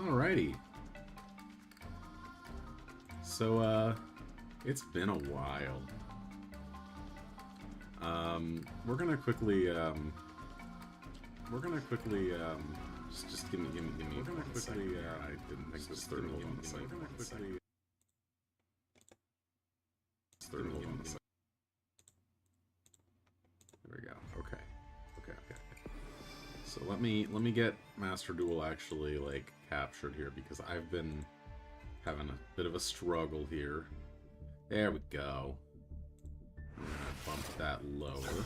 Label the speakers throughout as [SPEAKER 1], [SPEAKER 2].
[SPEAKER 1] Alrighty. So, it's been a while. We're gonna quickly, just give me, we're gonna quickly, I didn't think this through. Hold on a second. We're gonna quickly, there we go. Okay. So let me get Master Duel actually, like, captured here, because I've been having a bit of a struggle here. There we go. I'm gonna bump that lower.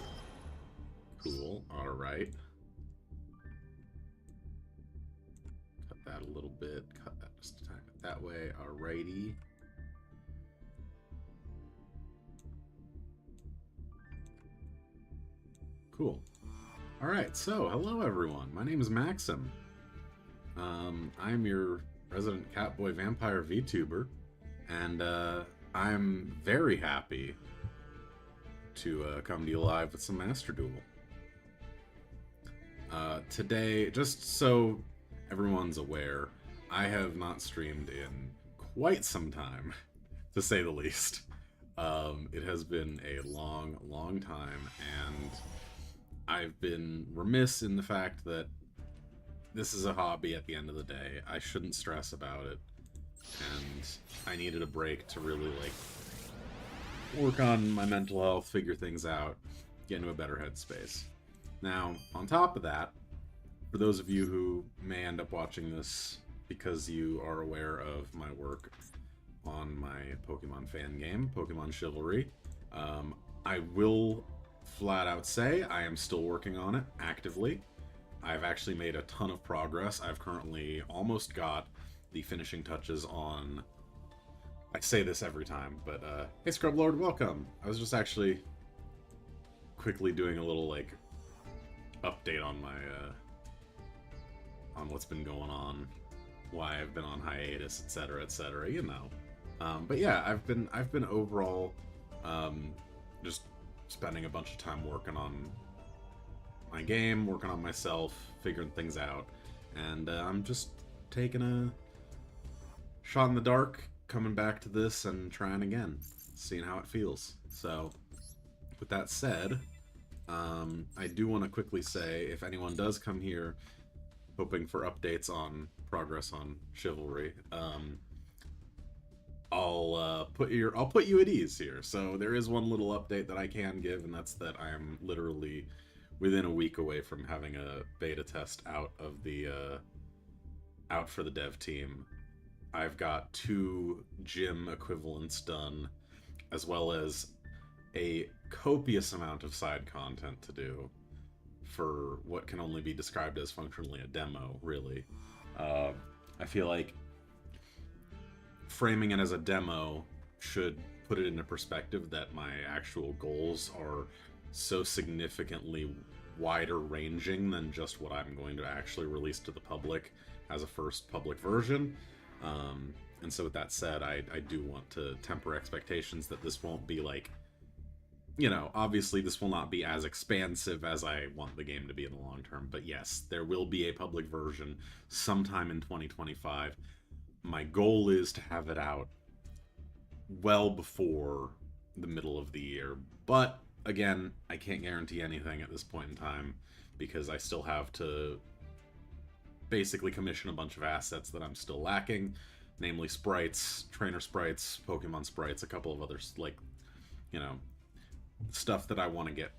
[SPEAKER 1] Cool. Alright. Cut that a little bit. Cut that just a tiny bit that way. Alrighty. Cool. Alright, so, hello everyone. My name is Maxim. I'm your resident Catboy Vampire VTuber, and I'm very happy to come to you live with some Master Duel. Today, just so everyone's aware, I have not streamed in quite some time, to say the least. It has been a long time, and I've been remiss in the fact that this is a hobby at the end of the day. I shouldn't stress about it, and I needed a break to really, like, work on my mental health, figure things out, get into a better headspace. Now, on top of that, for those of you who may end up watching this because you are aware of my work on my Pokemon fan game, Pokemon Chivalry, I will flat out say I am still working on it actively. I've actually made a ton of progress. I've currently almost got the finishing touches on... I say this every time, but hey Scrub Lord, welcome! I was just actually quickly doing a little, like, update on my, on what's been going on, why I've been on hiatus, etc., you know. But yeah, I've been overall, just spending a bunch of time working on my game, working on myself, figuring things out, and I'm just taking a shot in the dark, coming back to this and trying again, seeing how it feels. So, with that said, I do want to quickly say, if anyone does come here hoping for updates on progress on Chivalry, I'll put you at ease here. So there is one little update that I can give, and that's that I am literally within a week away from having a beta test out of the out for the dev team. I've got 2 gym equivalents done, as well as a copious amount of side content to do for what can only be described as functionally a demo, really. I feel like framing it as a demo should put it into perspective that my actual goals are so significantly wider ranging than just what I'm going to actually release to the public as a first public version. And so with that said, I do want to temper expectations that this won't be like, you know, obviously this will not be as expansive as I want the game to be in the long term, but yes, there will be a public version sometime in 2025. My goal is to have it out well before the middle of the year, but again, I can't guarantee anything at this point in time because I still have to basically commission a bunch of assets that I'm still lacking, namely sprites, trainer sprites, Pokemon sprites, a couple of others, like, you know, stuff that I want to get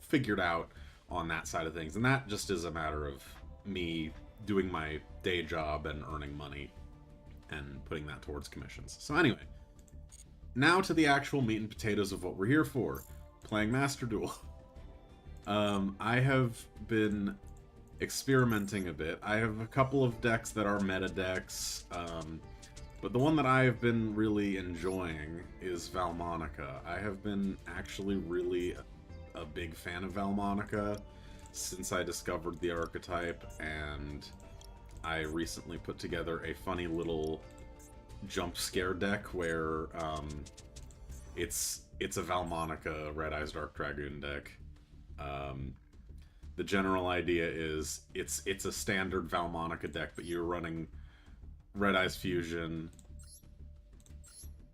[SPEAKER 1] figured out on that side of things. And that just is a matter of me doing my day job and earning money and putting that towards commissions. So anyway, now to the actual meat and potatoes of what we're here for, playing Master Duel. I have been experimenting a bit. I have a couple of decks that are meta decks, but the one that I have been really enjoying is Valmonica. I have been actually really a big fan of Valmonica since I discovered the archetype, and I recently put together a funny little jump scare deck where it's a Valmonica Red Eyes Dark Dragoon deck. The general idea is it's a standard Valmonica deck, but you're running Red Eyes Fusion,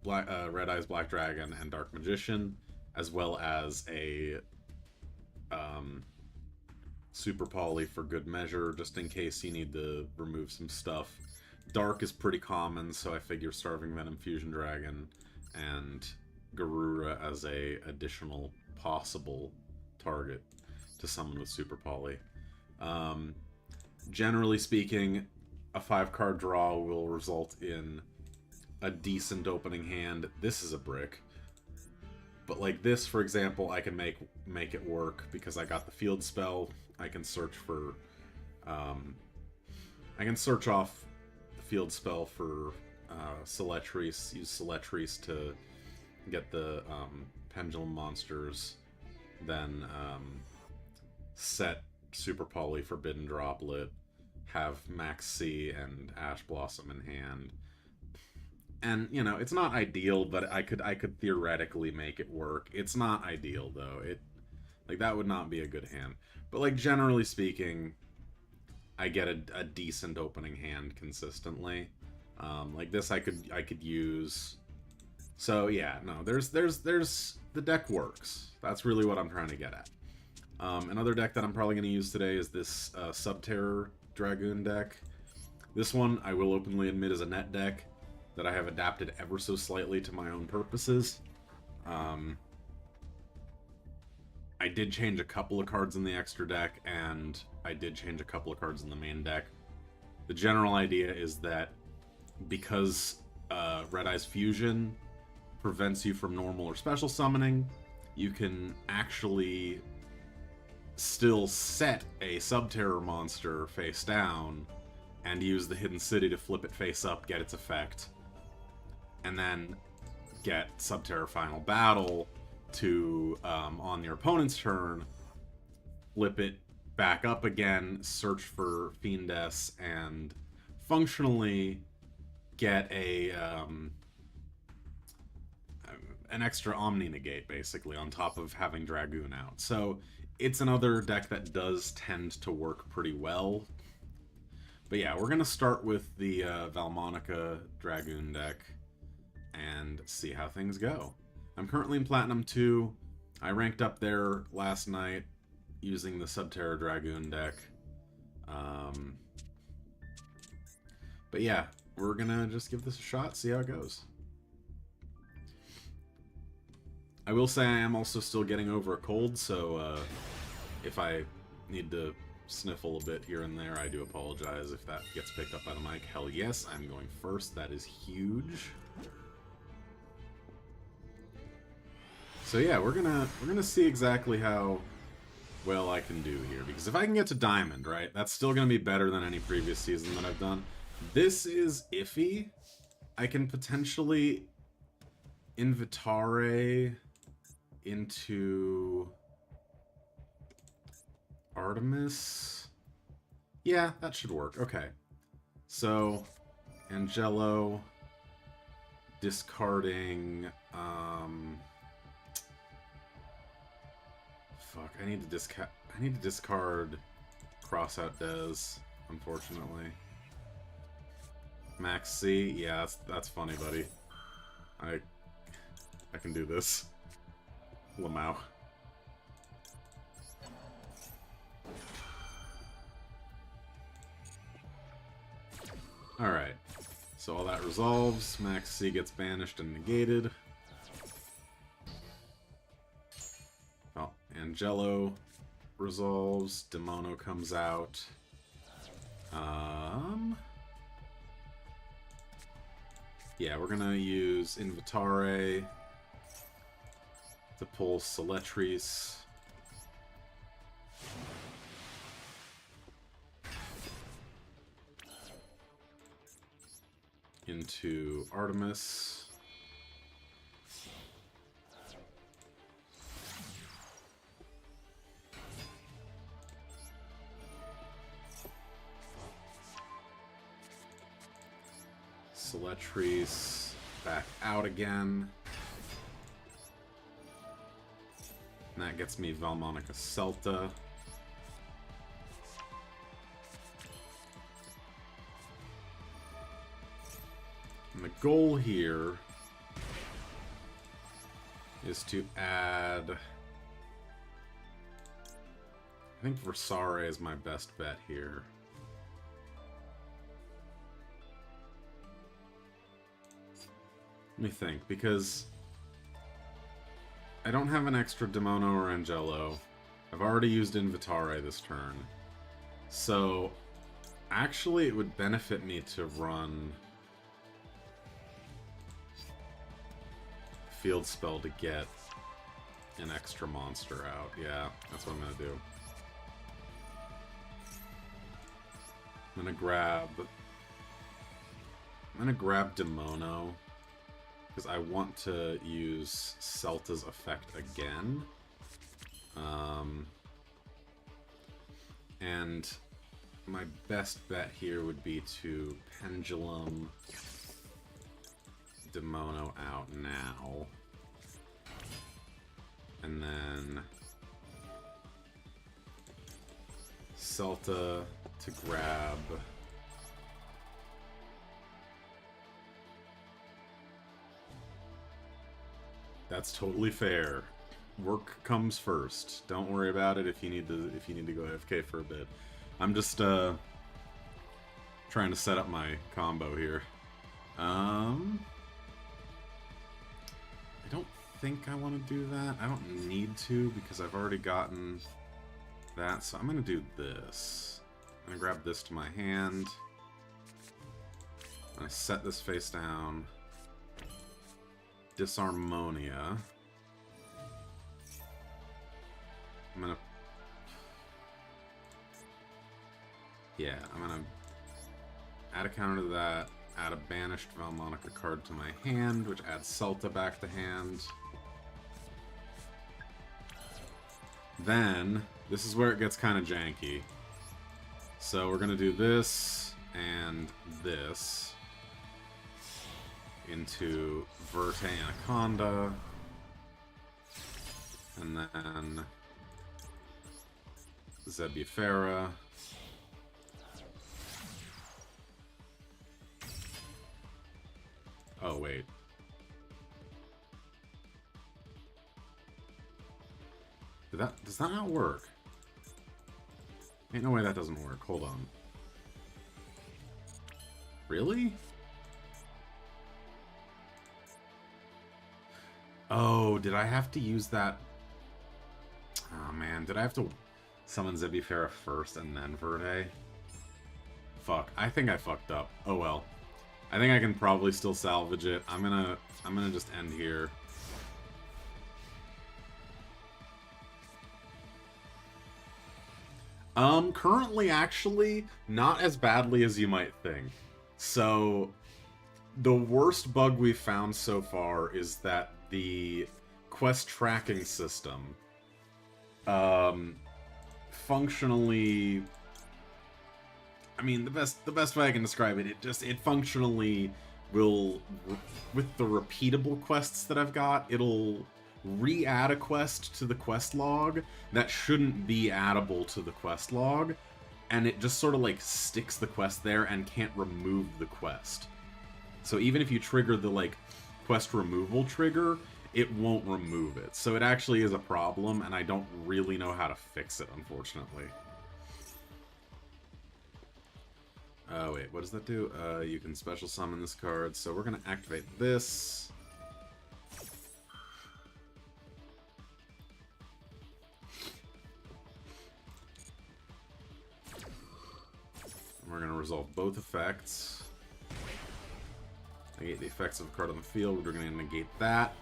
[SPEAKER 1] Red Eyes Black Dragon, and Dark Magician, as well as a Super Poly for good measure, just in case you need to remove some stuff. Dark is pretty common, so I figure Starving Venom Fusion Dragon and Garura as a additional possible target to summon with Super Poly. Generally speaking, a 5-card draw will result in a decent opening hand. This is a brick. But like this, for example, I can make it work because I got the field spell. I can search for... I can search off the field spell for Celetrice, use Celetrice to get the Pendulum monsters, then set Super Poly Forbidden Droplet, have Maxi and Ash Blossom in hand. And, you know, it's not ideal, but I could theoretically make it work. It's not ideal, though. Like, that would not be a good hand. But, like, generally speaking, I get a decent opening hand consistently. Like this I could use. So, yeah, no, there's the deck works. That's really what I'm trying to get at. Another deck that I'm probably going to use today is this Subterror Dragoon deck. This one, I will openly admit, is a net deck that I have adapted ever so slightly to my own purposes. I did change a couple of cards in the extra deck, and I did change a couple of cards in the main deck. The general idea is that because Red Eyes Fusion prevents you from normal or special summoning, you can actually still set a Subterror monster face down and use the Hidden City to flip it face up, get its effect, and then get Subterror Final Battle to, on your opponent's turn, flip it back up again, search for Fiendess, and functionally get an extra Omni Negate, basically, on top of having Dragoon out. So it's another deck that does tend to work pretty well. But yeah, we're going to start with the Valmonica Dragoon deck and see how things go. I'm currently in Platinum 2. I ranked up there last night using the Subterror Dragoon deck. But yeah, we're gonna just give this a shot, see how it goes. I will say I am also still getting over a cold, so if I need to sniffle a bit here and there, I do apologize if that gets picked up by the mic. Hell yes, I'm going first. That is huge. So yeah, we're gonna see exactly how well I can do here, because if I can get to Diamond, right, that's still gonna be better than any previous season that I've done. This is iffy. I can potentially Invitare into Artemis. Yeah, that should work. Okay. So, Angelo discarding fuck, I need to discard Crossout Dez, unfortunately. Maxi, yeah, that's funny, buddy. I can do this. LMAO. Alright. So all that resolves. Maxi gets banished and negated. Oh, Angelo resolves. Demono comes out. Yeah, we're gonna use Invitare to pull Celetrice. Into Artemis. Celetrice back out again. And that gets me Valmonica Celta. goal here is to add... I think Versare is my best bet here. Let me think, because I don't have an extra Demono or Angelo. I've already used Invitare this turn. So, actually it would benefit me to run Field Spell to get an extra monster out. Yeah, that's what I'm gonna do. I'm gonna grab Demono, because I want to use Celta's effect again. And my best bet here would be to Pendulum Demono out now. And then Celta to grab That's totally fair. Work comes first. Don't worry about it if you need to go AFK for a bit. I'm just trying to set up my combo here. I don't think I want to do that. I don't need to because I've already gotten that. So I'm going to do this. I'm going to grab this to my hand. I'm going to set this face down. Disharmonia. I'm gonna... Yeah, I'm gonna add a counter to that, add a banished Valmonica card to my hand, which adds Celta back to hand. Then, this is where it gets kind of janky. So we're gonna do this and this into Verte Anaconda, and then Zebufera. Oh, wait. Does that not work? Ain't no way that doesn't work. Hold on. Really? Oh, did I have to use that? Oh man, did I have to summon Zebufera first and then Verde? Fuck, I think I fucked up. Oh well. I think I can probably still salvage it. I'm gonna just end here. Currently actually not as badly as you might think. So the worst bug we've found so far is that the quest tracking system functionally, I mean, the best way I can describe it, it functionally will, with the repeatable quests that I've got, it'll re-add a quest to the quest log that shouldn't be addable to the quest log, and it just sort of like sticks the quest there and can't remove the quest. So even if you trigger the like quest removal trigger, it won't remove it. So it actually is a problem, and I don't really know how to fix it, unfortunately. Wait, what does that do? You can special summon this card, so we're gonna activate this. And we're gonna resolve both effects. Negate the effects of a card on the field. We're gonna negate that.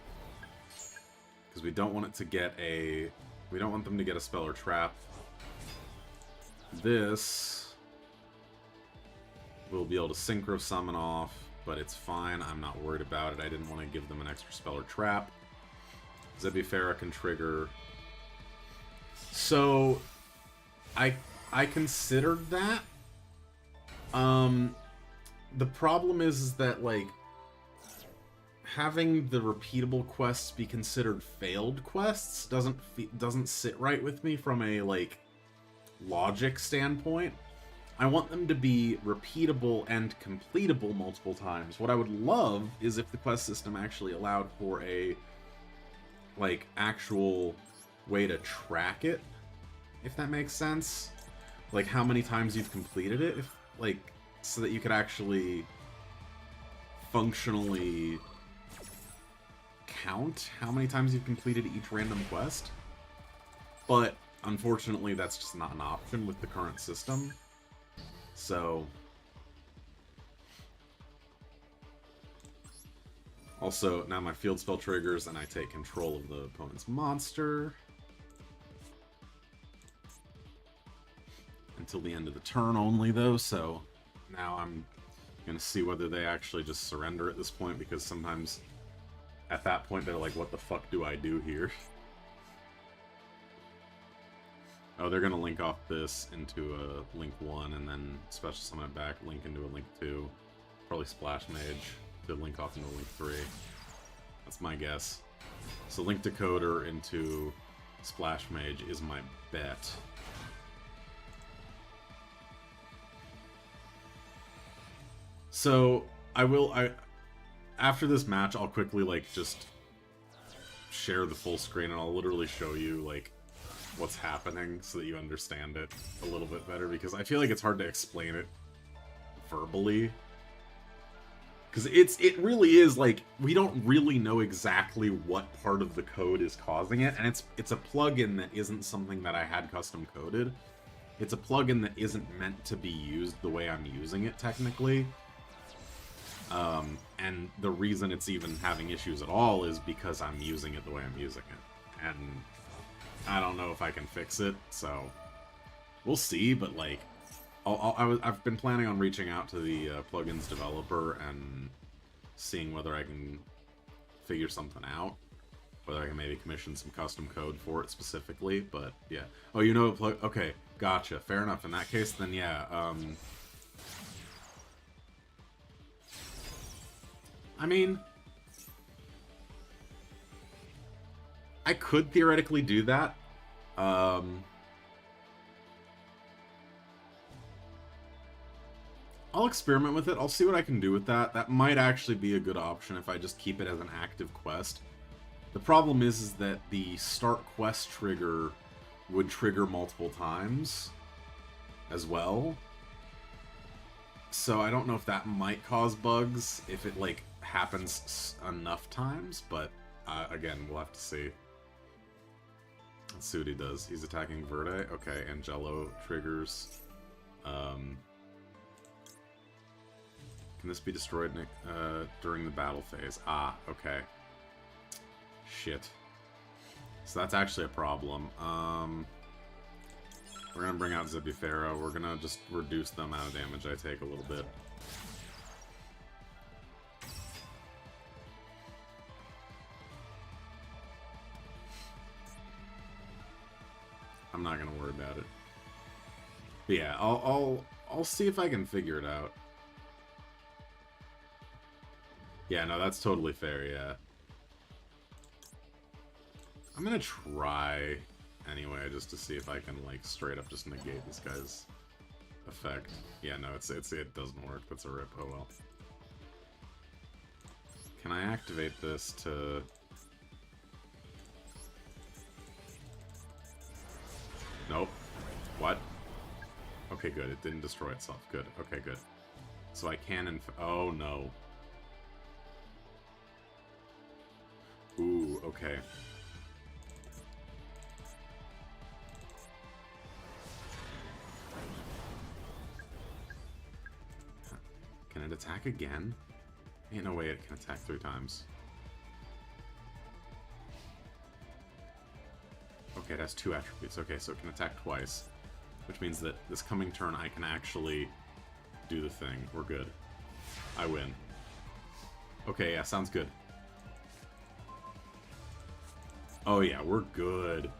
[SPEAKER 1] Because we don't want it to get a... We don't want them to get a spell or trap. This... we'll be able to synchro summon off, but it's fine. I'm not worried about it. I didn't want to give them an extra spell or trap. Zebufera can trigger. So... I considered that. The problem is that, like... having the repeatable quests be considered failed quests doesn't sit right with me from a, like, logic standpoint. I want them to be repeatable and completable multiple times. What I would love is if the quest system actually allowed for a, like, actual way to track it, if that makes sense. Like, how many times you've completed it, if, like, so that you could actually functionally count how many times you've completed each random quest. But, unfortunately, that's just not an option with the current system. So... Also, now my field spell triggers and I take control of the opponent's monster. Until the end of the turn only, though, so now I'm gonna see whether they actually just surrender at this point, because sometimes at that point they're like, what the fuck do I do here? Oh, they're gonna link off this into a Link 1 and then special summon it back, link into a Link 2. Probably Splash Mage to link off into a Link 3. That's my guess. So Link Decoder into Splash Mage is my bet. So, after this match, I'll quickly, like, just share the full screen and I'll literally show you, like, what's happening so that you understand it a little bit better, because I feel like it's hard to explain it verbally. Because it really is, like, we don't really know exactly what part of the code is causing it, and it's a plugin that isn't something that I had custom coded. It's a plugin that isn't meant to be used the way I'm using it, technically. And the reason it's even having issues at all is because I'm using it the way I'm using it. And I don't know if I can fix it, so we'll see, but, like, I've been planning on reaching out to the plugins developer and seeing whether I can figure something out. Whether I can maybe commission some custom code for it specifically, but yeah. Oh, you know, okay, gotcha. Fair enough. In that case, then yeah. I mean, I could theoretically do that. I'll experiment with it. I'll see what I can do with that. That might actually be a good option if I just keep it as an active quest. The problem is that the start quest trigger would trigger multiple times as well. So I don't know if that might cause bugs if it, like, happens enough times, but again, we'll have to see. Let's see what he does. He's attacking Verde. Okay, Angelo triggers. Can this be destroyed during the battle phase? Ah, okay. Shit. So that's actually a problem. We're gonna bring out Zebufero. We're gonna just reduce the amount of damage I take a little bit. I'm not gonna worry about it. But yeah, I'll see if I can figure it out. Yeah, no, that's totally fair, yeah. I'm gonna try anyway, just to see if I can, like, straight up just negate this guy's effect. Yeah, no, it doesn't work. That's a rip. Oh well. Can I activate this to... Nope. What? Okay, good. It didn't destroy itself. Good. Okay, good. So I can oh, no. Ooh, okay. Can it attack again? Ain't no way it can attack 3 times. Okay, it has 2 attributes. Okay, so it can attack twice. Which means that this coming turn I can actually do the thing. We're good. I win. Okay, yeah, sounds good. Oh yeah, we're good.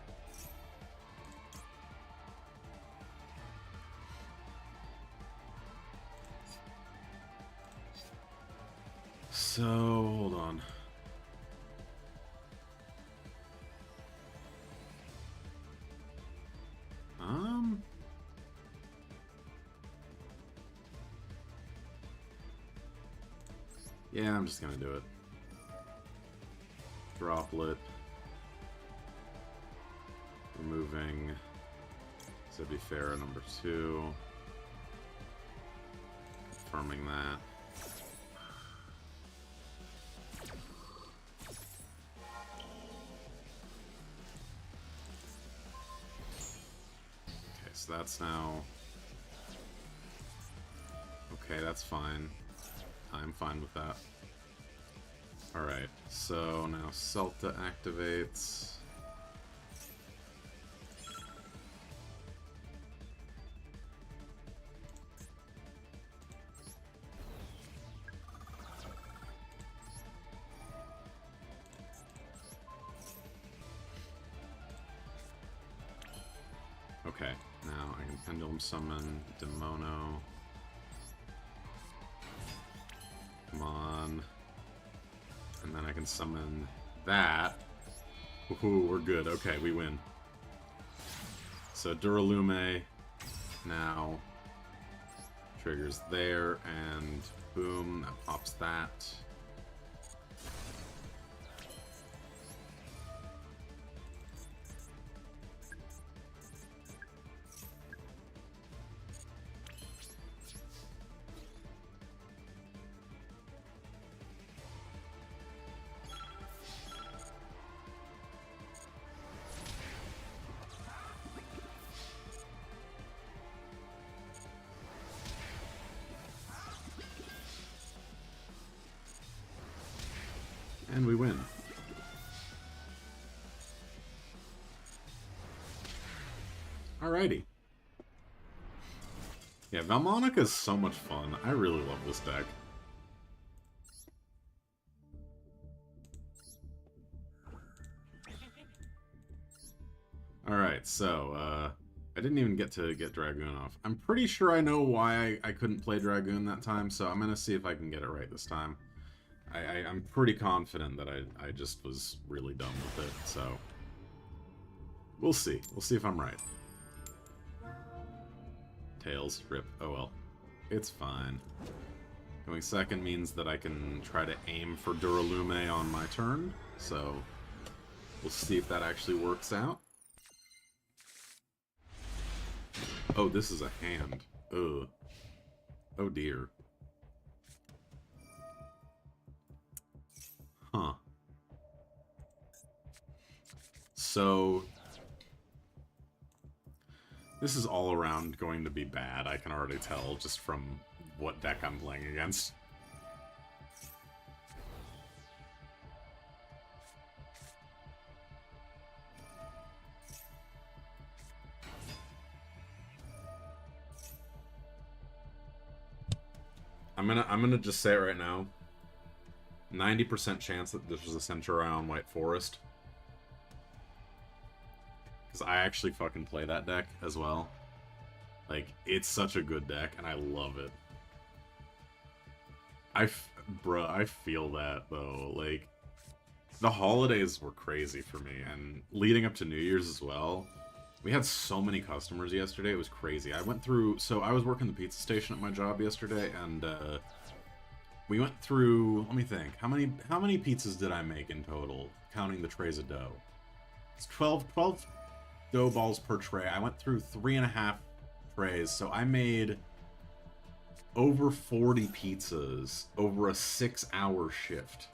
[SPEAKER 1] So, hold on. Yeah, I'm just gonna do it. Droplet. Removing Zebifera number 2. Confirming that. Okay, so that's now... Okay, that's fine. I'm fine with that. Alright, so now Celta activates. Okay, now I can Pendulum Summon Demono. Come on. And then I can summon that. Ooh, we're good. Okay, we win. So Duralume now triggers there, and boom, that pops that. And we win. Alrighty. Yeah, Valmonica is so much fun. I really love this deck. Alright, so, I didn't even get to get Dragoon off. I'm pretty sure I know why I couldn't play Dragoon that time, so I'm gonna see if I can get it right this time. I'm pretty confident that I just was really dumb with it, so... We'll see. We'll see if I'm right. Tails, rip. Oh well. It's fine. Going second means that I can try to aim for Duralume on my turn, so... We'll see if that actually works out. Oh, this is a hand. Ugh. Oh dear. Huh. So, this is all around going to be bad, I can already tell, just from what deck I'm playing against. I'm gonna just say it right now. 90% chance that this was a Centurion White Forest. Because I actually fucking play that deck as well. Like, it's such a good deck, and I love it. Bruh, I feel that, though. Like, the holidays were crazy for me, and leading up to New Year's as well. We had so many customers yesterday, it was crazy. I went through, so I was working the pizza station at my job yesterday, and, we went through, let me think, how many pizzas did I make in total, counting the trays of dough? It's 12 dough balls per tray. I went through 3.5 trays, so I made over 40 pizzas over a 6-hour shift.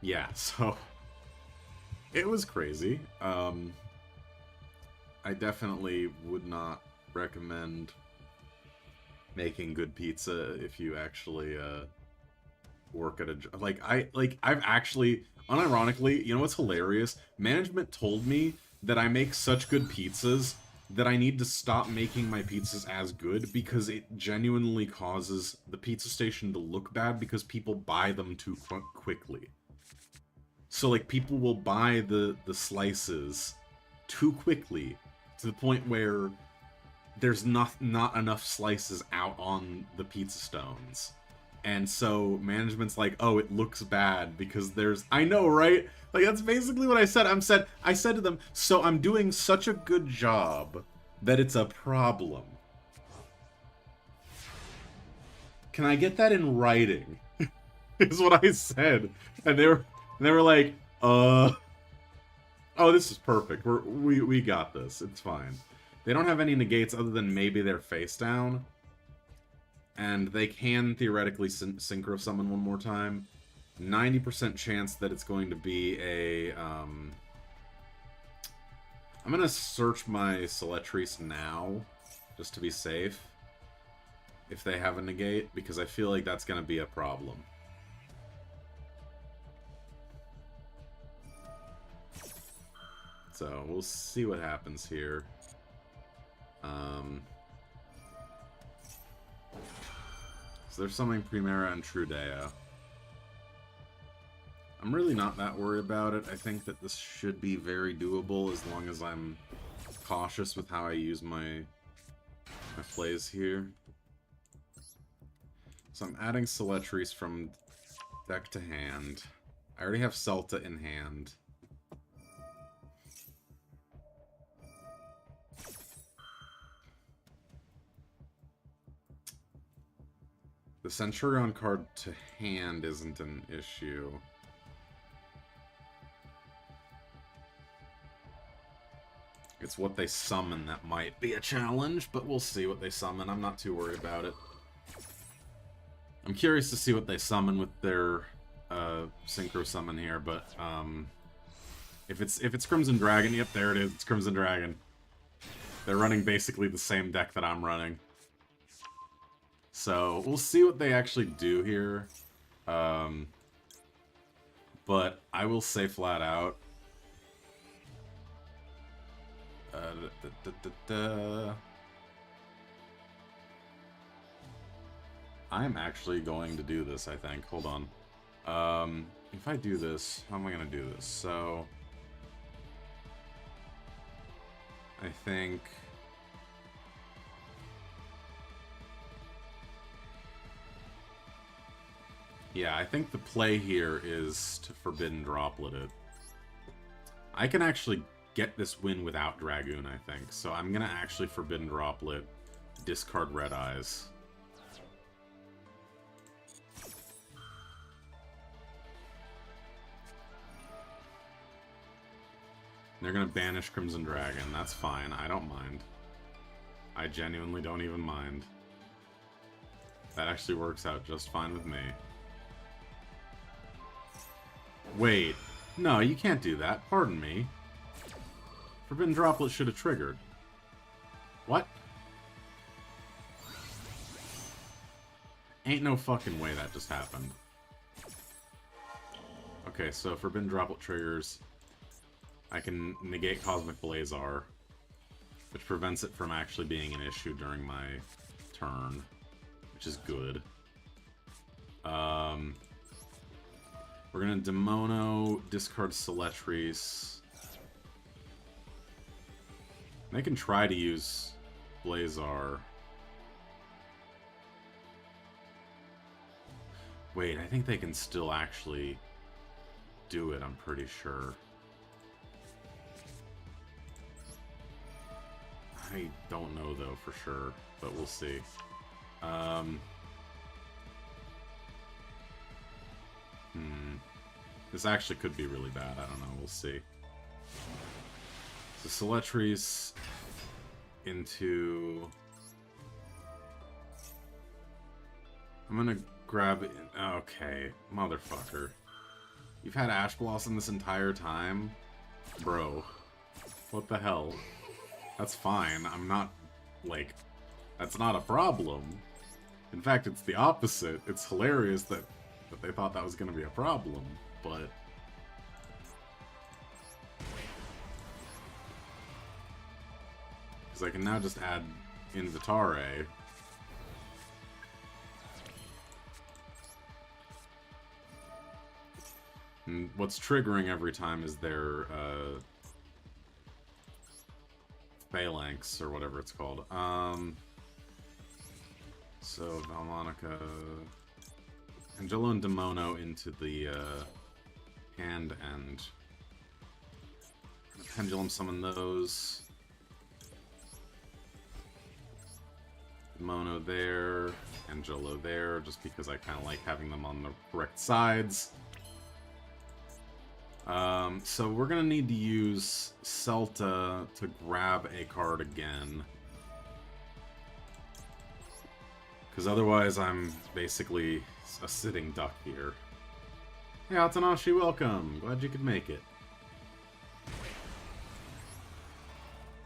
[SPEAKER 1] Yeah, so it was crazy. I definitely would not recommend making good pizza if you actually work at a job. I've actually, unironically, you know what's hilarious? Management told me that I make such good pizzas that I need to stop making my pizzas as good because it genuinely causes the pizza station to look bad because people buy them too quickly. So, like, people will buy the slices too quickly to the point where there's not enough slices out on the pizza stones. And so management's like, oh, it looks bad because there's... I know, right? Like, that's basically what I said. I said to them, so I'm doing such a good job that it's a problem. can I get that in writing? Is what I said. And they were like, oh, this is perfect. We got this. It's fine. They don't have any negates other than maybe their face down. And they can theoretically synchro summon one more time. 90% chance that it's going to be a, I'm gonna search my Celetrice now, just to be safe, if they have a negate, because I feel like that's gonna be a problem. So, we'll see what happens here. So there's something Primera and Trudea. I'm really not that worried about it. I think that this should be very doable as long as I'm cautious with how I use my plays here. So I'm adding Celetrice from deck to hand. I already have Celta in hand. The Centurion card to hand isn't an issue. It's what they summon that might be a challenge, but we'll see what they summon. I'm not too worried about it. I'm curious to see what they summon with their synchro summon here, but if it's Crimson Dragon, yep, there it is. It's Crimson Dragon. They're running basically the same deck that I'm running. So, we'll see what they actually do here. But I will say flat out, I'm actually going to do this, I think. Hold on. If I do this, how am I going to do this? So, I think... Yeah, I think the play here is to Forbidden Droplet it. I can actually get this win without Dragoon, I think. So I'm going to actually Forbidden Droplet, discard Red Eyes. They're going to banish Crimson Dragon. That's fine. I don't mind. I genuinely don't even mind. That actually works out just fine with me. Wait. No, you can't do that. Pardon me. Forbidden Droplet should have triggered. What? Ain't no fucking way that just happened. Okay, so Forbidden Droplet triggers. I can negate Cosmic Blazar, which prevents it from actually being an issue during my turn, which is good. We're gonna Demono, discard Celetrice. They can try to use Blazar. Wait, I think they can still actually do it, I'm pretty sure. I don't know, though, for sure, but we'll see. This actually could be really bad, I don't know, we'll see. So Celetrice into... I'm gonna grab it. Okay, motherfucker. You've had Ash Blossom this entire time? Bro. What the hell? That's fine. I'm not, like... That's not a problem. In fact, it's the opposite. It's hilarious that they thought that was gonna be a problem, but... Because I can now just add Invitare. And what's triggering every time is their, Phalanx, or whatever it's called. So, Valmonica... Angelo and Demono into the, hand and... Pendulum summon those. Demono there. Angelo there, just because I kind of like having them on the correct sides. So we're gonna need to use Celta to grab a card again. Because otherwise I'm basically a sitting duck here. Hey Atanashi, welcome! Glad you could make it.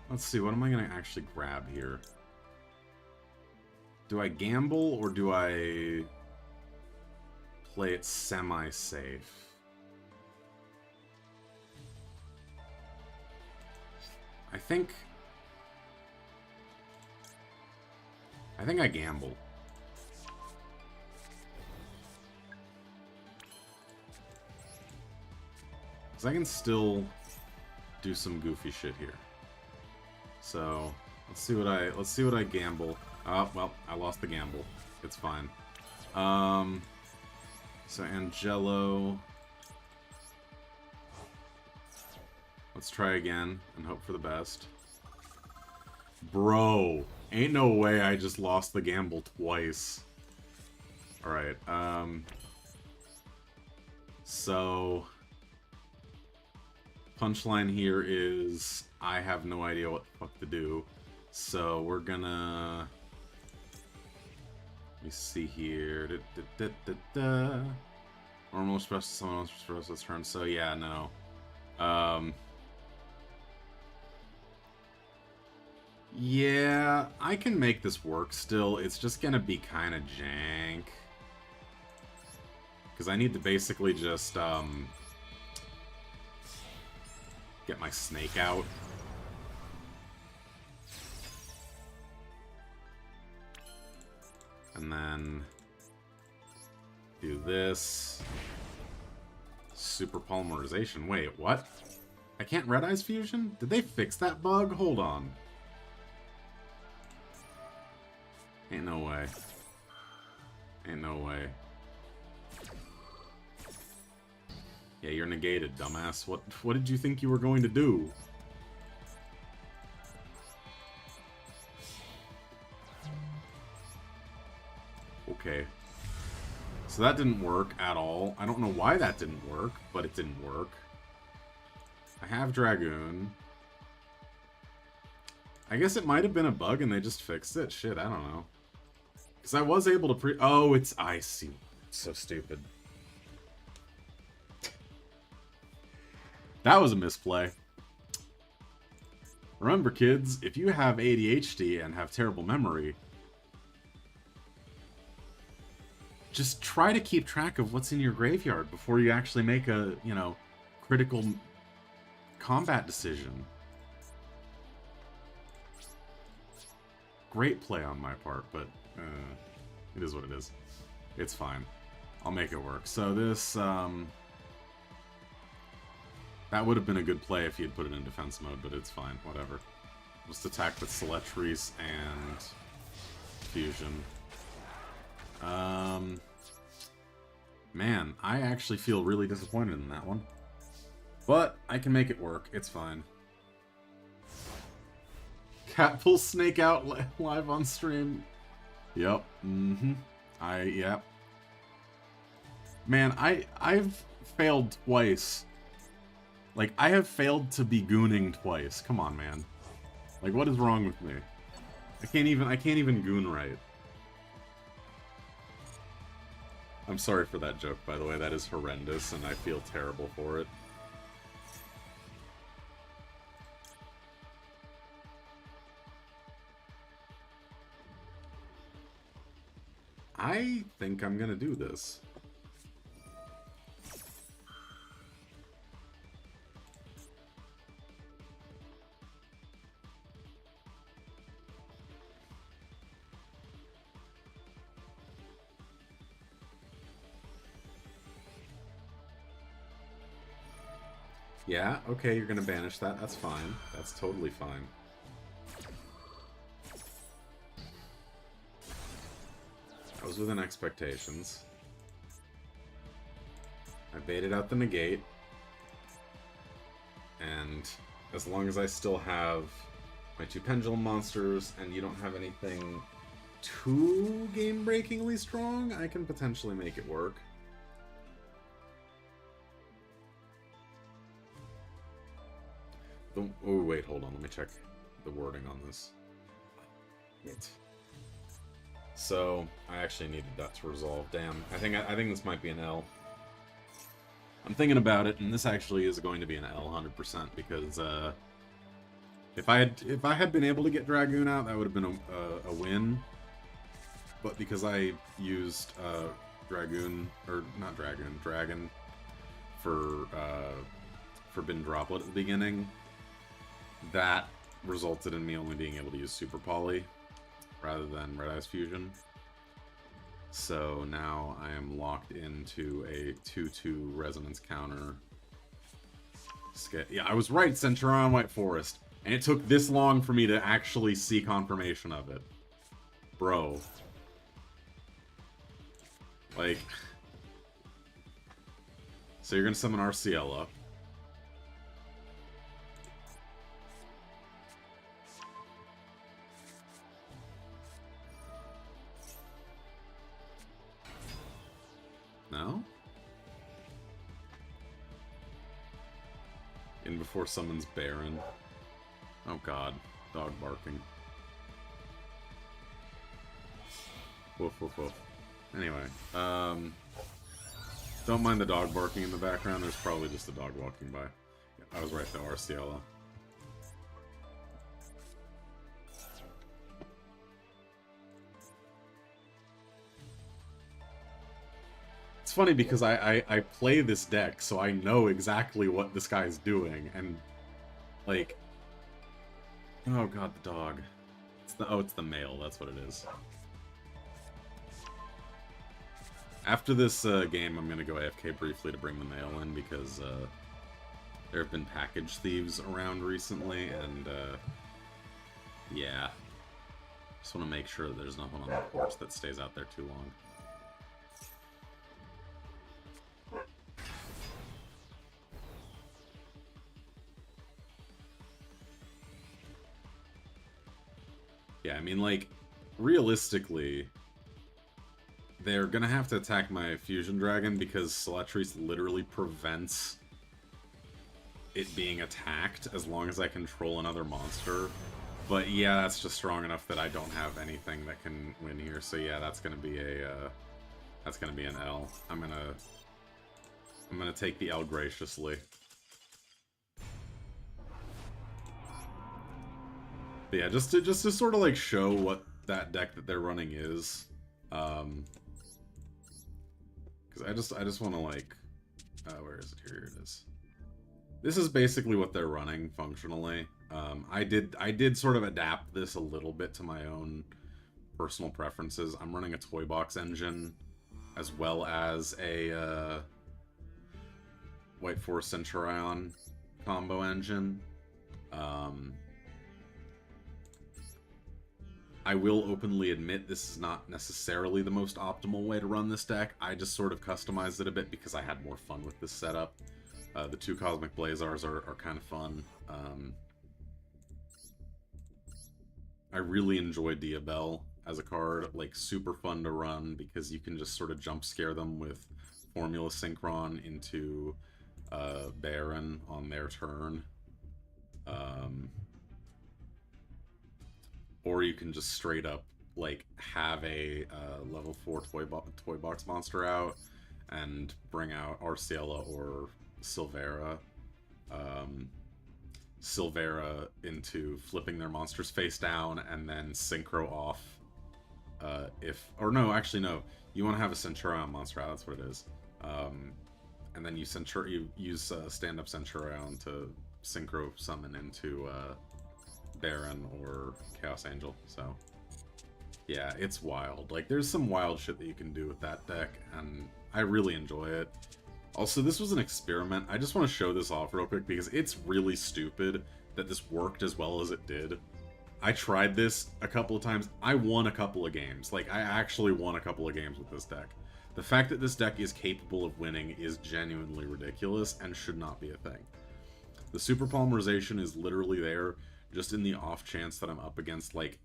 [SPEAKER 1] Let's see, what am I gonna actually grab here? Do I gamble, or do I play it semi-safe? I think I gamble. Because I can still do some goofy shit here. So let's see what I gamble. Oh, well, I lost the gamble. It's fine. So Angelo. Let's try again and hope for the best. Bro, ain't no way I just lost the gamble twice. Alright, so punchline here is I have no idea what the fuck to do. So we're gonna... Let me see here. Normal express to someone else for this turn. So yeah, no. Yeah, I can make this work still. It's just gonna be kind of jank. Because I need to basically just, get my snake out. And then do this. Super polymerization. Wait, what? I can't Red Eyes Fusion? Did they fix that bug? Hold on. Ain't no way. Ain't no way. Yeah, you're negated, dumbass. What did you think you were going to do? Okay. So that didn't work at all. I don't know why that didn't work, but it didn't work. I have Dragoon. I guess it might have been a bug and they just fixed it. Shit, I don't know. Because I was able to Oh, it's... I see. So stupid. That was a misplay. Remember, kids, if you have ADHD and have terrible memory, just try to keep track of what's in your graveyard before you actually make a, you know, critical combat decision. Great play on my part, but it is what it is. It's fine. I'll make it work. So this, that would have been a good play if he had put it in defense mode, but it's fine. Whatever. Just attack with Celetris and Fusion. Man, I actually feel really disappointed in that one. But I can make it work. It's fine. Cat pulls Snake out live on stream. Yep. Yep. Man, I've failed twice. Like, I have failed to be gooning twice. Come on, man. Like, what is wrong with me? I can't even goon right. I'm sorry for that joke, by the way. That is horrendous, and I feel terrible for it. I think I'm gonna do this. Yeah, okay, you're gonna banish that. That's fine. That's totally fine. That was within expectations. I baited out the negate. And as long as I still have my two pendulum monsters and you don't have anything too game-breakingly strong, I can potentially make it work. Oh, wait, hold on. Let me check the wording on this. So, I actually needed that to resolve. Damn, I think this might be an L. I'm thinking about it, and this actually is going to be an L 100% because if I had been able to get Dragoon out, that would have been a win. But because I used Dragon for Forbidden Droplet at the beginning, that resulted in me only being able to use Super Poly rather than Red Eyes Fusion. So now I am locked into a 2-2 resonance counter. Yeah, I was right, Centurion White Forest. And it took this long for me to actually see confirmation of it. Bro. Like... So you're gonna summon RCL up. No? In before summons Baron. Oh god, dog barking. Woof woof woof. Anyway, don't mind the dog barking in the background, there's probably just a dog walking by. I was right though, Arciela. It's funny because I play this deck, so I know exactly what this guy's doing, and like, oh god, the dog. It's the male, that's what it is. After this game, I'm gonna go AFK briefly to bring the male in because there have been package thieves around recently, and yeah, just want to make sure that there's nothing on the porch that stays out there too long. Yeah, I mean, like, realistically, they're gonna have to attack my Fusion Dragon because Seletrice literally prevents it being attacked as long as I control another monster. But yeah, that's just strong enough that I don't have anything that can win here. So yeah, that's gonna be an L. I'm gonna take the L graciously. But yeah, just to sort of like show what that deck that they're running is. Because I just want to like, where is it? Here it is. This is basically what they're running functionally. I did sort of adapt this a little bit to my own personal preferences. I'm running a Toy Box engine as well as a White Forest Centurion combo engine. I will openly admit this is not necessarily the most optimal way to run this deck. I just sort of customized it a bit because I had more fun with this setup. The two Cosmic Blazars are kind of fun. I really enjoy Diabell as a card. Like, super fun to run because you can just sort of jump scare them with Formula Synchron into Baron on their turn. Or you can just straight up, like, have a level 4 toy box monster out and bring out Arciela or Silvera. Silvera into flipping their monsters face down and then Synchro off. Or no, actually no. You want to have a Centurion monster out, that's what it is. And then you use stand-up Centurion to Synchro summon into Baron or Chaos Angel. So yeah, it's wild. Like, there's some wild shit that you can do with that deck, and I really enjoy it. Also, this was an experiment. I just want to show this off real quick because it's really stupid that this worked as well as it did. I tried this a couple of times. I won a couple of games. Like, I actually won a couple of games with this deck. The fact that this deck is capable of winning is genuinely ridiculous and should not be a thing. The super polymerization is literally there just in the off chance that I'm up against, like,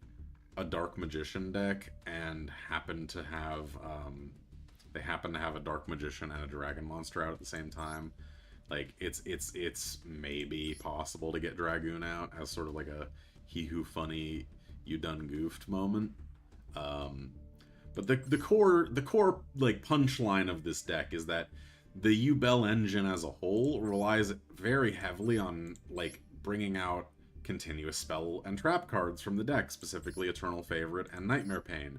[SPEAKER 1] a Dark Magician deck and happen to have they happen to have a Dark Magician and a Dragon Monster out at the same time, like it's maybe possible to get Dragoon out as sort of like a he who funny you done goofed moment. But the core like punchline of this deck is that the Yubel engine as a whole relies very heavily on like bringing out continuous spell and trap cards from the deck, specifically Eternal Favorite and Nightmare Pain.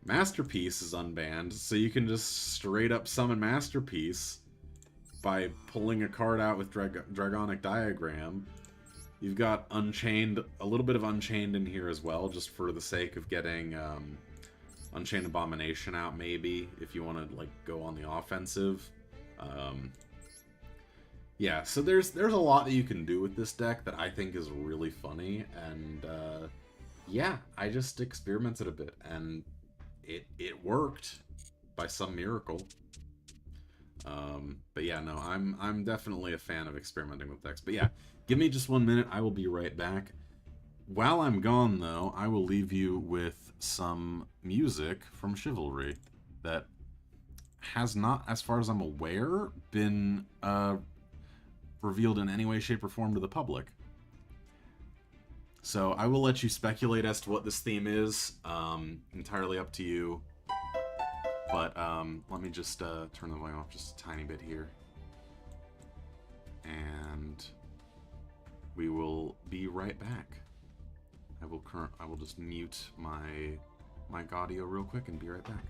[SPEAKER 1] Masterpiece is unbanned, so you can just straight up summon Masterpiece by pulling a card out with Dragonic Diagram. You've got Unchained, a little bit of Unchained in here as well, just for the sake of getting Unchained Abomination out, maybe, if you want to like go on the offensive. Yeah, so there's a lot that you can do with this deck that I think is really funny, and yeah, I just experimented a bit, and it worked by some miracle. But yeah, no, I'm definitely a fan of experimenting with decks. But yeah, give me just 1 minute, I will be right back. While I'm gone, though, I will leave you with some music from Chivalry that has not, as far as I'm aware, been revealed in any way, shape, or form to the public. So I will let you speculate as to what this theme is. Entirely up to you. But let me just turn the volume off just a tiny bit here. And we will be right back. I will just mute my audio real quick and be right back.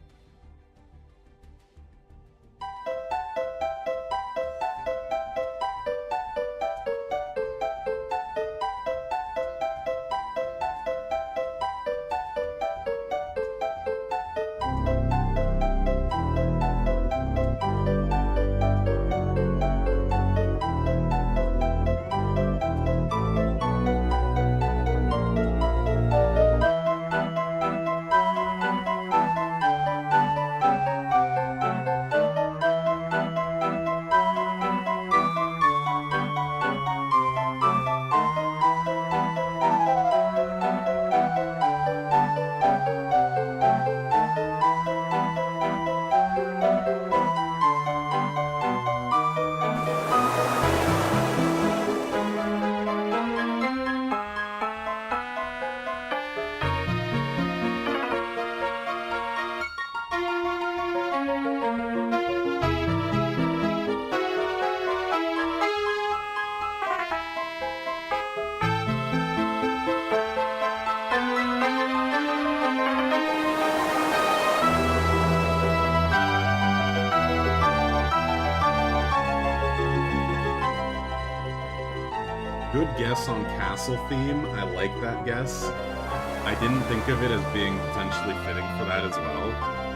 [SPEAKER 1] Good guess on castle theme. I like that guess. I didn't think of it as being potentially fitting for that as well,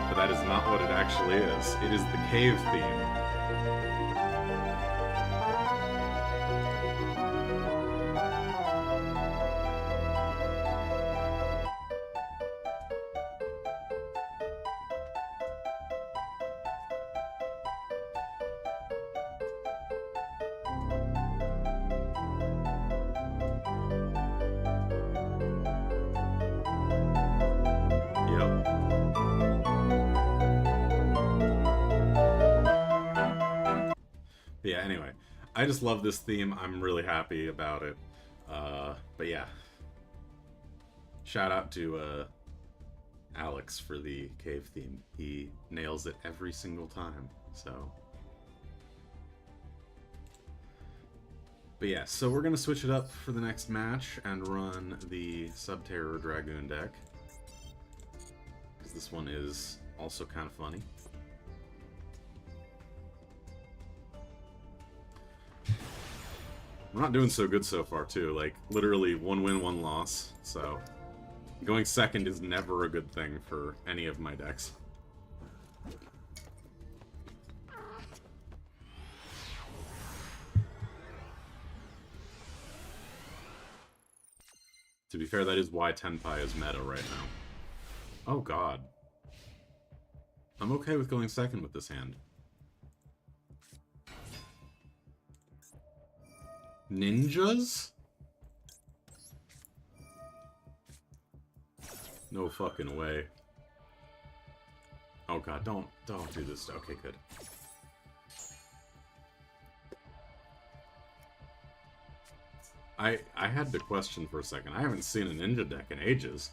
[SPEAKER 1] but that is not what it actually is. It is the cave theme. Yeah, anyway, I just love this theme. I'm really happy about it. But yeah, shout out to Alex for the cave theme. He nails it every single time, so. But yeah, so we're gonna switch it up for the next match and run the Subterror Dragoon deck, because this one is also kind of funny. We're not doing so good so far, too. Like, literally 1 win, 1 loss. So, going second is never a good thing for any of my decks. To be fair, that is why Tenpai is meta right now. Oh, God. I'm okay with going second with this hand. Ninjas? No fucking way. Oh god, don't do this. Okay, good. I had to question for a second. I haven't seen a ninja deck in ages.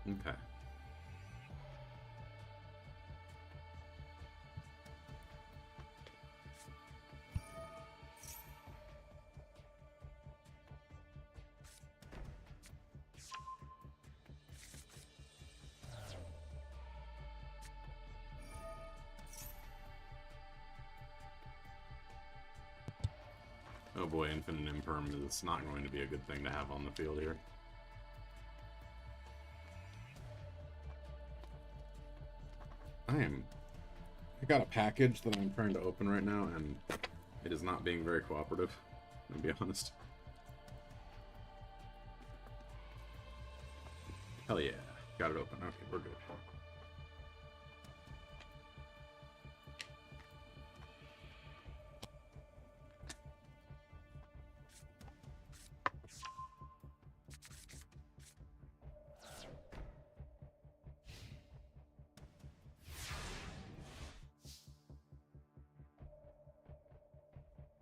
[SPEAKER 1] Okay. Oh boy, Infinite Imperm is not going to be a good thing to have on the field here. I got a package that I'm trying to open right now, and it is not being very cooperative, to be honest. Hell yeah, got it open. Okay, we're good.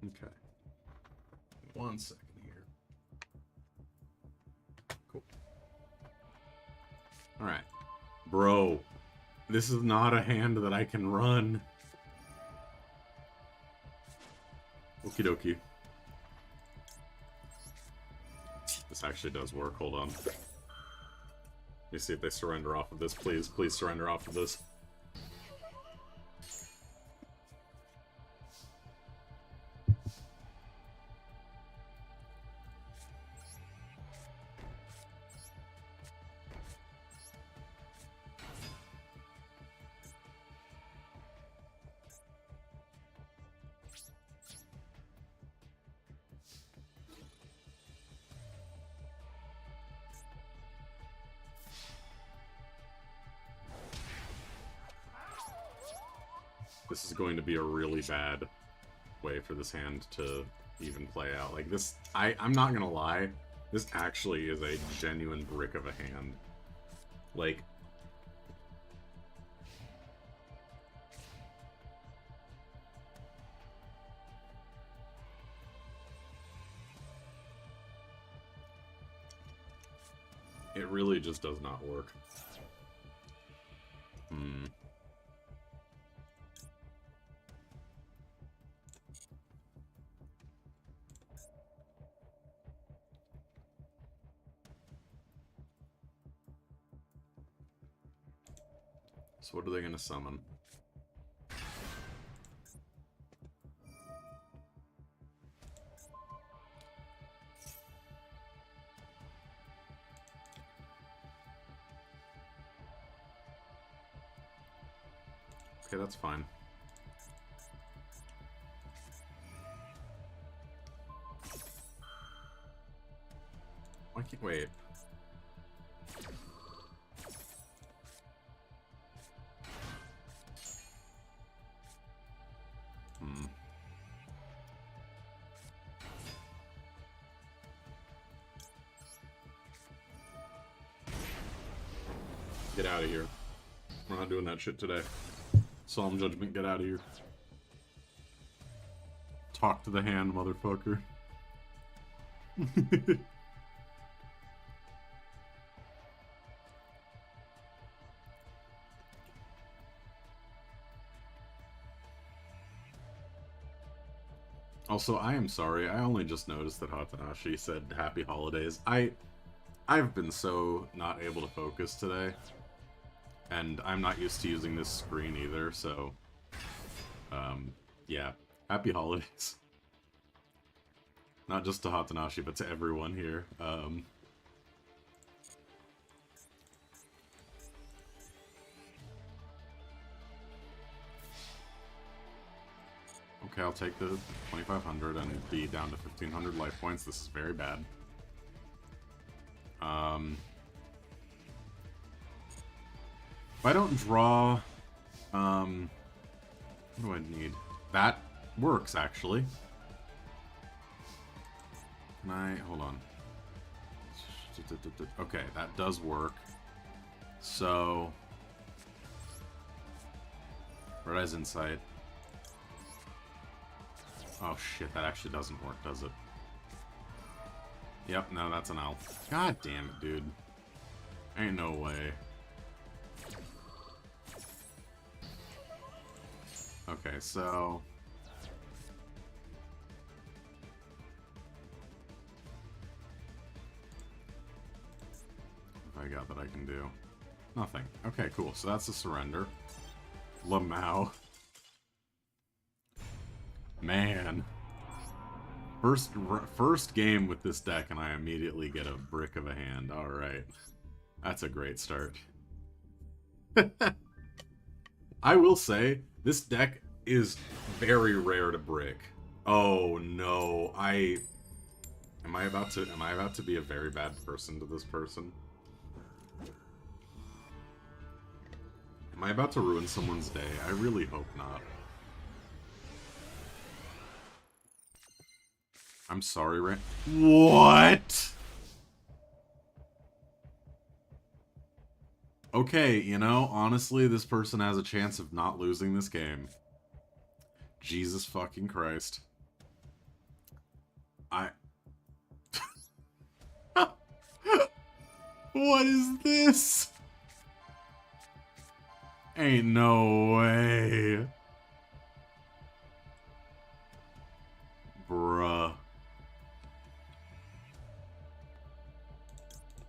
[SPEAKER 1] Okay. 1 second here. Cool. Alright. Bro. This is not a hand that I can run. Okie dokie. This actually does work. Hold on. Let me see if they surrender off of this. Please, please surrender off of this. This is going to be a really bad way for this hand to even play out. Like this, I'm not gonna lie, this actually is a genuine brick of a hand. Like, it really just does not work. So what are they going to summon? Okay, that's fine. Why can't wait? Get out of here. We're not doing that shit today. Solemn Judgment, get out of here. Talk to the hand, motherfucker. Also, I am sorry. I only just noticed that Hatanashi said Happy Holidays. I've been so not able to focus today. And I'm not used to using this screen either, so... yeah. Happy Holidays. Not just to Hatanashi, but to everyone here. Okay, I'll take the 2,500 and be down to 1,500 life points. This is very bad. If I don't draw... what do I need? That works, actually. Can I... Hold on. Okay, that does work. So... Red Eye's Insight. Oh shit, that actually doesn't work, does it? Yep, no, that's an L. God damn it, dude. Ain't no way. Okay, so... What have I got that I can do? Nothing. Okay, cool. So that's a surrender. LMAO. Man. First game with this deck and I immediately get a brick of a hand. Alright. That's a great start. I will say, this deck is very rare to brick. Oh no, am I about to be a very bad person to this person? Am I about to ruin someone's day? I really hope not. I'm sorry, Rand. What? Okay, you know, honestly, this person has a chance of not losing this game. Jesus fucking Christ. What is this? Ain't no way. Bruh.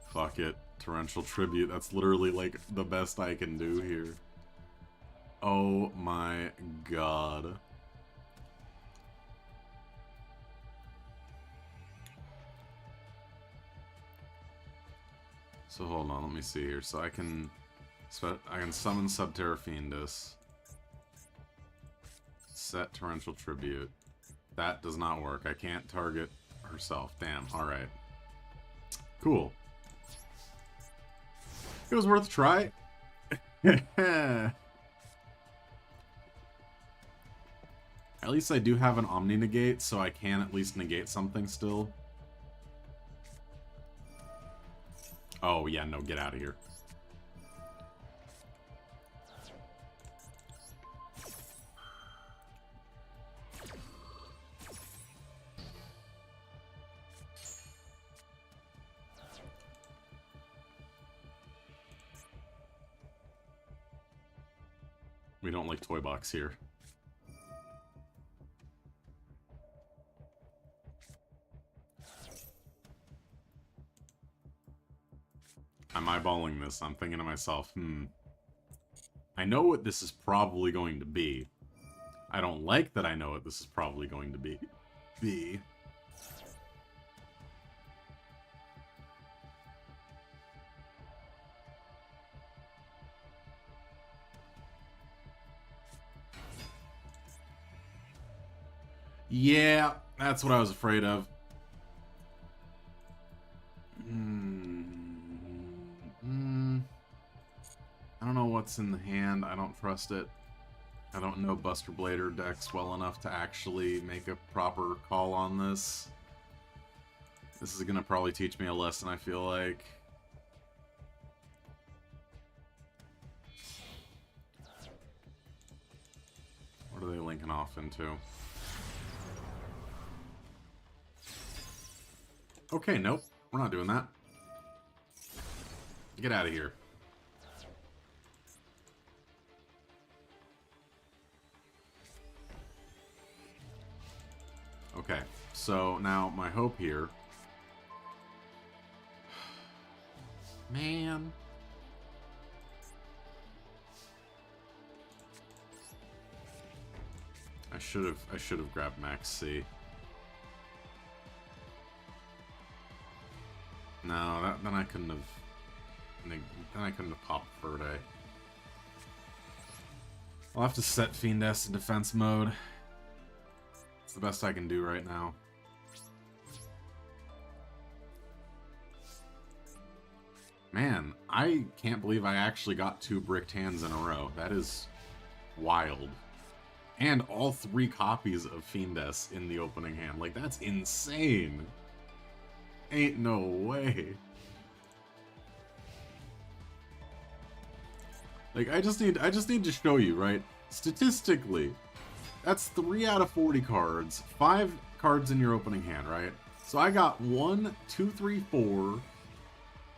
[SPEAKER 1] Fuck it. Torrential Tribute. That's literally, like, the best I can do here. Oh my god. So hold on, let me see here. So I can summon Subterra Fiendus. Set Torrential Tribute. That does not work. I can't target herself. Damn, alright. Cool. It was worth a try. At least I do have an Omni Negate, so I can at least negate something still. Oh, yeah, no, get out of here. We don't like Toy Box here. I'm eyeballing this. I'm thinking to myself, I know what this is probably going to be. I don't like that I know what this is probably going to be. Yeah, that's what I was afraid of. I don't know what's in the hand. I don't trust it. I don't know Buster Blader decks well enough to actually make a proper call on this. This is gonna probably teach me a lesson, I feel like. What are they linking off into? Okay, nope. We're not doing that. Get out of here. Okay, so now my hope here... Man... I should have grabbed Max C. No, then I couldn't have popped Verde. I'll have to set Fiendess in defense mode. It's the best I can do right now. Man, I can't believe I actually got 2 bricked hands in a row. That is wild. And all 3 copies of Fiendess in the opening hand. Like, that's insane. Ain't no way. Like, I just need to show you, right? Statistically, that's 3 out of 40 cards. 5 cards in your opening hand, right? So I got 1, 2, 3, 4,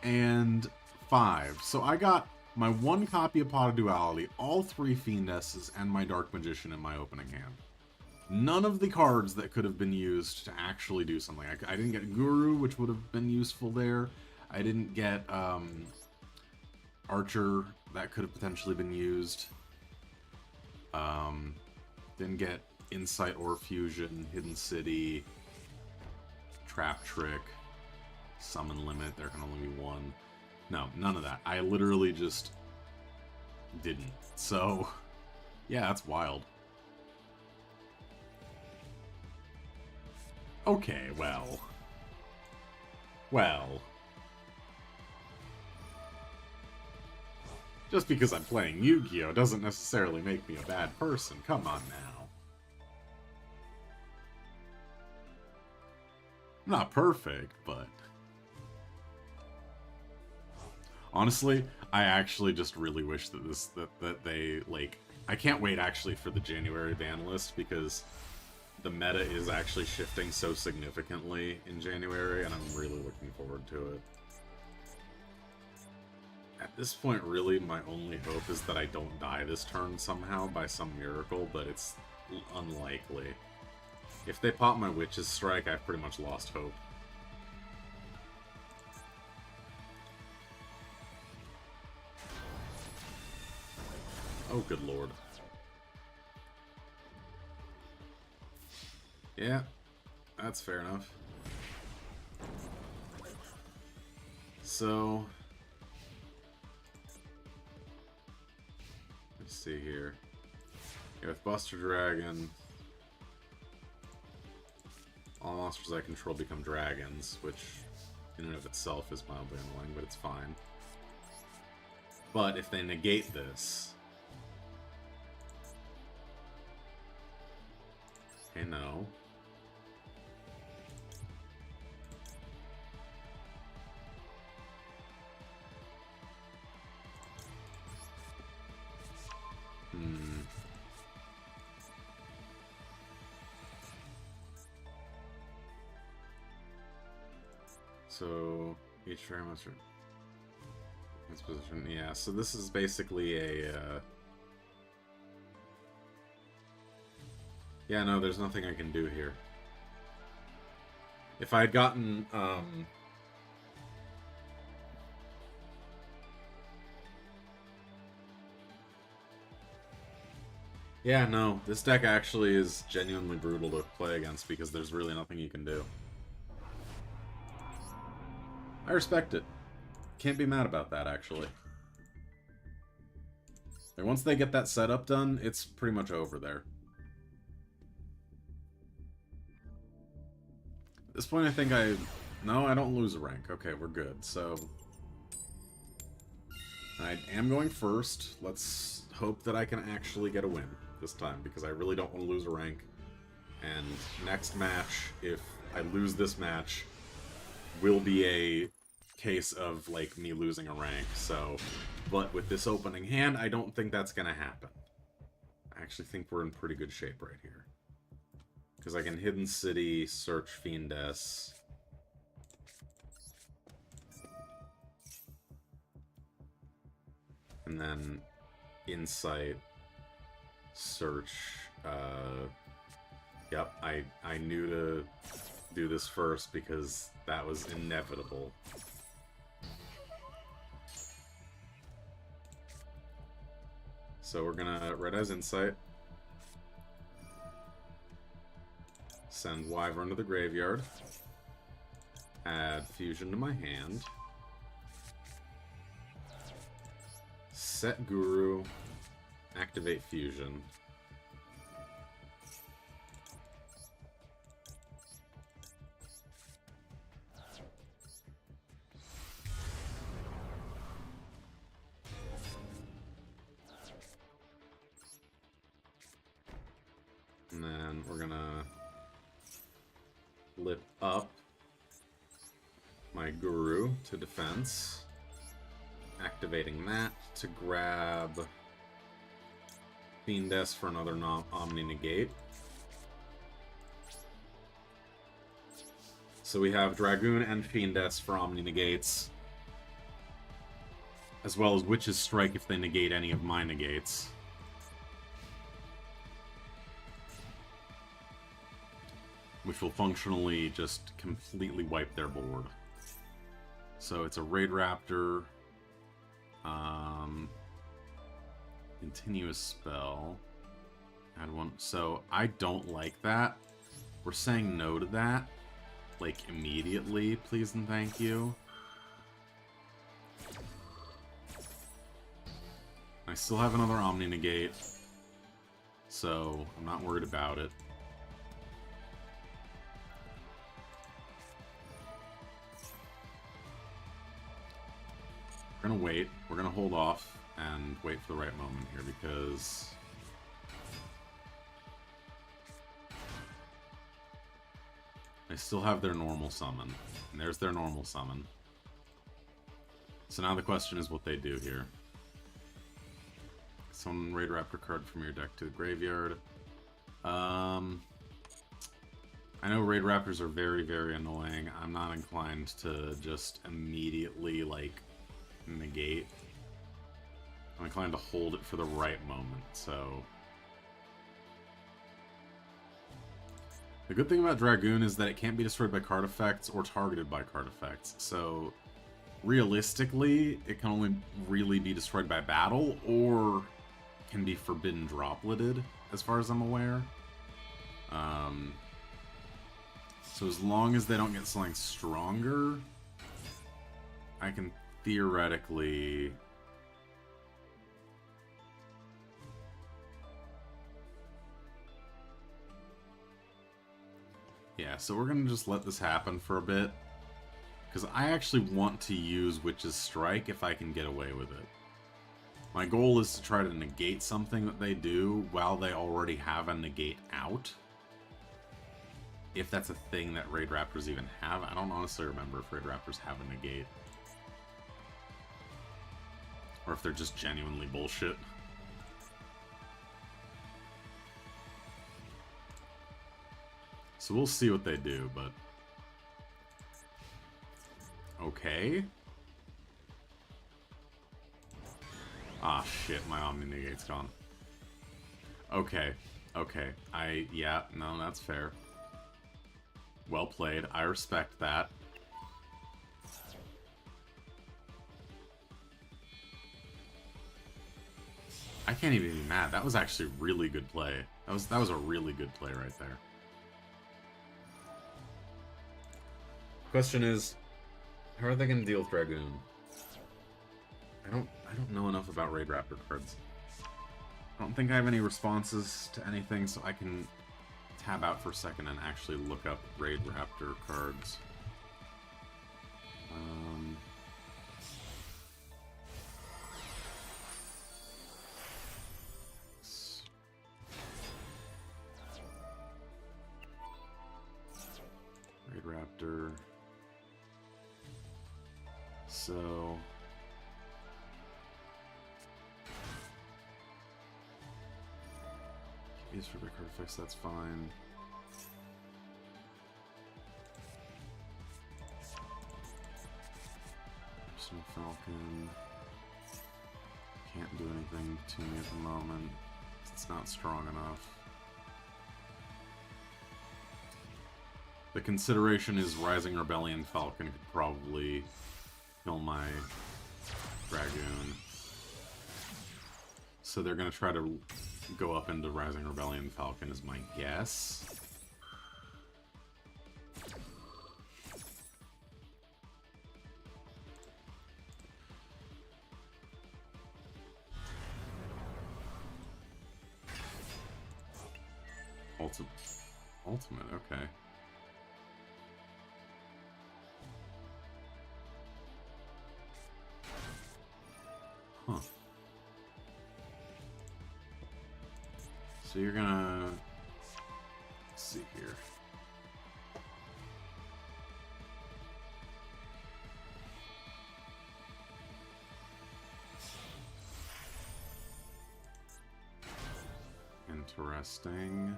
[SPEAKER 1] and 5. So I got my 1 copy of Pot of Duality, all 3 Fiendesses, and my Dark Magician in my opening hand. None of the cards that could have been used to actually do something. I didn't get Guru, which would have been useful there. I didn't get Archer, that could have potentially been used. Didn't get Insight or Fusion, Hidden City, Trap Trick, Summon Limit, there can only be 1. No, none of that. I literally just didn't. So, yeah, that's wild. Okay, well. Well. Just because I'm playing Yu-Gi-Oh! Doesn't necessarily make me a bad person. Come on now. I'm not perfect, but... Honestly, I actually just really wish that that they, like... I can't wait, actually, for the January ban list, because the meta is actually shifting so significantly in January, and I'm really looking forward to it. At this point, really, my only hope is that I don't die this turn somehow by some miracle, but it's unlikely. If they pop my Witch's Strike, I've pretty much lost hope. Oh, good lord. Yeah, that's fair enough. So... let's see here. Yeah, with Buster Dragon, all monsters I control become dragons, which in and of itself is mildly annoying, but it's fine. But if they negate this... okay, no. So, each Dragon Master... its position, yeah, so this is basically a, yeah, no, there's nothing I can do here. If I had gotten, yeah, no, this deck actually is genuinely brutal to play against because there's really nothing you can do. I respect it. Can't be mad about that, actually. And once they get that setup done, it's pretty much over there. At this point, I think no, I don't lose a rank. Okay, we're good. So, I am going first. Let's hope that I can actually get a win this time, because I really don't want to lose a rank. And next match, if I lose this match, will be a case of, like, me losing a rank, so... but with this opening hand, I don't think that's gonna happen. I actually think we're in pretty good shape right here. Because I can Hidden City, search Fiendess. And then Insight, search, yep, I knew to do this first because that was inevitable. So we're gonna Red Eyes Insight, send Wyvern to the graveyard, add Fusion to my hand, set Guru, activate Fusion. then we're gonna flip up my Guru to defense, activating that to grab Fiendes for another Omni Negate. So we have Dragoon and Fiendes for Omni Negates, as well as Witch's Strike if they negate any of my negates. Which will functionally just completely wipe their board. So it's a Raid Raptor, continuous spell, add one. So I don't like that. We're saying no to that, like, immediately, please and thank you. I still have another Omni Negate, so I'm not worried about it. We're gonna wait. We're gonna hold off and wait for the right moment here, because they still have their normal summon. And there's their normal summon. So now the question is what they do here. Summon Raid Raptor card from your deck to the graveyard. I know Raid Raptors are very, very annoying. I'm not inclined to just immediately, like, negate. I'm inclined to hold it for the right moment, so... The good thing about Dragoon is that it can't be destroyed by card effects or targeted by card effects, so... Realistically, it can only really be destroyed by battle, or can be forbidden dropleted, as far as I'm aware. So as long as they don't get something stronger, I can theoretically... Yeah, so we're gonna just let this happen for a bit, because I actually want to use Witch's Strike if I can get away with it. My goal is to try to negate something that they do while they already have a negate out. If that's a thing that Raid Raptors even have. I don't honestly remember if Raid Raptors have a negate. Or if they're just genuinely bullshit. So we'll see what they do, but... Okay. Ah, shit, my Omni Negate's gone. Okay, okay. Yeah, no, that's fair. Well played. I respect that. I can't even be mad. That was actually really good play. That was a really good play right there. Question is, how are they going to deal with Dragoon? I don't know enough about Raid Raptor cards. I don't think I have any responses to anything, so I can tab out for a second and actually look up Raid Raptor cards. Raid Raptor. So... Use for the card effects, that's fine. Personal Falcon. Can't do anything to me at the moment. It's not strong enough. The consideration is Rising Rebellion Falcon could probably kill my Dragoon. So they're gonna try to go up into Rising Rebellion Falcon is my guess. Ultimate, okay. Huh. So you're gonna see here. Interesting.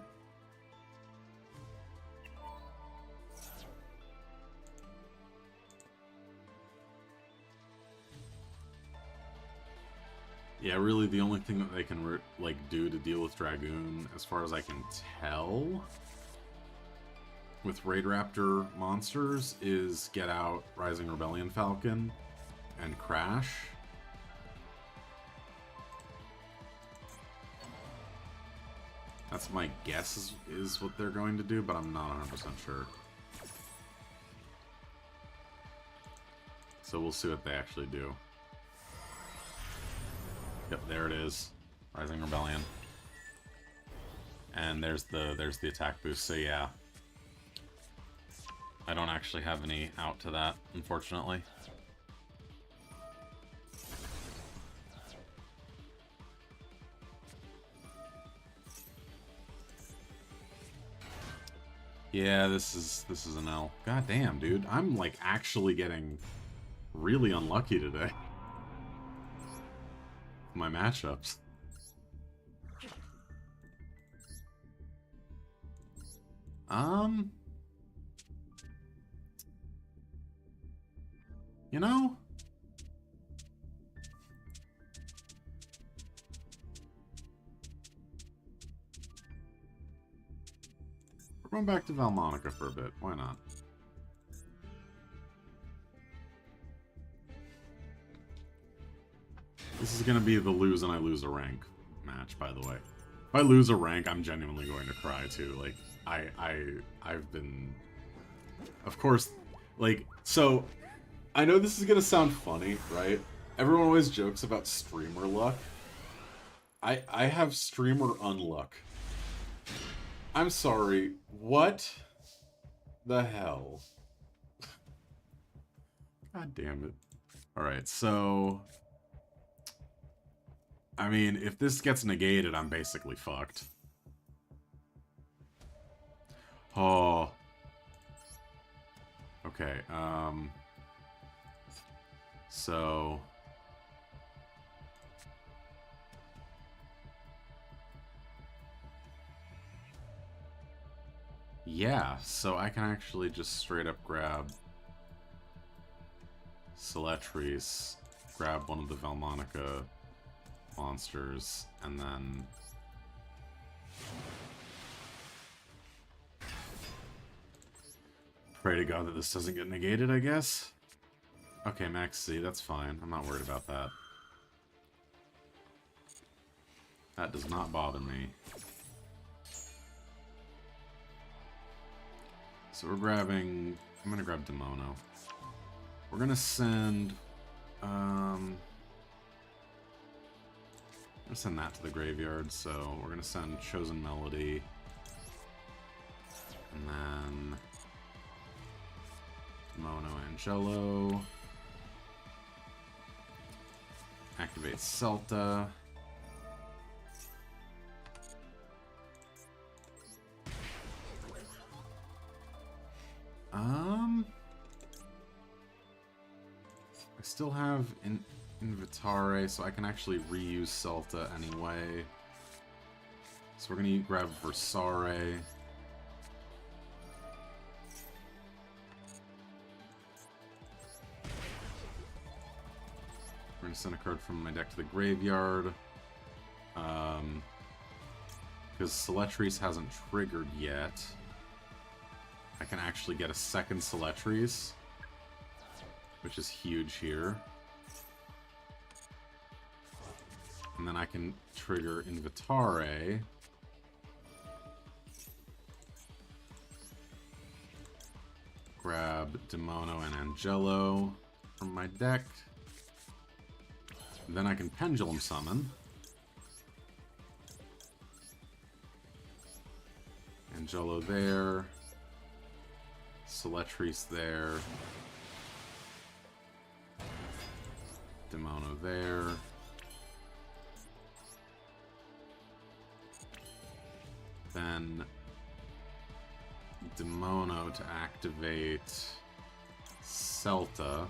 [SPEAKER 1] Yeah, really the only thing that they can like do to deal with Dragoon, as far as I can tell, with Raid Raptor monsters, is get out Rising Rebellion Falcon and Crash. That's my guess is what they're going to do, but I'm not 100% sure. So we'll see what they actually do. Yep, there it is. Rising Rebellion. And there's the attack boost, so yeah. I don't actually have any out to that, unfortunately. Yeah, this is an L. God damn, dude. I'm like actually getting really unlucky today. My matchups. You know, we're going back to Valmonica for a bit. Why not? This is gonna be the lose and I lose a rank match, by the way. If I lose a rank, I'm genuinely going to cry too. Like, I've been, of course, like, so I know this is gonna sound funny, right? Everyone always jokes about streamer luck. I have streamer unluck. I'm sorry, what the hell? God damn it. Alright, so I mean, if this gets negated, I'm basically fucked. Oh. Okay, so yeah, so I can actually just straight up grab Celetris, grab one of the Valmonica monsters, and then pray to God that this doesn't get negated, I guess. Okay, Max C, that's fine. I'm not worried about that. That does not bother me. So we're grabbing... I'm gonna grab Demono. We're gonna send... I'm gonna send that to the graveyard, so we're gonna send Chosen Melody. And then... Demono Angelo. Activate Celta. I still have Invitare, so I can actually reuse Celta anyway. So we're gonna grab Versare. We're gonna send a card from my deck to the graveyard. Because Celetris hasn't triggered yet. I can actually get a second Celetris, which is huge here. And then I can trigger Invitare. Grab Demono and Angelo from my deck. Then I can Pendulum Summon. Angelo there. Celetris there. Demono there. Then Demono to activate Celta,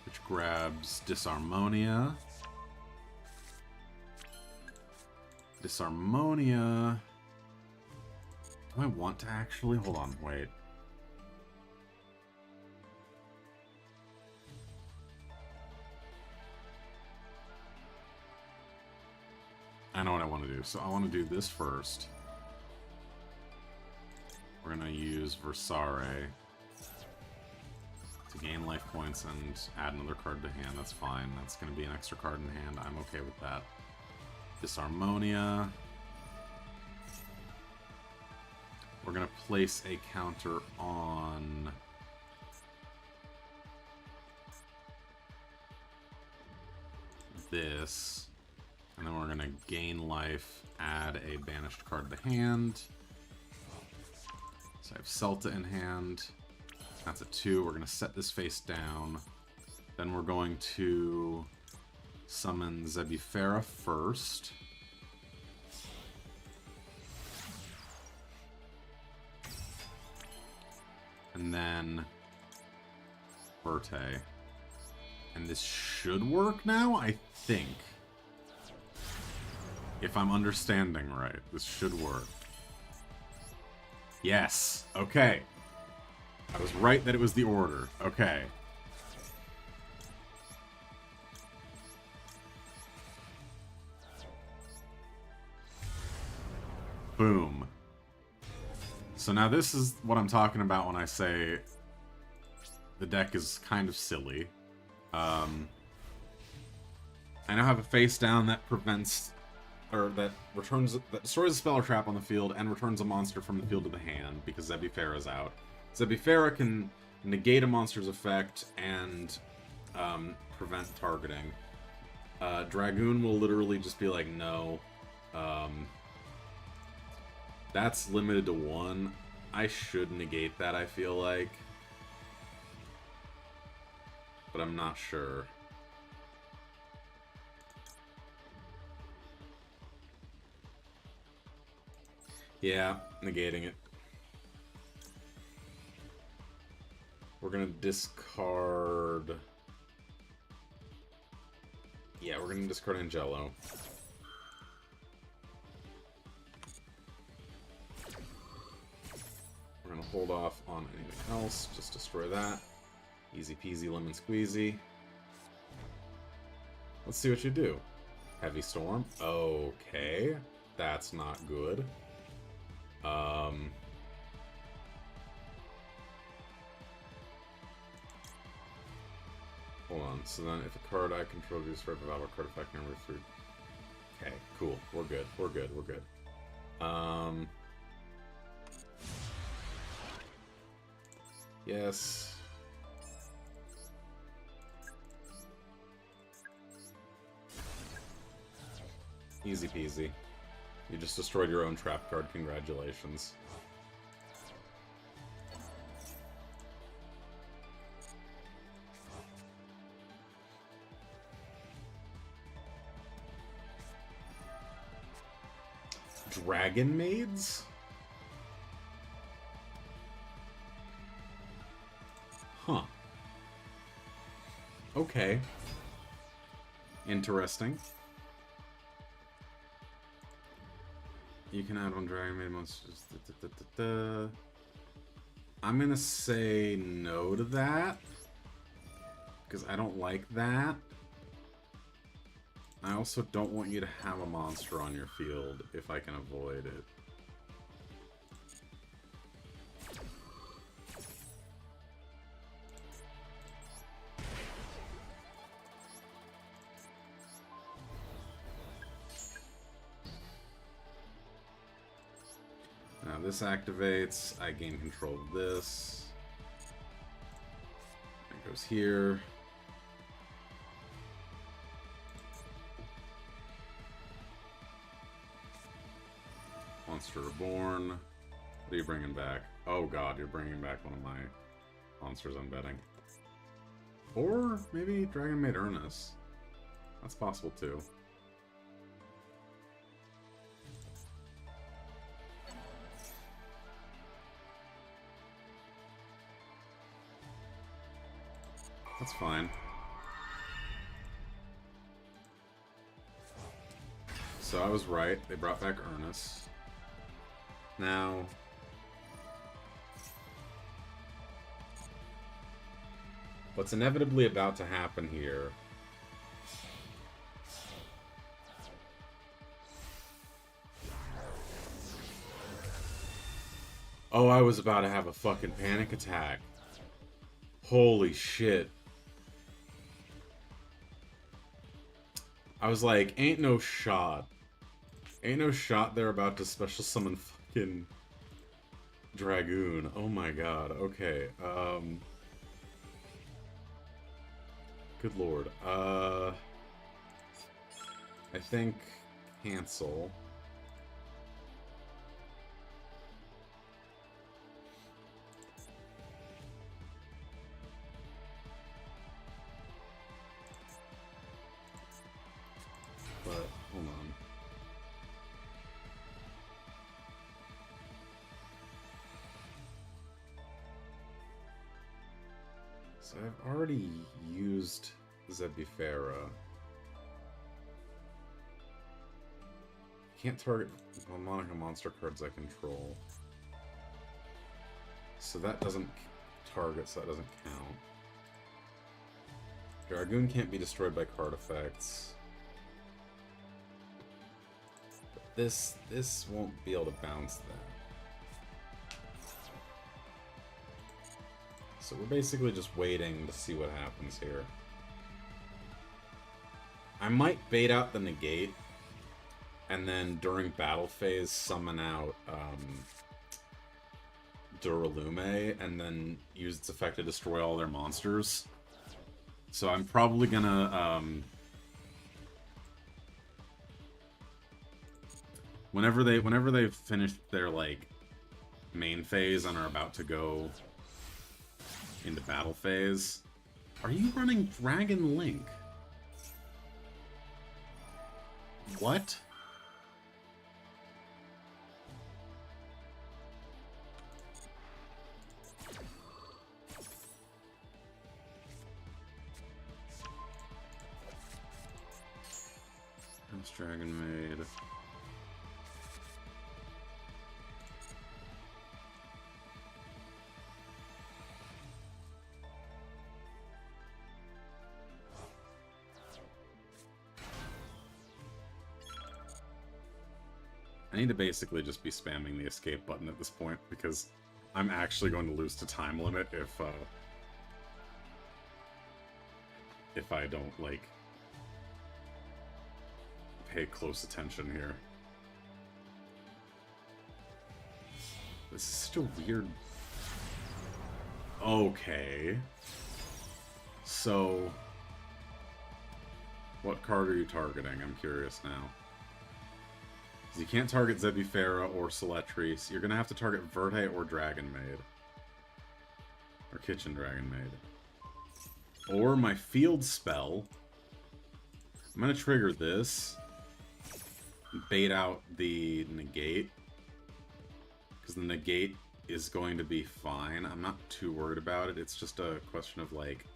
[SPEAKER 1] which grabs Disharmonia. Disharmonia. Do I want to actually? Hold on, wait. I know what I want to do. So I want to do this first. We're going to use Versare to gain life points and add another card to hand. That's fine. That's going to be an extra card in hand. I'm okay with that. Disharmonia. We're going to place a counter on this. And then we're going to gain life, add a banished card to hand. So I have Celta in hand. That's a 2. We're going to set this face down. Then we're going to summon Zebufera first. And then Verte. And this should work now, I think. If I'm understanding right, this should work. Yes. Okay. I was right that it was the order. Okay. Boom. So now this is what I'm talking about when I say the deck is kind of silly. I now have a face down that prevents... or that destroys a spell or trap on the field and returns a monster from the field to the hand because Zebufera's out. Zebufera can negate a monster's effect and prevent targeting. Dragoon will literally just be like, no. That's limited to 1. I should negate that, I feel like. But I'm not sure. Yeah, negating it. We're gonna discard... Yeah, we're gonna discard Angelo. We're gonna hold off on anything else, just destroy that. Easy peasy lemon squeezy. Let's see what you do. Heavy Storm. Okay. That's not good. Hold on. So then, if a card I control is for a valid card effect number 3. Okay, cool. We're good. We're good. We're good. Yes. Easy peasy. You just destroyed your own trap card. Congratulations. Dragon Maids? Huh. Okay. Interesting. You can add 1 Dragon Maid monsters. I'm gonna say no to that. Because I don't like that. I also don't want you to have a monster on your field if I can avoid it. Now this activates, I gain control of this. It goes here. Monster Reborn. What are you bringing back? Oh god, you're bringing back one of my monsters, I'm betting. Or maybe Dragon Maid Ernest. That's possible too. That's fine. So I was right. They brought back Ernest. Now... what's inevitably about to happen here... oh, I was about to have a fucking panic attack. Holy shit. I was like, ain't no shot. Ain't no shot they're about to special summon fucking Dragoon. Oh my god. Okay. Good lord. I think cancel. But, hold on. So I've already used Zebufera. Can't target Monica monster cards I control. So that doesn't target, so that doesn't count. Dragoon can't be destroyed by card effects. This won't be able to bounce that. So we're basically just waiting to see what happens here. I might bait out the negate, and then during battle phase summon out Duralume, and then use its effect to destroy all their monsters. So I'm probably gonna whenever they've finished their like main phase and are about to go into battle phase. Are you running Dragon Link? What? How's Dragon made? I need to basically just be spamming the escape button at this point, because I'm actually going to lose to time limit if I don't, like, pay close attention here. This is such a weird... Okay. So... what card are you targeting? I'm curious now. You can't target Zebufera or Celetri, so you're gonna have to target Verte or Dragon Maid. Or Kitchen Dragon Maid. Or my field spell. I'm gonna trigger this. Bait out the negate. Because the negate is going to be fine. I'm not too worried about it. It's just a question of, like...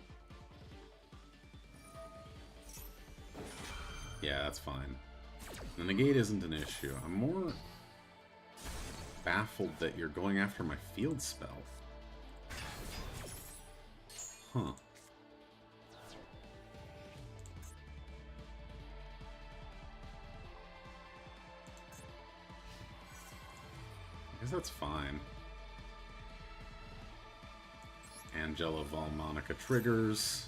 [SPEAKER 1] yeah, that's fine. The negate isn't an issue. I'm more baffled that you're going after my field spell. Huh. I guess that's fine. Angela Valmonica triggers.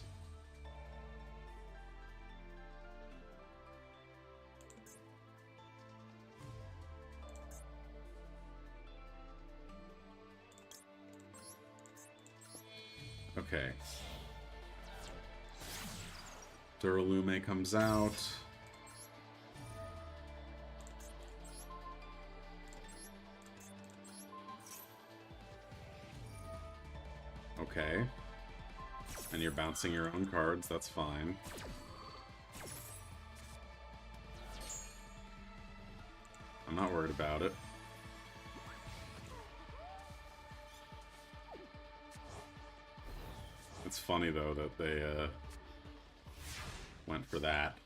[SPEAKER 1] Okay. Duralume comes out. Okay. And you're bouncing your own cards, that's fine. I'm not worried about it. It's funny, though, that they went for that.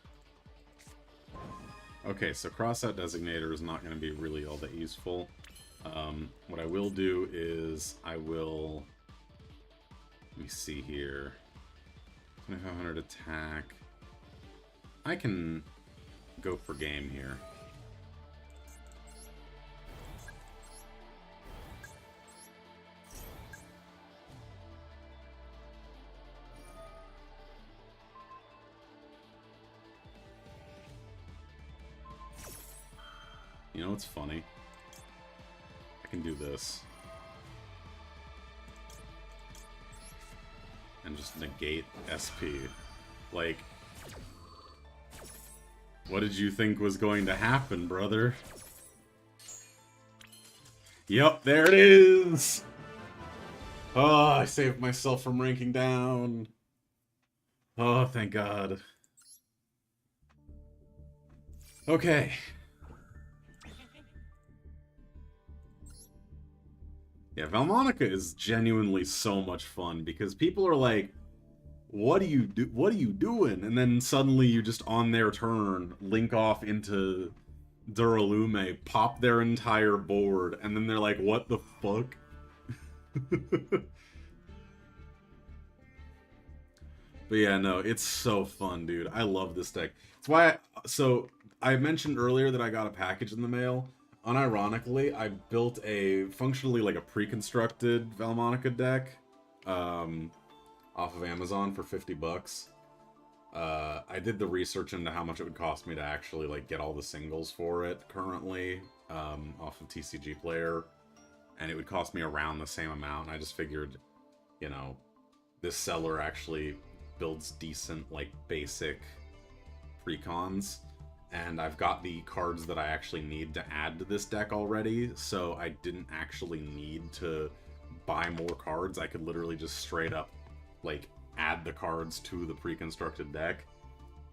[SPEAKER 1] Okay, so cross-out designator is not going to be really all that useful. What I will do is I will... Let me see here. 2500 attack. I can go for game here. You know what's funny? I can do this. And just negate SP. Like, what did you think was going to happen, brother? Yep, there it is! Oh, I saved myself from ranking down. Oh, thank God. Okay. Yeah, Valmonica is genuinely so much fun because people are like, what are you doing? And then suddenly you just on their turn link off into Duralume, pop their entire board, and then they're like, what the fuck? But yeah, no, it's so fun, dude. I love this deck. It's why so I mentioned earlier that I got a package in the mail. Unironically, I built a functionally like a pre-constructed Valmonica deck off of Amazon for 50 bucks. I did the research into how much it would cost me to actually like get all the singles for it currently off of TCG Player, and it would cost me around the same amount. And I just figured, you know, this seller actually builds decent like basic precons. And I've got the cards that I actually need to add to this deck already, so I didn't actually need to buy more cards. I could literally just straight up, like, add the cards to the pre-constructed deck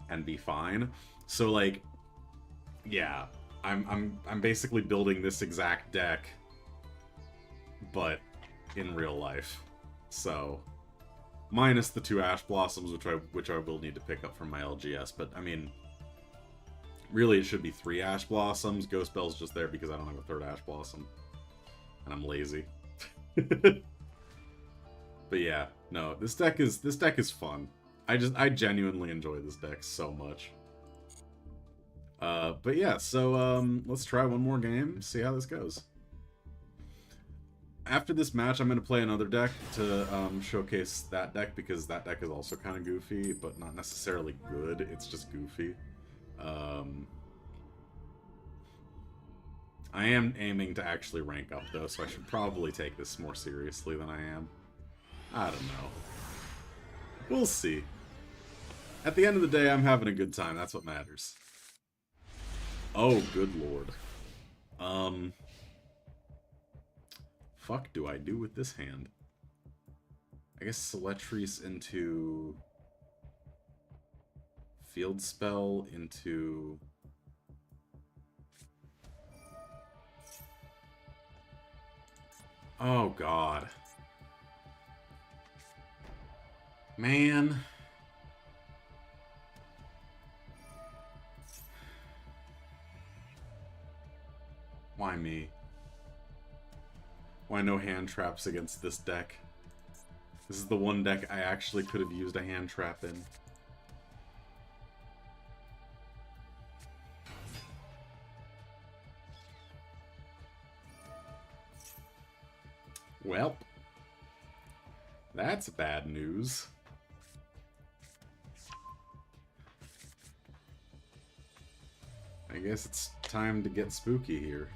[SPEAKER 1] and be fine. So, like, yeah, I'm basically building this exact deck, but in real life. So, minus the 2 Ash Blossoms, which I will need to pick up from my LGS, but I mean, really, it should be 3 Ash Blossoms. Ghost Bell's just there because I don't have a 3rd Ash Blossom. And I'm lazy. But yeah, no, this deck is fun. I genuinely enjoy this deck so much. But yeah, so let's try one more game, see how this goes. After this match, I'm going to play another deck to showcase that deck, because that deck is also kind of goofy, but not necessarily good. It's just goofy. I am aiming to actually rank up, though, so I should probably take this more seriously than I am. I don't know. We'll see. At the end of the day, I'm having a good time. That's what matters. Oh, good lord. Fuck do I do with this hand? I guess Seletrice into... Field Spell into... Oh, God. Man. Why me? Why no hand traps against this deck? This is the one deck I actually could have used a hand trap in. Well, that's bad news. I guess it's time to get spooky here.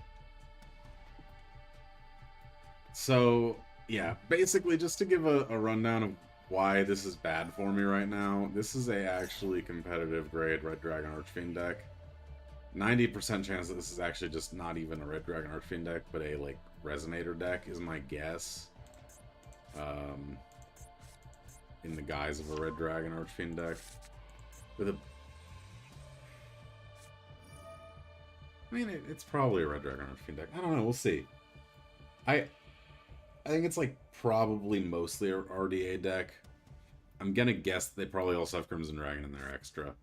[SPEAKER 1] So, yeah, basically just to give a rundown of why this is bad for me right now, this is a actually competitive grade Red Dragon Archfiend deck. 90% chance that this is actually just not even a Red Dragon Archfiend deck, but a, like, Resonator deck is my guess. In the guise of a Red Dragon Archfiend deck. With a... I mean, it's probably a Red Dragon Archfiend deck. I don't know, we'll see. I think it's, like, probably mostly a RDA deck. I'm gonna guess they probably also have Crimson Dragon in there extra.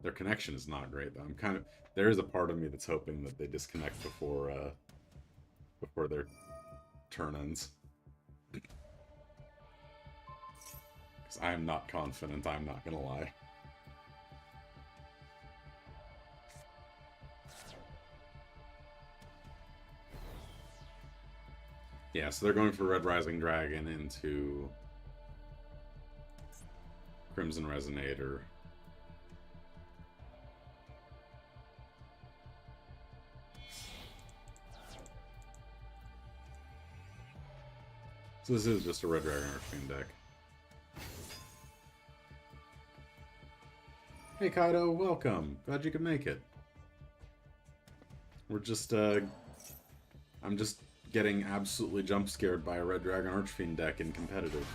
[SPEAKER 1] Their connection is not great, though. I'm kind of... There is a part of me that's hoping that they disconnect before their turn ends. Because I am not confident, I'm not gonna lie. Yeah, so they're going for Red Rising Dragon into Crimson Resonator. So this is just a Red Dragon Archfiend deck. Hey Kaido, welcome! Glad you could make it. We're just, I'm just getting absolutely jump scared by a Red Dragon Archfiend deck in competitive.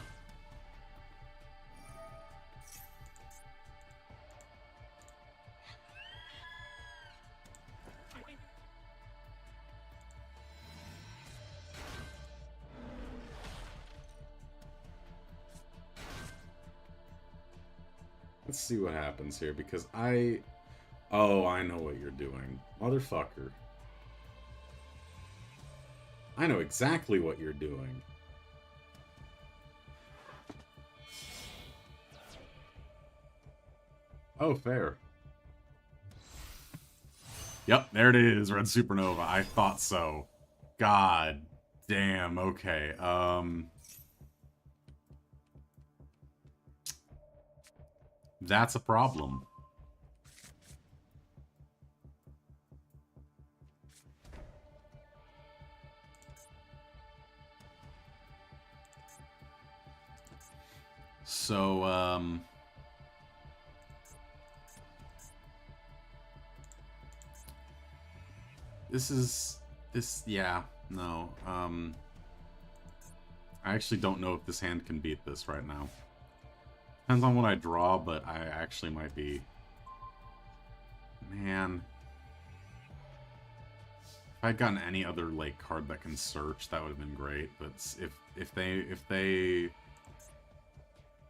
[SPEAKER 1] Let's see what happens here, because oh, I know what you're doing. Motherfucker. I know exactly what you're doing. Oh, fair. Yep, there it is, Red Supernova. I thought so. God damn, okay. That's a problem. So, yeah, no, I actually don't know if this hand can beat this right now. Depends on what I draw, but I actually might be... Man. If I'd gotten any other, like, card that can search, that would have been great, but if they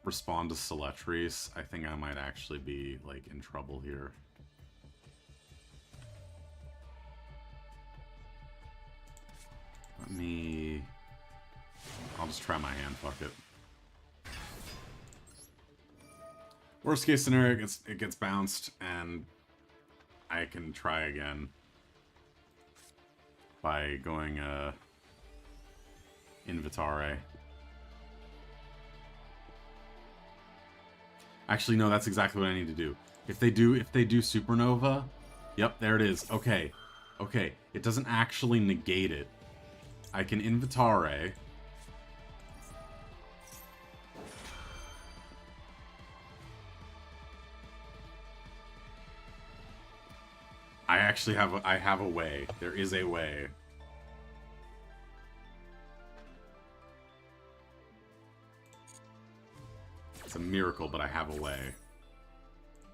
[SPEAKER 1] respond to Celetris, I think I might actually be, like, in trouble here. I'll just try my hand, fuck it. Worst case scenario, it gets bounced, and I can try again by going Invitare. Actually, no, that's exactly what I need to do. If they do Supernova, yep, there it is. Okay, okay, it doesn't actually negate it. I can Invitare. I have a way. There is a way. It's a miracle, but I have a way.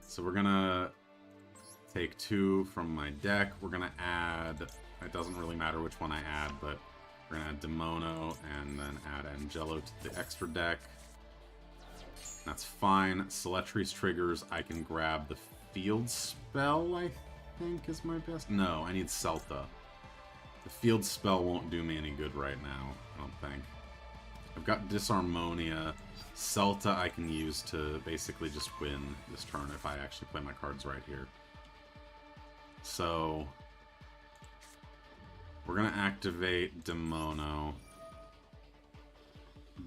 [SPEAKER 1] So we're gonna take 2 from my deck. We're gonna add... It doesn't really matter which one I add, but we're gonna add Demono and then add Angelo to the extra deck. That's fine. Celetris triggers. I can grab the field spell, I think is my best. No, I need Celta. The field spell won't do me any good right now, I don't think. I've got Disharmonia. Celta I can use to basically just win this turn if I actually play my cards right here. So we're gonna activate Demono.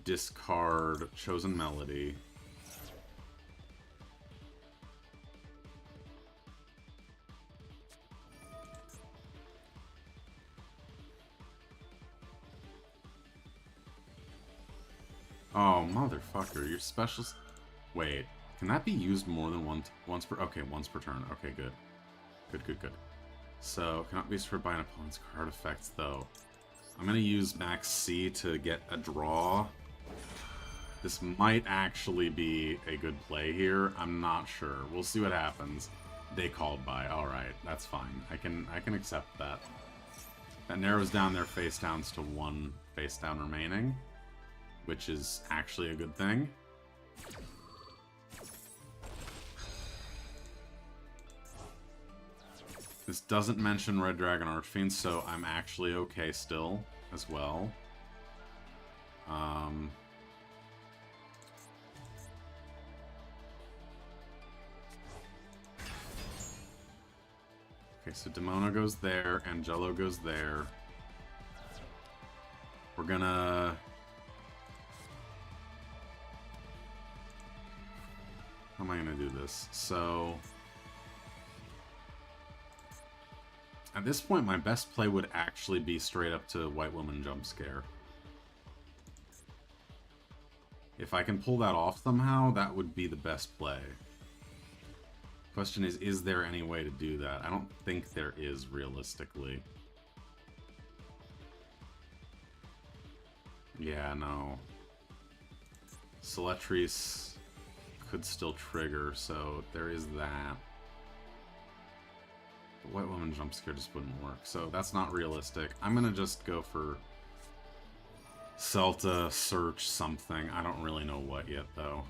[SPEAKER 1] Discard Chosen Melody. Oh, motherfucker, your specials... Wait, can that be used more than once per... Okay, once per turn. Okay, good. Good, good, good. So, cannot be destroyed by an opponent's card effects, though. I'm gonna use Max C to get a draw. This might actually be a good play here. I'm not sure. We'll see what happens. They called by. Alright, that's fine. I can accept that. That narrows down their face downs to 1 face down remaining, which is actually a good thing. This doesn't mention Red Dragon Archfiend, so I'm actually okay still as well. Okay, so Demono goes there, Angelo goes there. We're gonna... How am I gonna do this? So... At this point, my best play would actually be straight up to White Woman Jump Scare. If I can pull that off somehow, that would be the best play. Question is there any way to do that? I don't think there is, realistically. Yeah, no. Celetrice could still trigger, so there is that. But White Woman Jump Scare just wouldn't work, so that's not realistic. I'm gonna just go for Celta, Search, something. I don't really know what yet, though.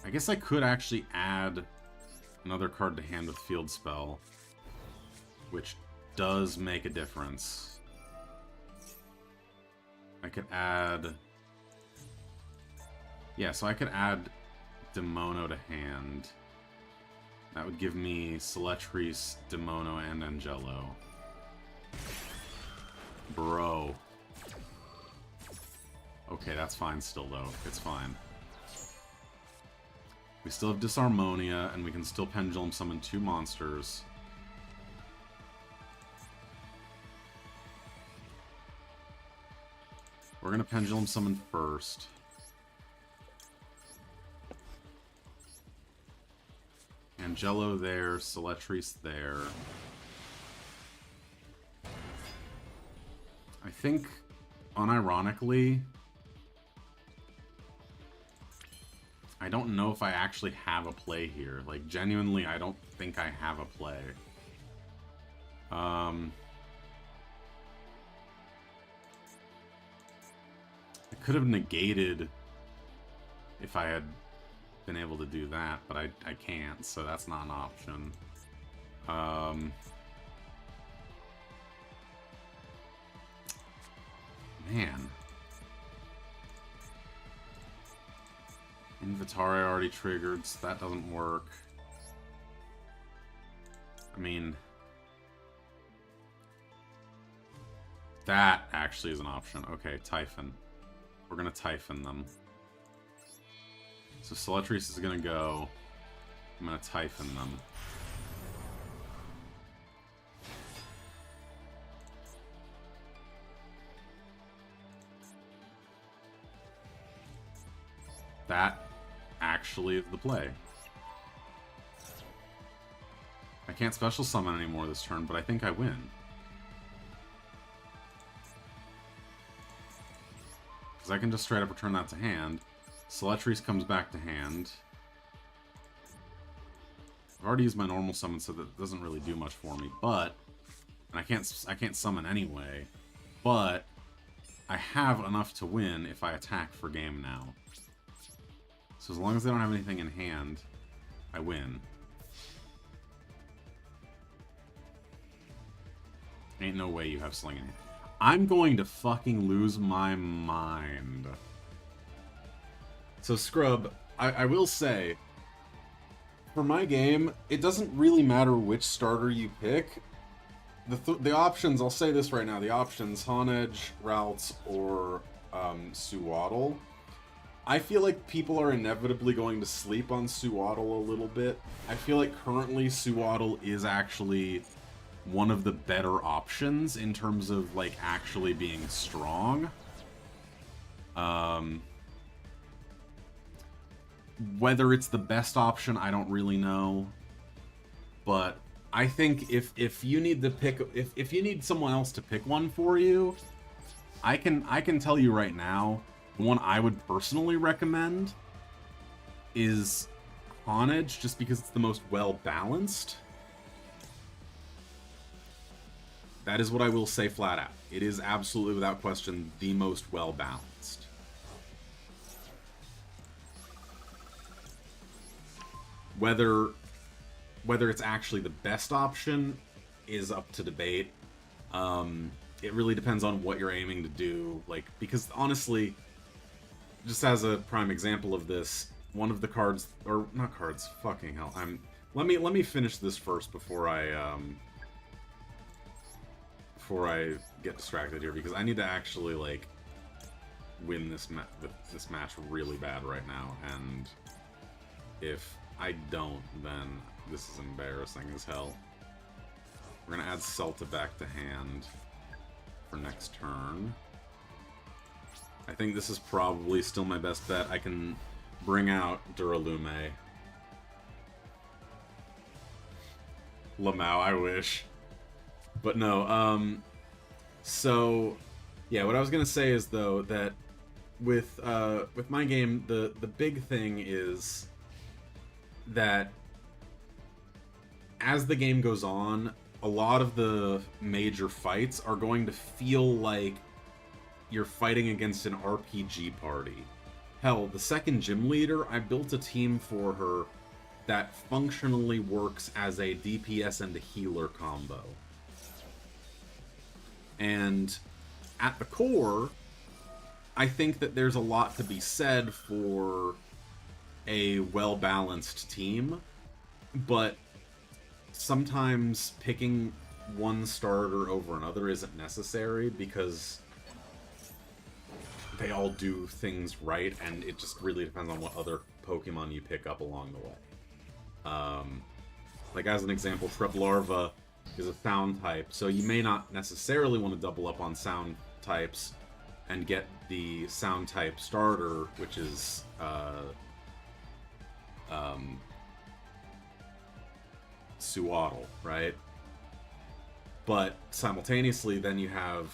[SPEAKER 1] I guess I could actually add another card to hand with Field Spell, which does make a difference. I could add... Yeah, so I could add Demono to hand. That would give me Celetrice, Demono, and Angelo. Bro. Okay, that's fine still, though. It's fine. We still have Disharmonia, and we can still Pendulum Summon 2 monsters. We're gonna Pendulum Summon first. Angelo there, Celetrice there. I think, unironically, I don't know if I actually have a play here. Like, genuinely, I don't think I have a play. I could have negated if I had been able to do that, but I can't, so that's not an option. Man. Invitari already triggered, so that doesn't work. I mean... That actually is an option. Okay, Typhon. We're gonna Typhon them. So Celetrice is gonna go. I'm gonna Typhon them. That actually is the play. I can't special summon anymore this turn, but I think I win. Because I can just straight up return that to hand. Celetrice comes back to hand. I've already used my normal summon, so that doesn't really do much for me. But, and I can't summon anyway. But I have enough to win if I attack for game now. So as long as they don't have anything in hand, I win. Ain't no way you have Sling in hand. I'm going to fucking lose my mind. So Scrub, I will say, for my game, it doesn't really matter which starter you pick. The options, I'll say this right now, the options, Honedge, Ralts, or Suwaddle. I feel like people are inevitably going to sleep on Suwaddle a little bit. I feel like currently Suwaddle is actually one of the better options in terms of, like, actually being strong. Whether it's the best option, I don't really know. But I think if you need to pick, if you need someone else to pick one for you, I can tell you right now, the one I would personally recommend is Honage, just because it's the most well-balanced. That is what I will say flat out. It is absolutely, without question, the most well-balanced. Whether it's actually the best option is up to debate. It really depends on what you're aiming to do. Like, because honestly, just as a prime example of this, one of the cards, or not cards, fucking hell. Let me finish this first before I get distracted here, because I need to actually like win this match really bad right now, and if I don't, then this is embarrassing as hell. We're gonna add Celta back to hand for next turn. I think this is probably still my best bet. I can bring out Duralume. LMAO, I wish. But no, so, yeah, what I was gonna say is, though, that with my game, the big thing is that as the game goes on, a lot of the major fights are going to feel like you're fighting against an RPG party. Hell, the second gym leader, I built a team for her that functionally works as a DPS and a healer combo. And at the core, I think that there's a lot to be said for a well-balanced team, but sometimes picking one starter over another isn't necessary, because they all do things right, and it just really depends on what other Pokemon you pick up along the way. Like, as an example, Treblarva is a sound type, so you may not necessarily want to double up on sound types and get the sound type starter, which is Suwaddle, right? But simultaneously, then you have...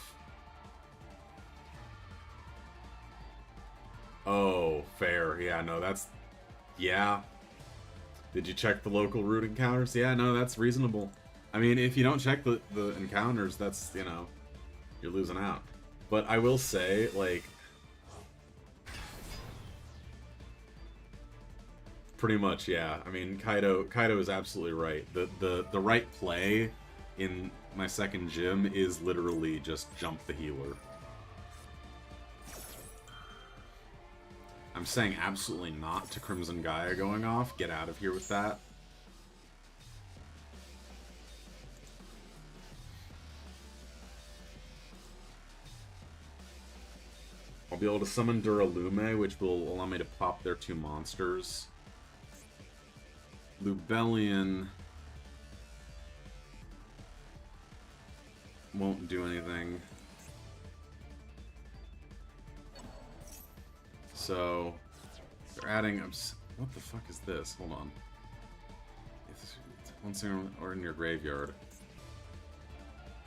[SPEAKER 1] Oh, fair. Yeah, no, that's... Yeah. Did you check the local route encounters? Yeah, no, that's reasonable. I mean, if you don't check the encounters, that's, you know, you're losing out. But I will say, like... Pretty much, yeah. I mean, Kaido is absolutely right. The right play in my second gym is literally just jump the healer. I'm saying absolutely not to Crimson Gaia going off. Get out of here with that. I'll be able to summon Duralume, which will allow me to pop their two monsters. Lubellion won't do anything. So, they're adding... What the fuck is this? Hold on. It's once or in your graveyard.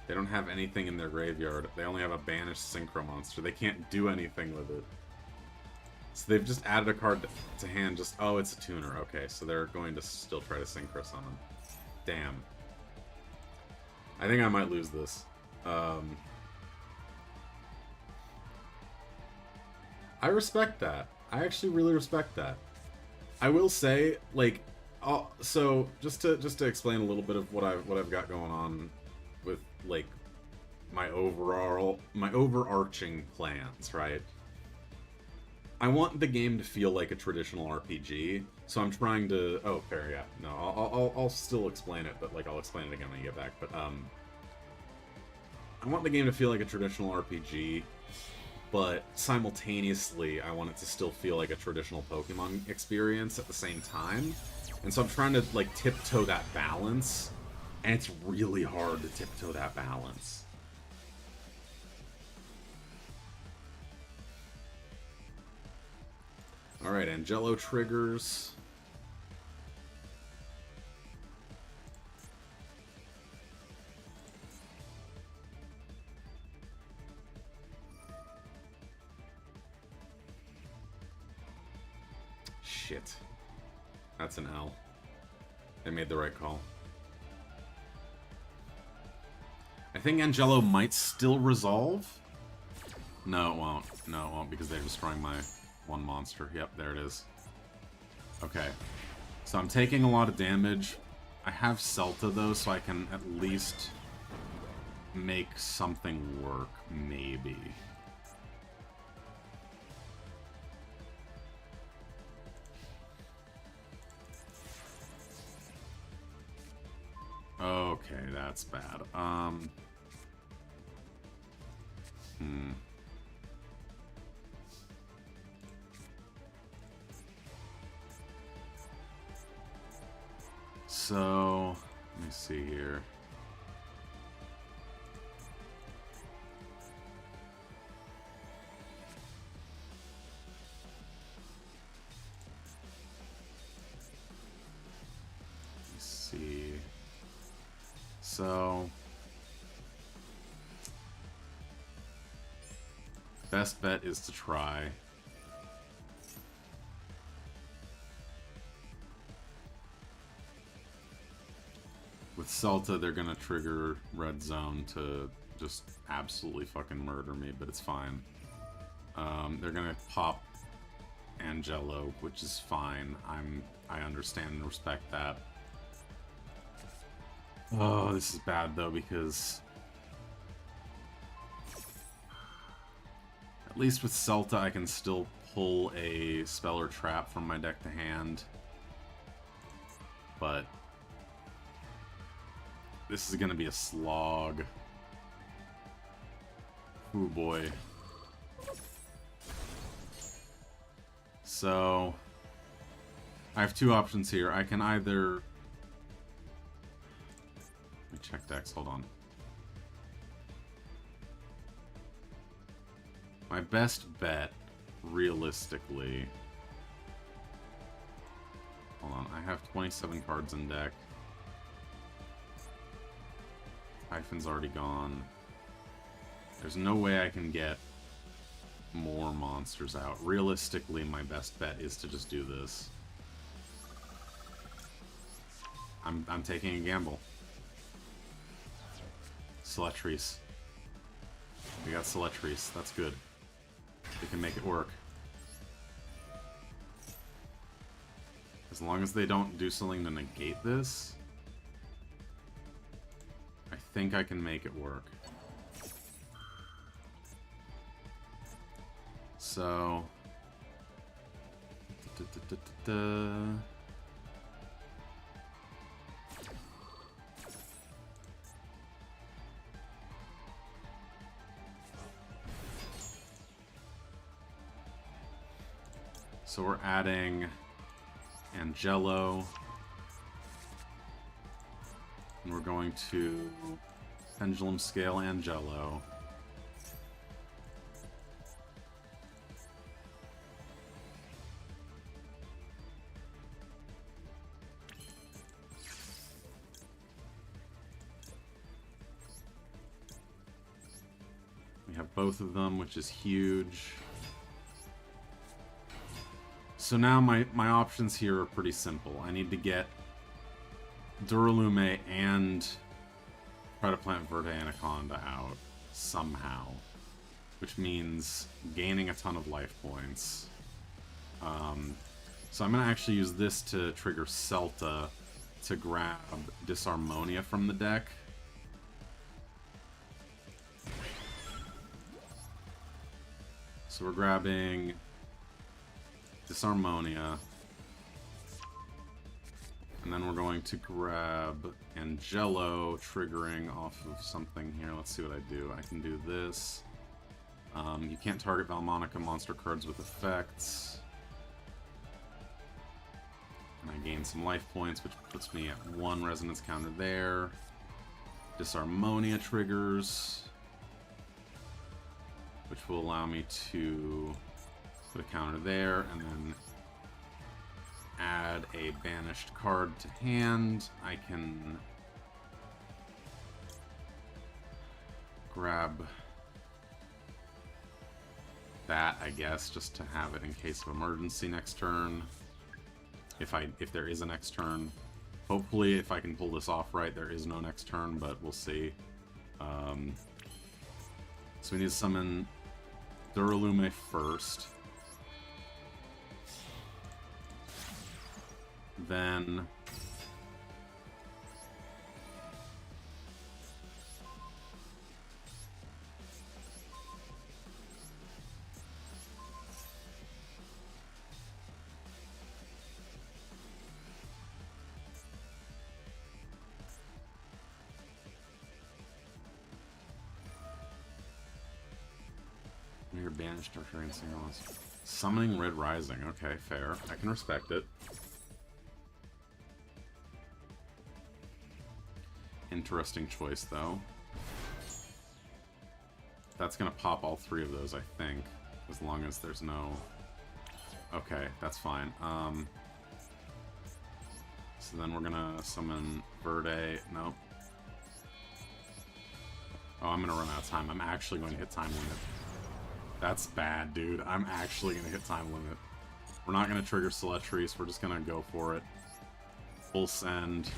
[SPEAKER 1] They don't have anything in their graveyard. They only have a banished Synchro monster. They can't do anything with it. So they've just added a card to hand. Just, oh, it's a tuner. Okay, so they're going to still try to Synchro summon. Damn. I think I might lose this. I respect that. I actually really respect that. I will say, like, so just to explain a little bit of what I've got going on with, like, my overarching plans, right? I want the game to feel like a traditional RPG, so I'm trying to... Oh, fair, yeah. No, I'll still explain it, but, like, I'll explain it again when I get back. But, I want the game to feel like a traditional RPG, but simultaneously, I want it to still feel like a traditional Pokemon experience at the same time. And so I'm trying to, like, tiptoe that balance, and it's really hard to tiptoe that balance. Alright, Angelo triggers. Shit. That's an L. They made the right call. I think Angelo might still resolve. No, it won't. No, it won't, because they're destroying my one monster. Yep, there it is. Okay. So I'm taking a lot of damage. I have Celta, though, so I can at least make something work, maybe. Okay, that's bad. So, let me see here. Let's see. So, best bet is to try. With Celta, they're gonna trigger Red Zone to just absolutely fucking murder me, but it's fine. They're gonna pop Angelo, which is fine. I understand and respect that. Oh, this is bad though, because at least with Celta I can still pull a spell or trap from my deck to hand. But this is gonna be a slog. Ooh boy. So I have two options here. I can either... Let me check decks, hold on. My best bet, realistically... Hold on, I have 27 cards in deck. Hyphen's already gone. There's no way I can get more monsters out. Realistically, my best bet is to just do this. I'm taking a gamble. Seletrice. We got Seletrice. That's good. We can make it work. As long as they don't do something to negate this, I think I can make it work. So... So we're adding Angelo, and we're going to Pendulum Scale Angelo. We have both of them, which is huge. So now my options here are pretty simple. I need to get Duralume and Predaplant Verde Anaconda out somehow, which means gaining a ton of life points. So I'm going to actually use this to trigger Celta to grab Disharmonia from the deck. So we're grabbing Disharmonia, and then we're going to grab Angelo, triggering off of something here. Let's see what I do. I can do this. You can't target Valmonica monster cards with effects. And I gain some life points, which puts me at 1 resonance counter there. Disharmonia triggers, which will allow me to put a counter there, and then add a banished card to hand. I can grab that, I guess, just to have it in case of emergency next turn. if there is a next turn. Hopefully, if I can pull this off right, there is no next turn, but we'll see. So we need to summon Duralume first. Then... You're banished or anything else. Summoning Red Rising. Okay, fair. I can respect it. Interesting choice, though. That's gonna pop all three of those, I think. As long as there's no... Okay, that's fine. So then we're gonna summon Verde. Nope. Oh, I'm gonna run out of time. I'm actually going to hit time limit. That's bad, dude. I'm actually going to hit time limit. We're not going to trigger Celetries. We're just going to go for it. Full send.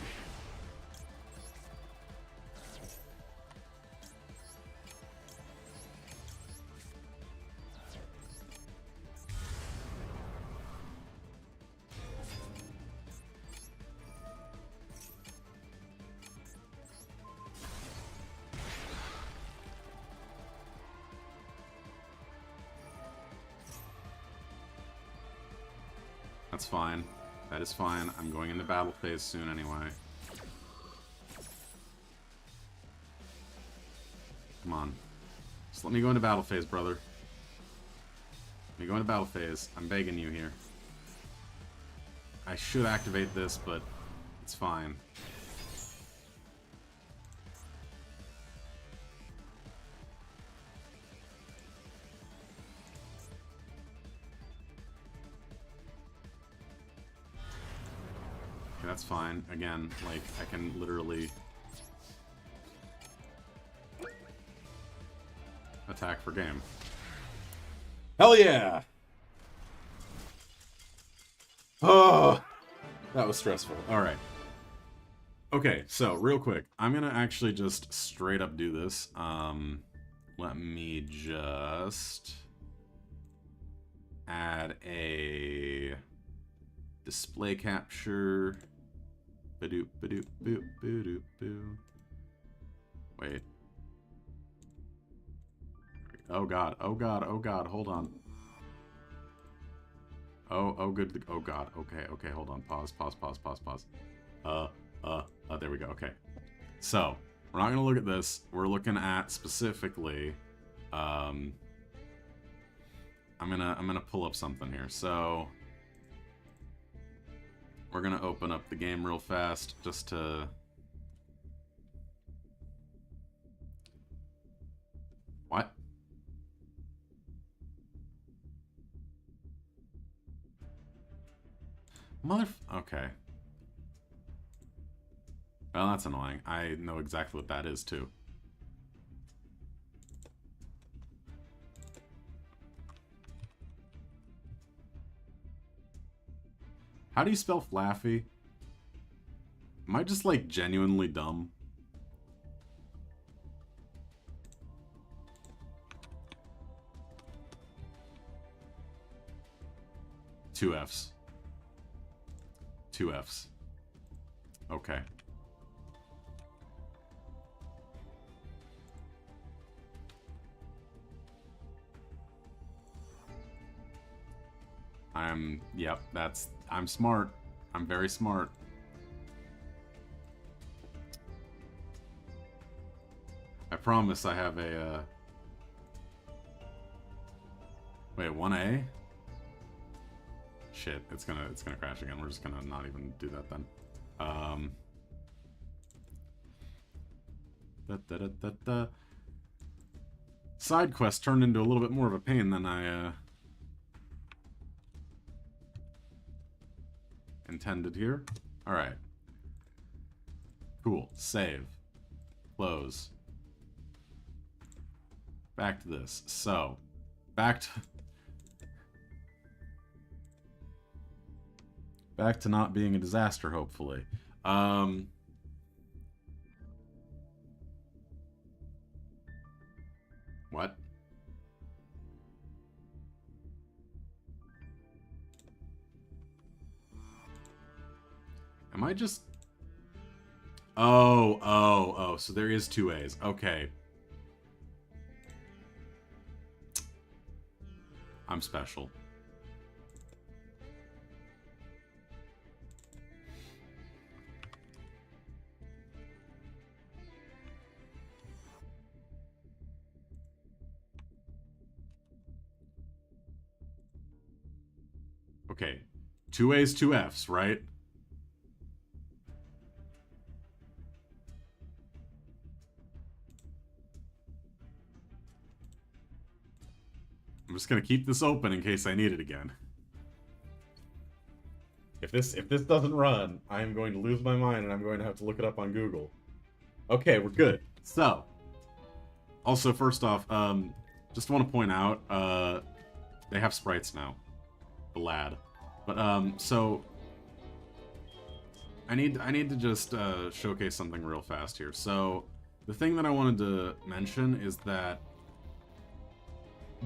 [SPEAKER 1] That's fine. That is fine. I'm going into battle phase soon anyway. Come on. Just let me go into battle phase, brother. Let me go into battle phase. I'm begging you here. I should activate this, but it's fine. That's fine. Again, like, I can literally attack for game. Hell yeah! Oh, that was stressful. Alright. Okay, so, real quick. I'm gonna actually just straight up do this. Let me just add a display capture. Ba-doop, ba-doop, boop, ba-doop, boo. Wait. Oh god, oh god, oh god, hold on. Oh good, oh god, okay, hold on, pause. There we go, okay. So, we're not gonna look at this, we're looking at specifically, I'm gonna pull up something here, so... We're gonna open up the game real fast, just to... What? Okay. Well, that's annoying. I know exactly what that is, too. How do you spell Flaffy? Am I just, like, genuinely dumb? Two Fs. Two Fs. Okay. Yep, I'm smart. I'm very smart. I promise I have a, Wait, 1A? Shit, it's gonna crash again. We're just gonna not even do that then. Side quest turned into a little bit more of a pain than I, intended here. Alright. Cool. Save. Close. Back to this. So, back to... Back to not being a disaster, hopefully. What? Am I just... Oh, so there is 2 A's. Okay. I'm special. Okay. 2 A's, 2 F's, right? I'm just gonna keep this open in case I need it again. If this doesn't run, I'm going to lose my mind and I'm going to have to look it up on Google. Okay, we're good. So, also first off, just want to point out, they have sprites now. The lad. But so I need to just showcase something real fast here. So the thing that I wanted to mention is that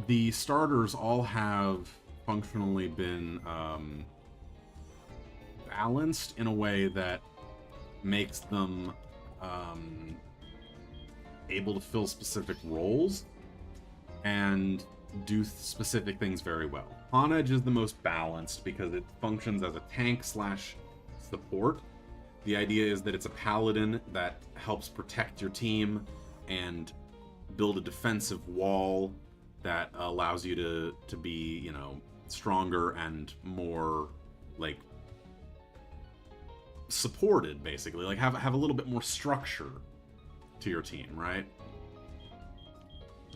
[SPEAKER 1] the starters all have functionally been balanced in a way that makes them able to fill specific roles and do specific things very well. Honedge is the most balanced because it functions as a tank slash support. The idea is that it's a paladin that helps protect your team and build a defensive wall that allows you to be, you know, stronger and more, like, supported, basically. Like, have a little bit more structure to your team, right?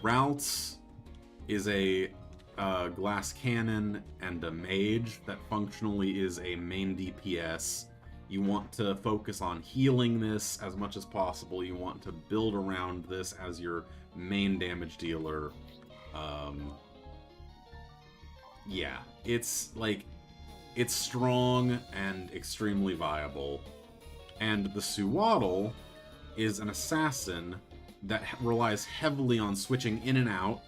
[SPEAKER 1] Ralts is a glass cannon and a mage that functionally is a main DPS. You want to focus on healing this as much as possible. You want to build around this as your main damage dealer. Yeah, it's like, it's strong and extremely viable. And the Suwaddle is an assassin that relies heavily on switching in and out,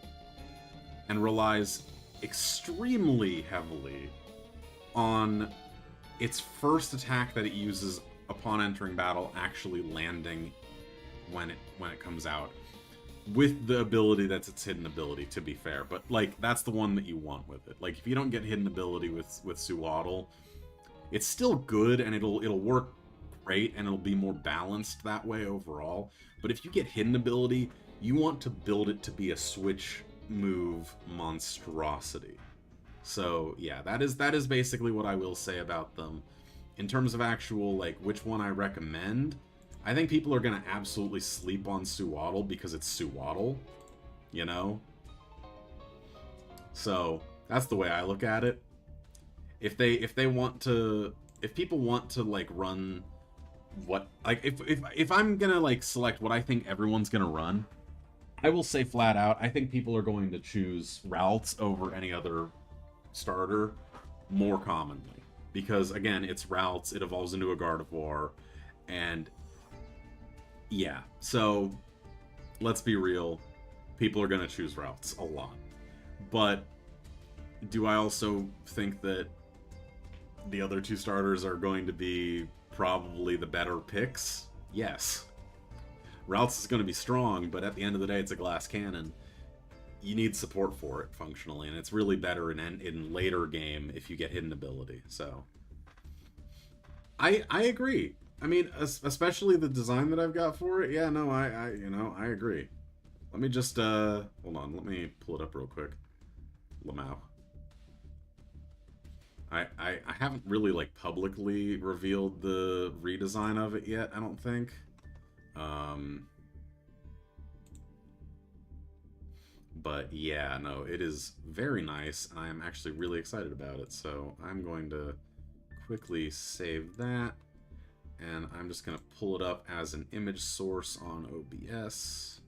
[SPEAKER 1] and relies extremely heavily on its first attack that it uses upon entering battle actually landing when it comes out, with the ability that's its hidden ability, to be fair. But like, that's the one that you want with it. Like, if you don't get hidden ability with Suwaddle, it's still good and it'll work great and it'll be more balanced that way overall. But if you get hidden ability, you want to build it to be a switch move monstrosity. So yeah, that is basically what I will say about them. In terms of actual, like, which one I recommend, I think people are gonna absolutely sleep on Suwaddle because it's Suwaddle, you know? So that's the way I look at it. If people want to like run what, like, if I'm gonna like select what I think everyone's gonna run, I will say flat out, I think people are going to choose Ralts over any other starter more commonly. Because, again, it's Ralts, it evolves into a Gardevoir, and yeah, so let's be real, people are going to choose Ralts a lot. But do I also think that the other 2 starters are going to be probably the better picks? Yes. Ralts is going to be strong, but at the end of the day, it's a glass cannon. You need support for it, functionally, and it's really better in later game if you get hidden ability, so... I agree. I mean, especially the design that I've got for it, yeah, no, I agree. Let me just, hold on, let me pull it up real quick. LMAO. I haven't really, like, publicly revealed the redesign of it yet, I don't think. But yeah, no, it is very nice, and I am actually really excited about it, so I'm going to quickly save that, and I'm just going to pull it up as an image source on OBS.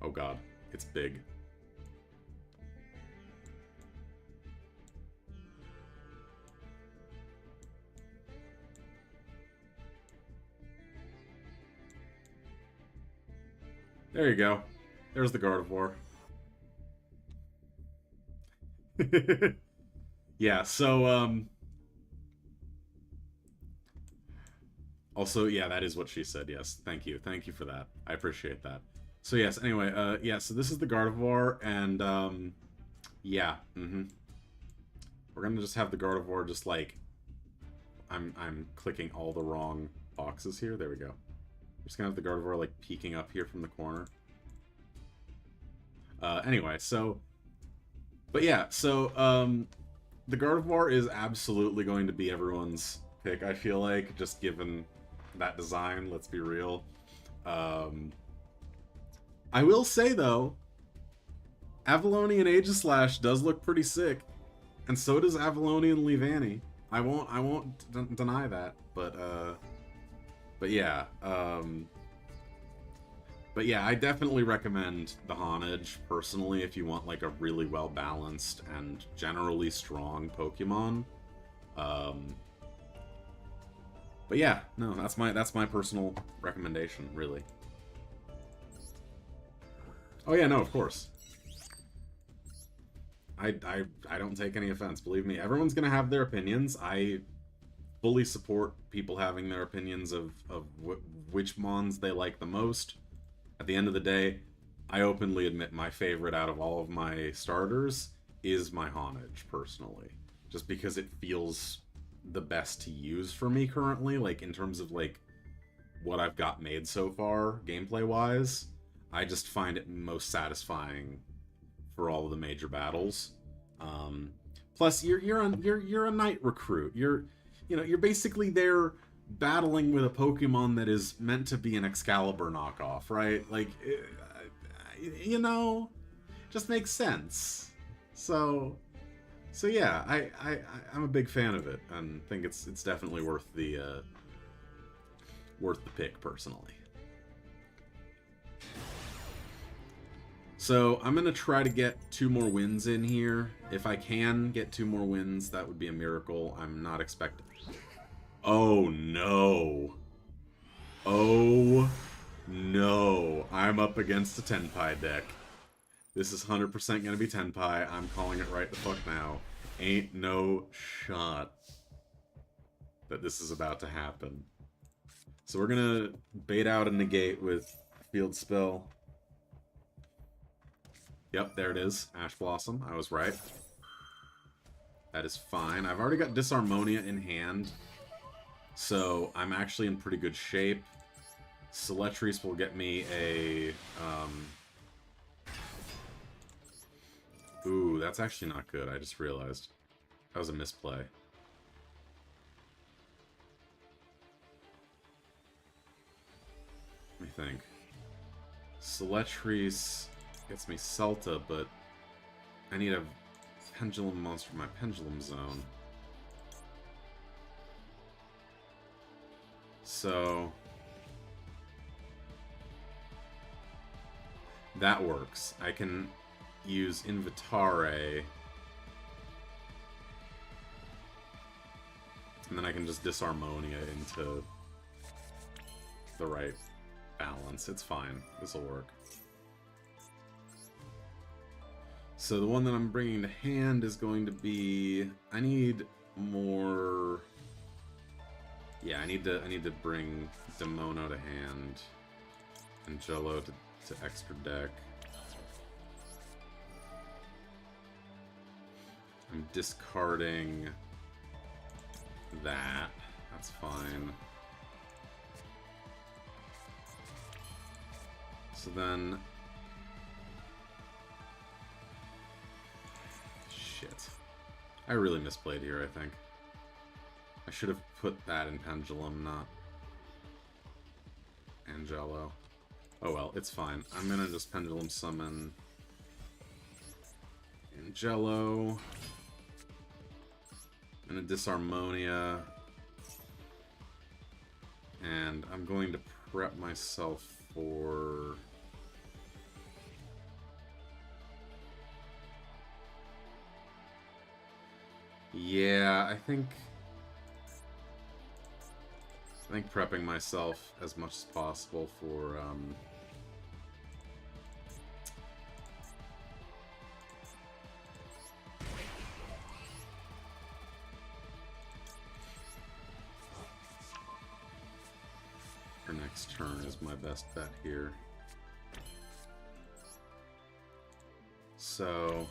[SPEAKER 1] Oh god, it's big. There you go. There's the Gardevoir. Yeah, so, also, yeah, that is what she said, yes. Thank you. Thank you for that. I appreciate that. So, yes, anyway, yeah, so this is the Gardevoir, and, yeah, We're gonna just have the Gardevoir just, like... I'm clicking all the wrong boxes here. There we go. We're just gonna have the Gardevoir, like, peeking up here from the corner. Anyway, so... But yeah, so, the Gardevoir is absolutely going to be everyone's pick, I feel like, just given that design, let's be real. I will say, though, Avalonian Aegislash does look pretty sick, and so does Avalonian Leavanny. I won't deny that, but yeah, but yeah, I definitely recommend the Honedge, personally, if you want, like, a really well-balanced and generally strong Pokemon. But yeah, no, that's my personal recommendation, really. Oh yeah, no, of course. I don't take any offense, believe me. Everyone's gonna have their opinions. I fully support people having their opinions of which mons they like the most. At the end of the day, I openly admit my favorite out of all of my starters is my Honedge, personally. Just because it feels the best to use for me currently, like, in terms of, like, what I've got made so far, gameplay-wise. I just find it most satisfying for all of the major battles. Plus, you're a knight recruit. You're basically there battling with a Pokemon that is meant to be an Excalibur knockoff, right? Like, just makes sense. So yeah, I'm a big fan of it, and think it's definitely worth the pick, personally. So I'm gonna try to get 2 more wins in here. If I can get 2 more wins, that would be a miracle. I'm not expecting. Oh no! Oh no! I'm up against a Tenpai deck. This is 100% gonna be Tenpai. I'm calling it right the fuck now. Ain't no shot that this is about to happen. So we're gonna bait out a negate with Field Spell. Yep, there it is. Ash Blossom. I was right. That is fine. I've already got Disharmonia in hand, so I'm actually in pretty good shape. Seletrice will get me a... Ooh, that's actually not good. I just realized. That was a misplay. Let me think. Seletrice gets me Celta, but I need a Pendulum monster for my Pendulum Zone. So... that works. I can use Invitare, and then I can just Disharmonia into the right balance. It's fine. This'll work. So the one that I'm bringing to hand is going to be... I need more... Yeah, I need to bring Demono to hand, and Jello to extra deck. I'm discarding that. That's fine. So then... Shit. I really misplayed here, I think. I should have put that in Pendulum, not Angelo. Oh well, it's fine. I'm gonna just Pendulum Summon Angelo. I'm gonna Disharmonia. And I'm going to prep myself for... Yeah, I think prepping myself as much as possible for next turn is my best bet here. So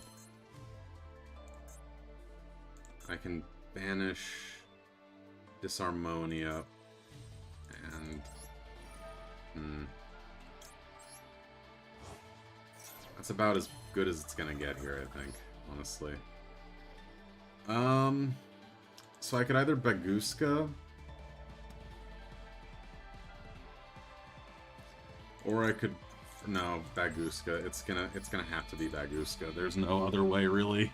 [SPEAKER 1] I can banish Disharmonia and that's about as good as it's gonna get here, I think, honestly. So I could either Baguska or I could no, Baguska. It's gonna have to be Baguska. There's no other way, really.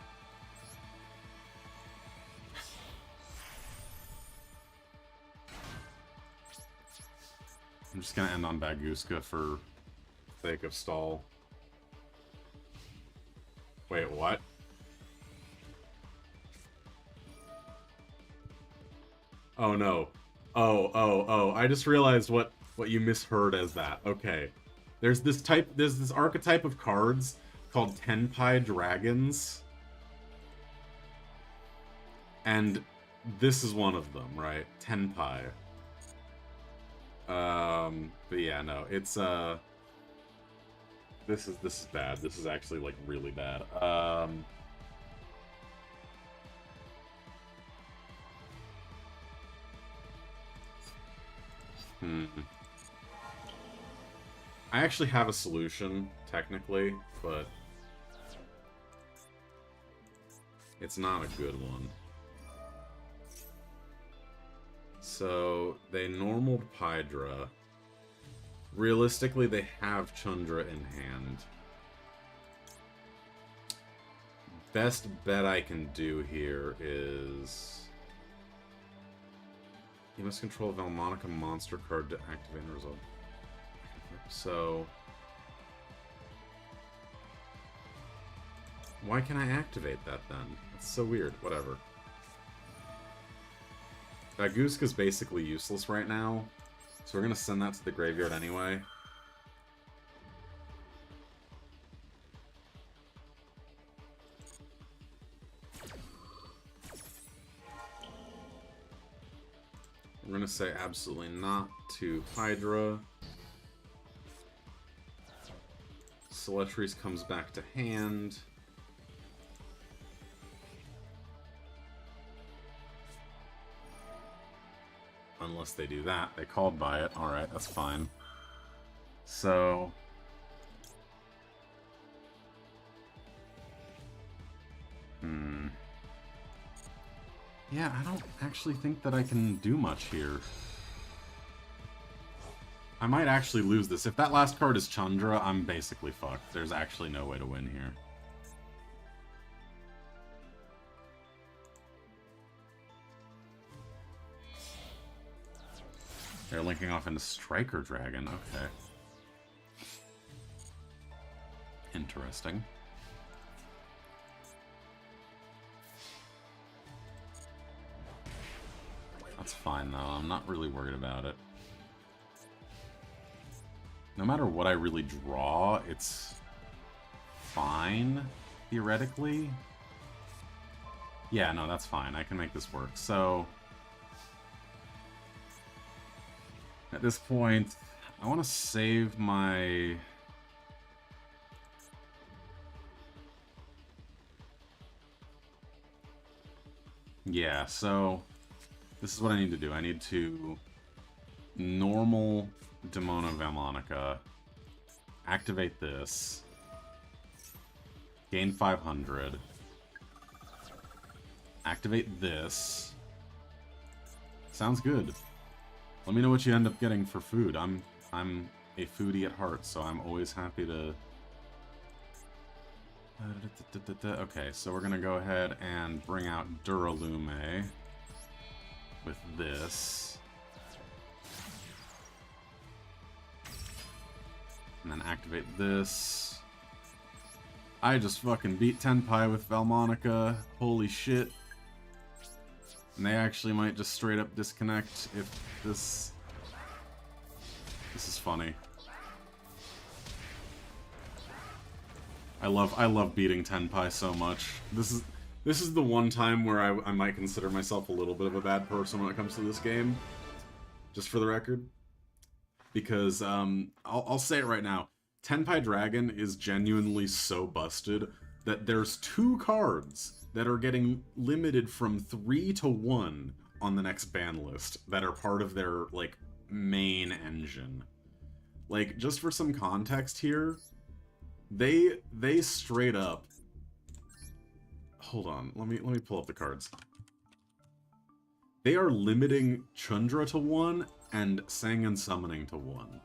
[SPEAKER 1] I'm just gonna end on Baguska for sake of stall. Wait, what? Oh no. Oh, I just realized what you misheard as that. Okay. There's this archetype of cards called Tenpai Dragons. And this is one of them, right? Tenpai. But yeah, no, it's this is bad. This is actually like really bad. I actually have a solution, technically, but it's not a good one. So, they normaled Pydra. Realistically, they have Chundra in hand. Best bet I can do here is... You must control a Velmonica monster card to activate and resolve. So... Why can I activate that then? That's so weird. Whatever. Baguska's basically useless right now, so we're gonna send that to the graveyard anyway. We're gonna say absolutely not to Hydra. Celestries comes back to hand. Unless they do that. They called by it. Alright, that's fine. So... Yeah, I don't actually think that I can do much here. I might actually lose this. If that last card is Chundra, I'm basically fucked. There's actually no way to win here. They're linking off into Striker Dragon, okay. Interesting. That's fine, though. I'm not really worried about it. No matter what I really draw, it's fine, theoretically. Yeah, no, that's fine. I can make this work. So... At this point, I want to save my... Yeah, so this is what I need to do. I need to normal Demona Velmonica, activate this, gain 500, activate this. Sounds good. Let me know what you end up getting for food. I'm a foodie at heart, so I'm always happy to... Okay, so we're gonna go ahead and bring out Duralume with this. And then activate this. I just fucking beat Tenpai with Velmonica. Holy shit. And they actually might just straight up disconnect if this... This is funny. I love beating Tenpai so much. This is the one time where I might consider myself a little bit of a bad person when it comes to this game. Just for the record. because I'll say it right now. Tenpai Dragon is genuinely so busted that there's 2 cards that are getting limited from 3 to 1 on the next ban list that are part of their, like, main engine. Like, just for some context here, they straight up... Hold on, let me pull up the cards. They are limiting Chundra to 1 and Sangan Summoning to 1.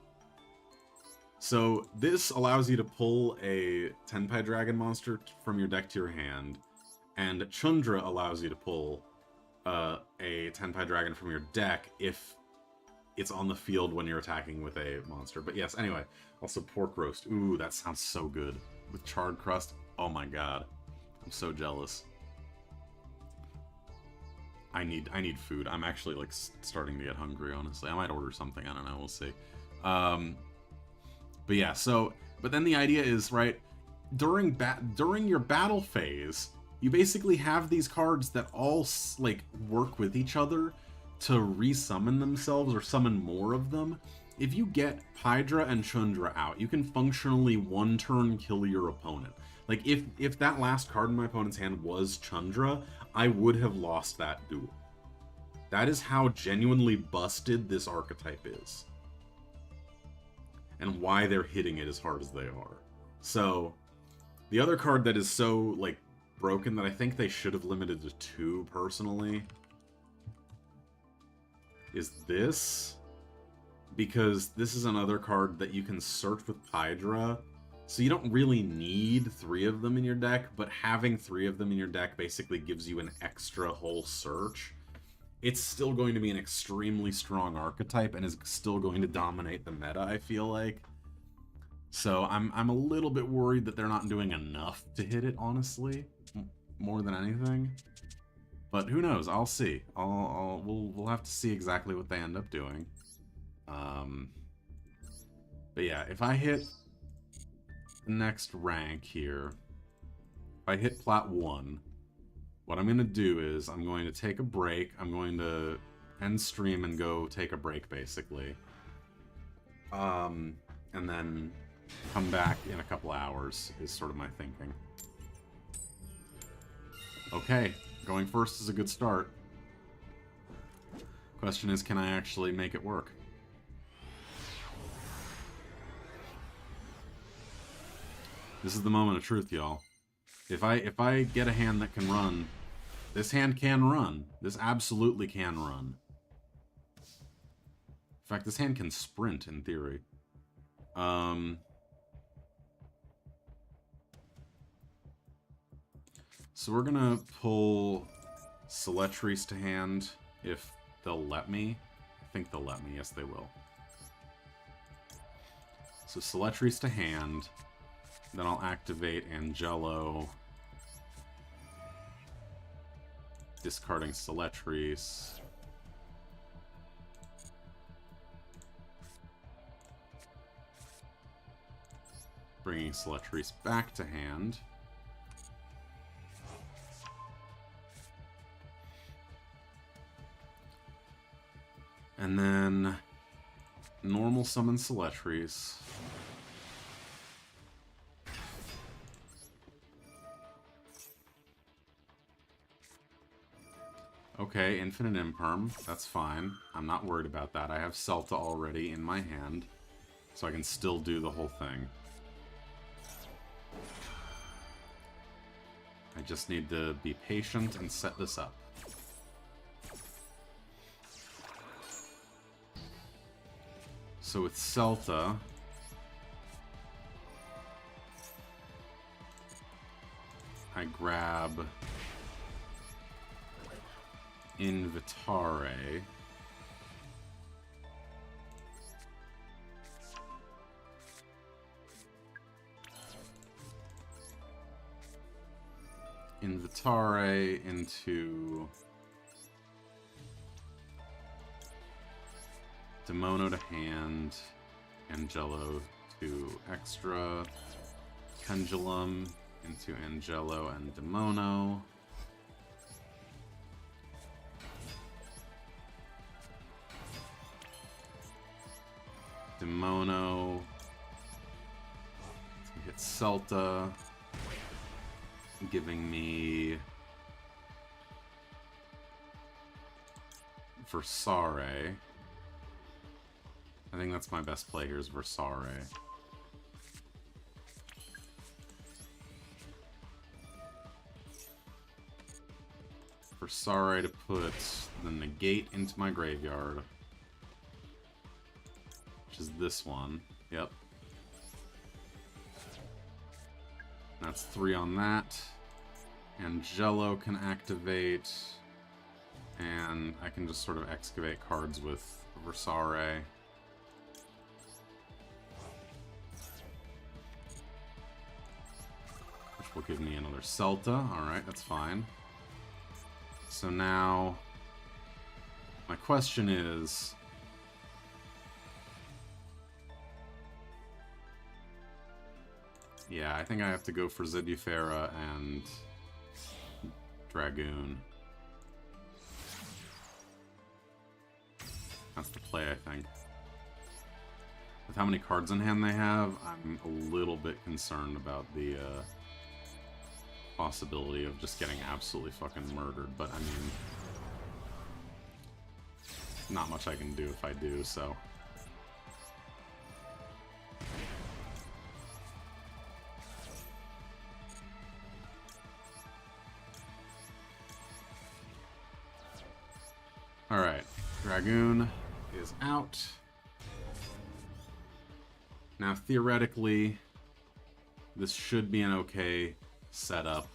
[SPEAKER 1] So this allows you to pull a Tenpai Dragon monster from your deck to your hand, and Chundra allows you to pull a Tenpai Dragon from your deck if it's on the field when you're attacking with a monster. But yes, anyway, also pork roast. Ooh, that sounds so good. With charred crust, oh my god. I'm so jealous. I need food. I'm actually, like, starting to get hungry, honestly. I might order something, I don't know, we'll see. But yeah, so, but then the idea is, right, during your battle phase, you basically have these cards that all, like, work with each other to resummon themselves or summon more of them. If you get Hydra and Chundra out, you can functionally one-turn kill your opponent. Like, if that last card in my opponent's hand was Chundra, I would have lost that duel. That is how genuinely busted this archetype is. And why they're hitting it as hard as they are. So, the other card that is so, like, broken that I think they should have limited to 2, personally, is this. Because this is another card that you can search with Hydra, so you don't really need 3 of them in your deck, but having 3 of them in your deck basically gives you an extra whole search. It's still going to be an extremely strong archetype and is still going to dominate the meta, I feel like. So I'm a little bit worried that they're not doing enough to hit it, honestly, more than anything. But who knows? I'll see. We'll have to see exactly what they end up doing. But yeah, if I hit the next rank here, if I hit Plat 1, what I'm going to do is I'm going to take a break. I'm going to end stream and go take a break, basically. And then come back in a couple hours is sort of my thinking. Okay, going first is a good start. Question is, can I actually make it work? This is the moment of truth, y'all. If I get a hand that can run, this hand can run. This absolutely can run. In fact, this hand can sprint, in theory. So we're gonna pull Celetris to hand, if they'll let me. I think they'll let me, yes they will. So Celetris to hand, then I'll activate Angelo, discarding Celetris. Bringing Celetris back to hand. And then normal summon Celetris. Okay, infinite imperm. That's fine. I'm not worried about that. I have Celta already in my hand, so I can still do the whole thing. I just need to be patient and set this up. So with Celta, I grab ENVtuber. ENVtuber into Demono to hand, Angelo to extra, Pendulum into Angelo and Demono. Demono. Hit Celta. Giving me Versare. I think that's my best play here is Versare. Versare to put the negate into my graveyard. Which is this one. Yep. That's 3 on that. Angelo can activate. And I can just sort of excavate cards with Versare. Which will give me another Celta. Alright, that's fine. So now, my question is... Yeah, I think I have to go for Zebufera and Dragoon. That's the play, I think. With how many cards in hand they have, I'm a little bit concerned about the possibility of just getting absolutely fucking murdered, but I mean... Not much I can do if I do, so... Alright, Dragoon is out. Now, theoretically, this should be an okay setup.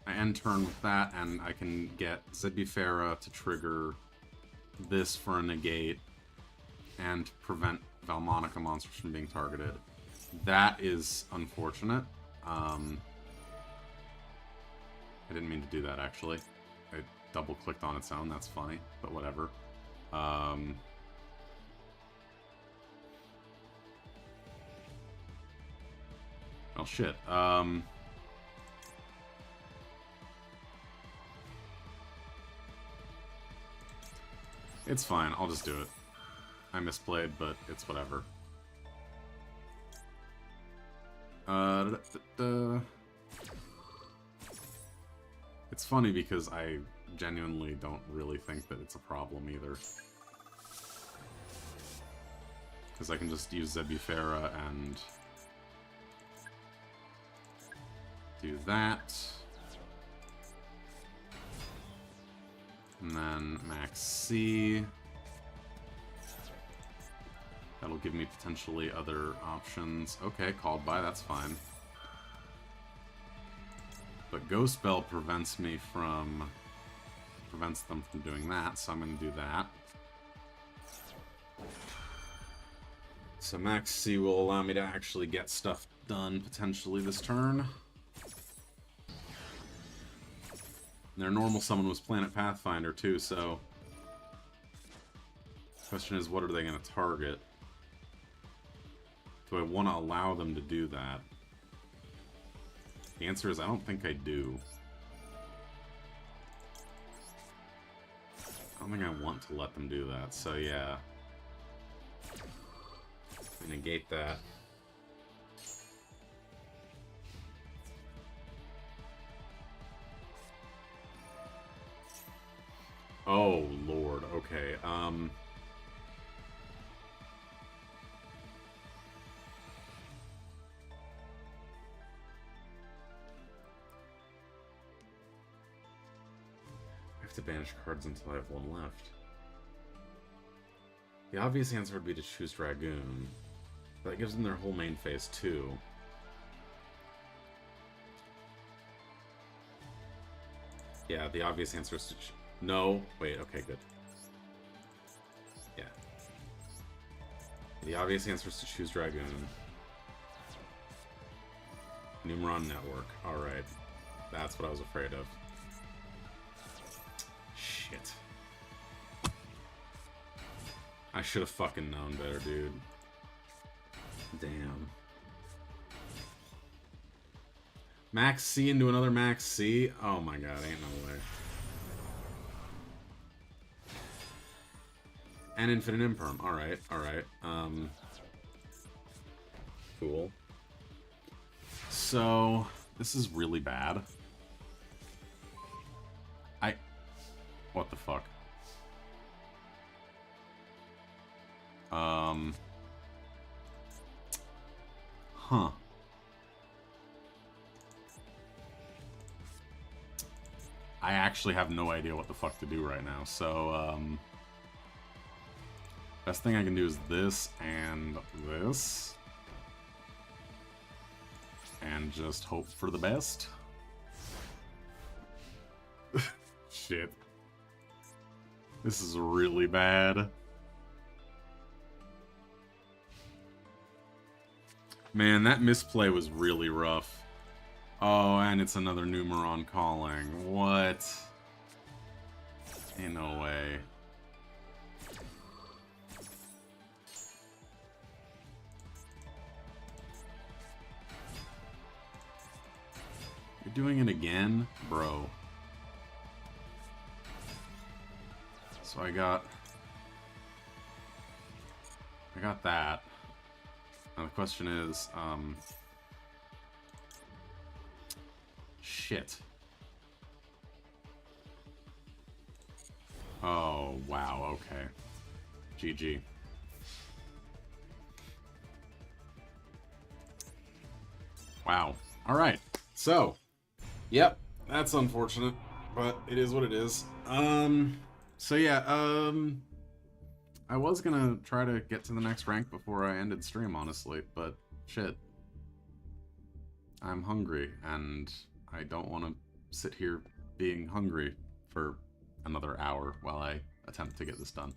[SPEAKER 1] I end turn with that, and I can get Zebufera to trigger this for a negate and prevent Valmonica monsters from being targeted. That is unfortunate. I didn't mean to do that, actually. I double-clicked on its own, that's funny, but whatever. Oh, shit. It's fine, I'll just do it. I misplayed, but it's whatever. It's funny because I genuinely don't really think that it's a problem either. Because I can just use Zebufera and do that. And then Max C. That'll give me potentially other options. Okay, called by, that's fine. But Ghost Spell prevents them from doing that, so I'm gonna do that. So Max C will allow me to actually get stuff done potentially this turn. Their normal summon was Planet Pathfinder too, so the question is, what are they going to target? Do I want to allow them to do that? The answer is I don't think I do. I don't think I want to let them do that, so yeah. Negate that. Oh, Lord. Okay, I have to banish cards until I have one left. The obvious answer would be to choose Dragoon. That gives them their whole main phase too. Yeah, the obvious answer is to no, wait, okay, good. Yeah. The obvious answer is to choose Dragoon. Numeron Network. Alright. That's what I was afraid of. Shit. I should have fucking known better, dude. Damn. Max C into another Max C? Oh my god, ain't no way. And infinite imperm. Alright, alright. Cool. So, this is really bad. What the fuck? Huh. I actually have no idea what the fuck to do right now, so, best thing I can do is this and this. And just hope for the best. Shit. This is really bad. Man, that misplay was really rough. Oh, and it's another Numeron calling. What? Ain't no way. You're doing it again? Bro. So I got that. Now the question is, shit. Oh, wow, okay. GG. Wow. Alright. So, yep, that's unfortunate, but it is what it is. So yeah, I was gonna try to get to the next rank before I ended stream, honestly, but shit. I'm hungry, and I don't want to sit here being hungry for another hour while I attempt to get this done.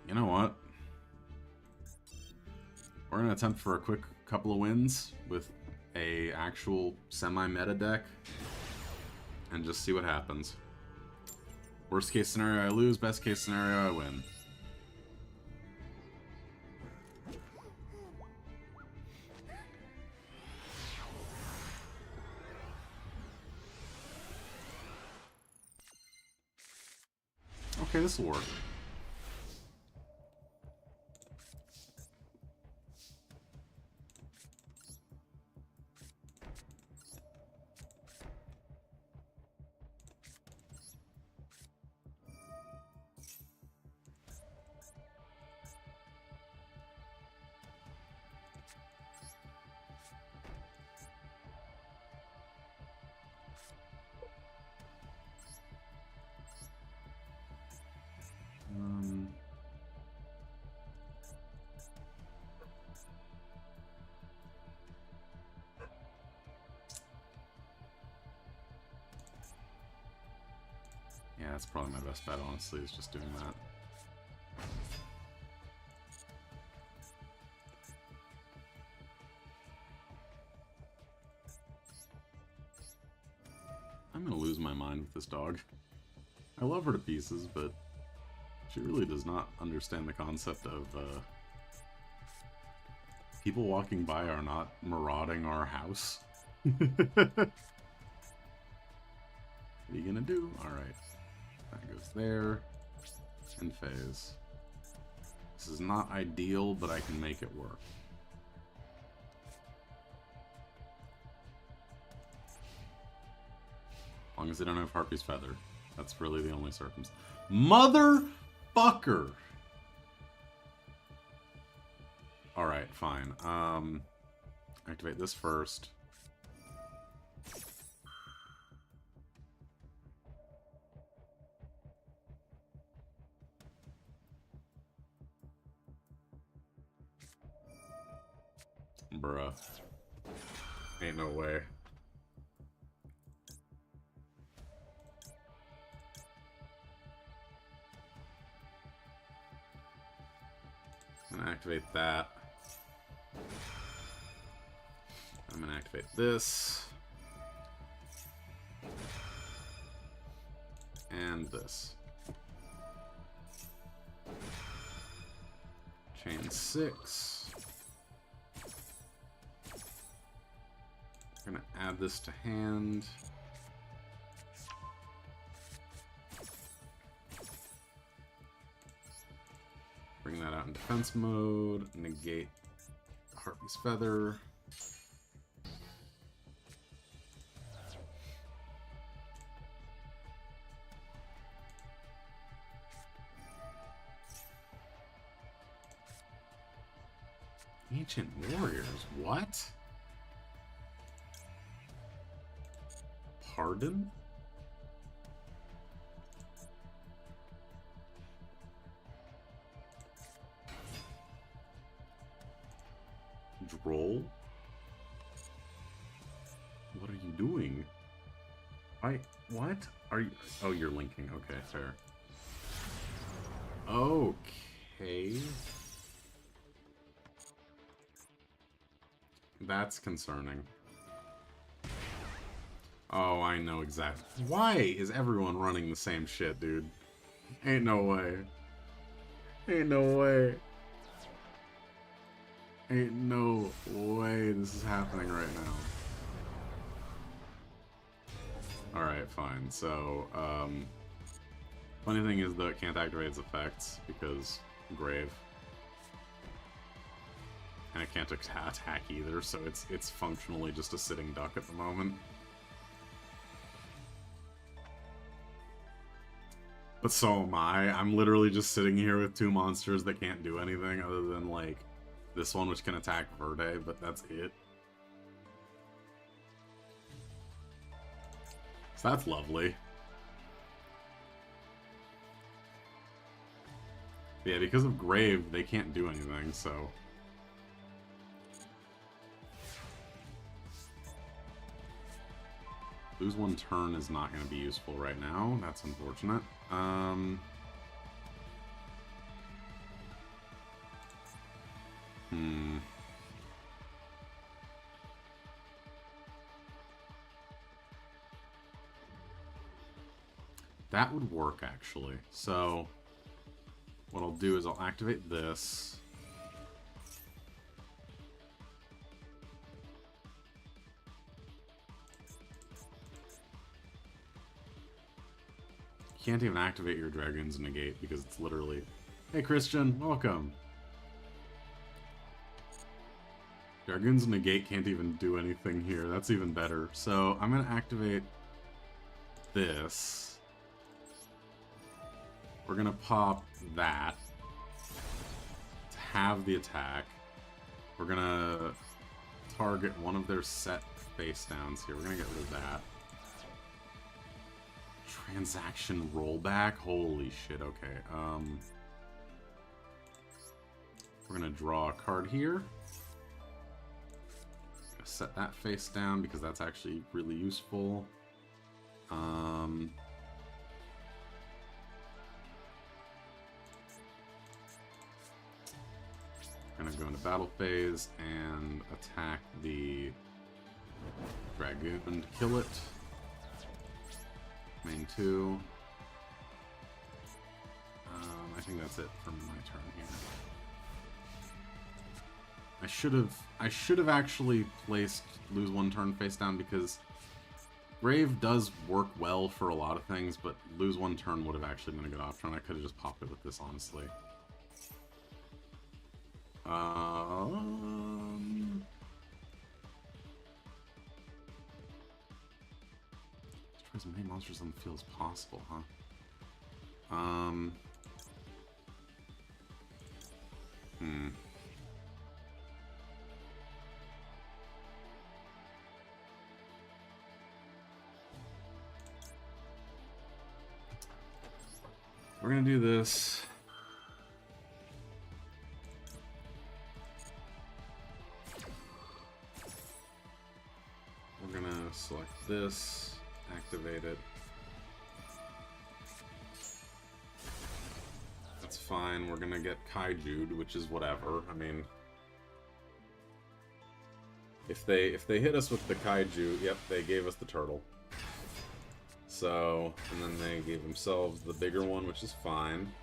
[SPEAKER 1] You know what? We're gonna attempt for a quick couple of wins with a actual semi-meta deck and just see what happens. Worst case scenario I lose, best case scenario I win. Okay, this will work. Yeah, that's probably my best bet, honestly, is just doing that. I'm gonna lose my mind with this dog. I love her to pieces, but she really does not understand the concept of, people walking by are not marauding our house. What are you gonna do? Alright. That goes there. And phase. This is not ideal, but I can make it work. As long as they don't have Harpy's Feather. That's really the only circumstance. Motherfucker! Alright, fine. Activate this first. Bruh. Ain't no way. I'm gonna activate that. I'm gonna activate this. And this. Chain 6. I'm gonna add this to hand. bring that out in defense mode. Negate Harpy's Feather. Ancient Warriors, what? Pardon? Droll? What are you doing? What? Are you... Oh, you're linking. Okay, fair. Okay. That's concerning. Oh, I know exactly. Why is everyone running the same shit, dude? Ain't no way. Ain't no way. Ain't no way this is happening right now. Alright, fine. So, funny thing is, though, it can't activate its effects because Grave. And it can't attack either, so it's functionally just a sitting duck at the moment. But so am I. I'm literally just sitting here with two monsters that can't do anything other than, like, this one which can attack Verde, but that's it. So that's lovely. But yeah, because of Grave, they can't do anything, so... Lose one turn is not going to be useful right now. That's unfortunate. That would work, actually. So, what I'll do is I'll activate this. You can't even activate your Dragoon's Negate because it's literally... Hey, Christian, welcome! Dragoon's Negate can't even do anything here. That's even better. So, I'm going to activate this. We're going to pop that to have the attack. We're going to target one of their set face downs here. We're going to get rid of that. Transaction rollback? Holy shit, okay. We're going to draw a card here. Set that face down because that's actually really useful. Gonna go into battle phase and attack the Dragoon to kill it. Main 2. I think that's it for my turn here. I should have actually placed lose one turn face down because Grave does work well for a lot of things, but lose one turn would have actually been a good option. I could have just popped it with this, honestly. Destroy as many monsters on the field as possible, huh? We're gonna do this. We're gonna select this, activate it. That's fine. We're gonna get Kaiju'd, which is whatever. I mean, if they hit us with the Kaiju, yep, they gave us the turtle. So, and then they gave themselves the bigger one, which is fine.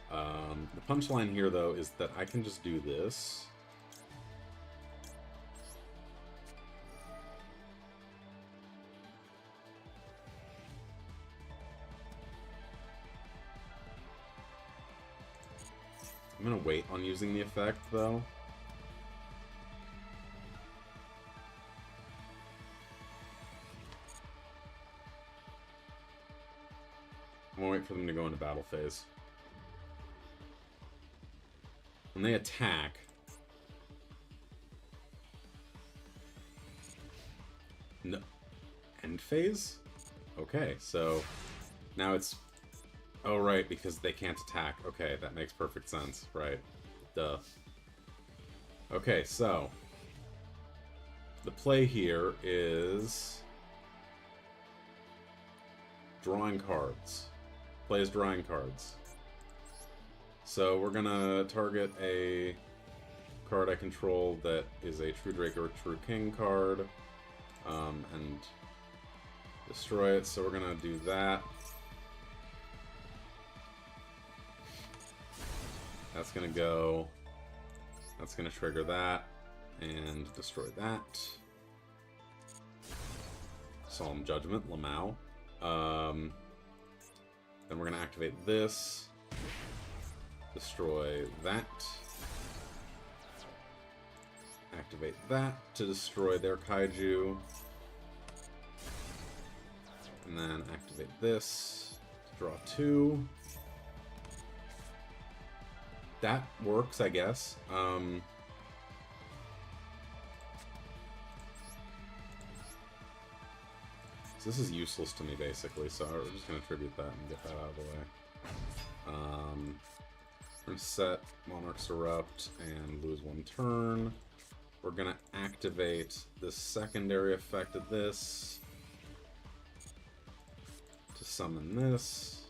[SPEAKER 1] The punchline here, though, is that I can just do this. I'm gonna wait on using the effect, though. I'm gonna wait for them to go into battle phase. When they attack... No. End phase? Okay, so... Now it's... Oh, right, because they can't attack. Okay, that makes perfect sense. Right. Duh. Okay, so... The play here is... Drawing cards. Plays drawing cards. So we're gonna target a card I control that is a True Drake or True King card, and destroy it. So we're gonna do that. That's gonna go. That's gonna trigger that and destroy that. Solemn Judgment, LMAO. Then we're gonna activate this. Destroy that. Activate that to destroy their kaiju. And then activate this to draw 2. That works, I guess. So this is useless to me, basically, so we're just going to tribute that and get that out of the way. We're going to set Monarch's Erupt and lose 1 turn. We're going to activate the secondary effect of this to summon this.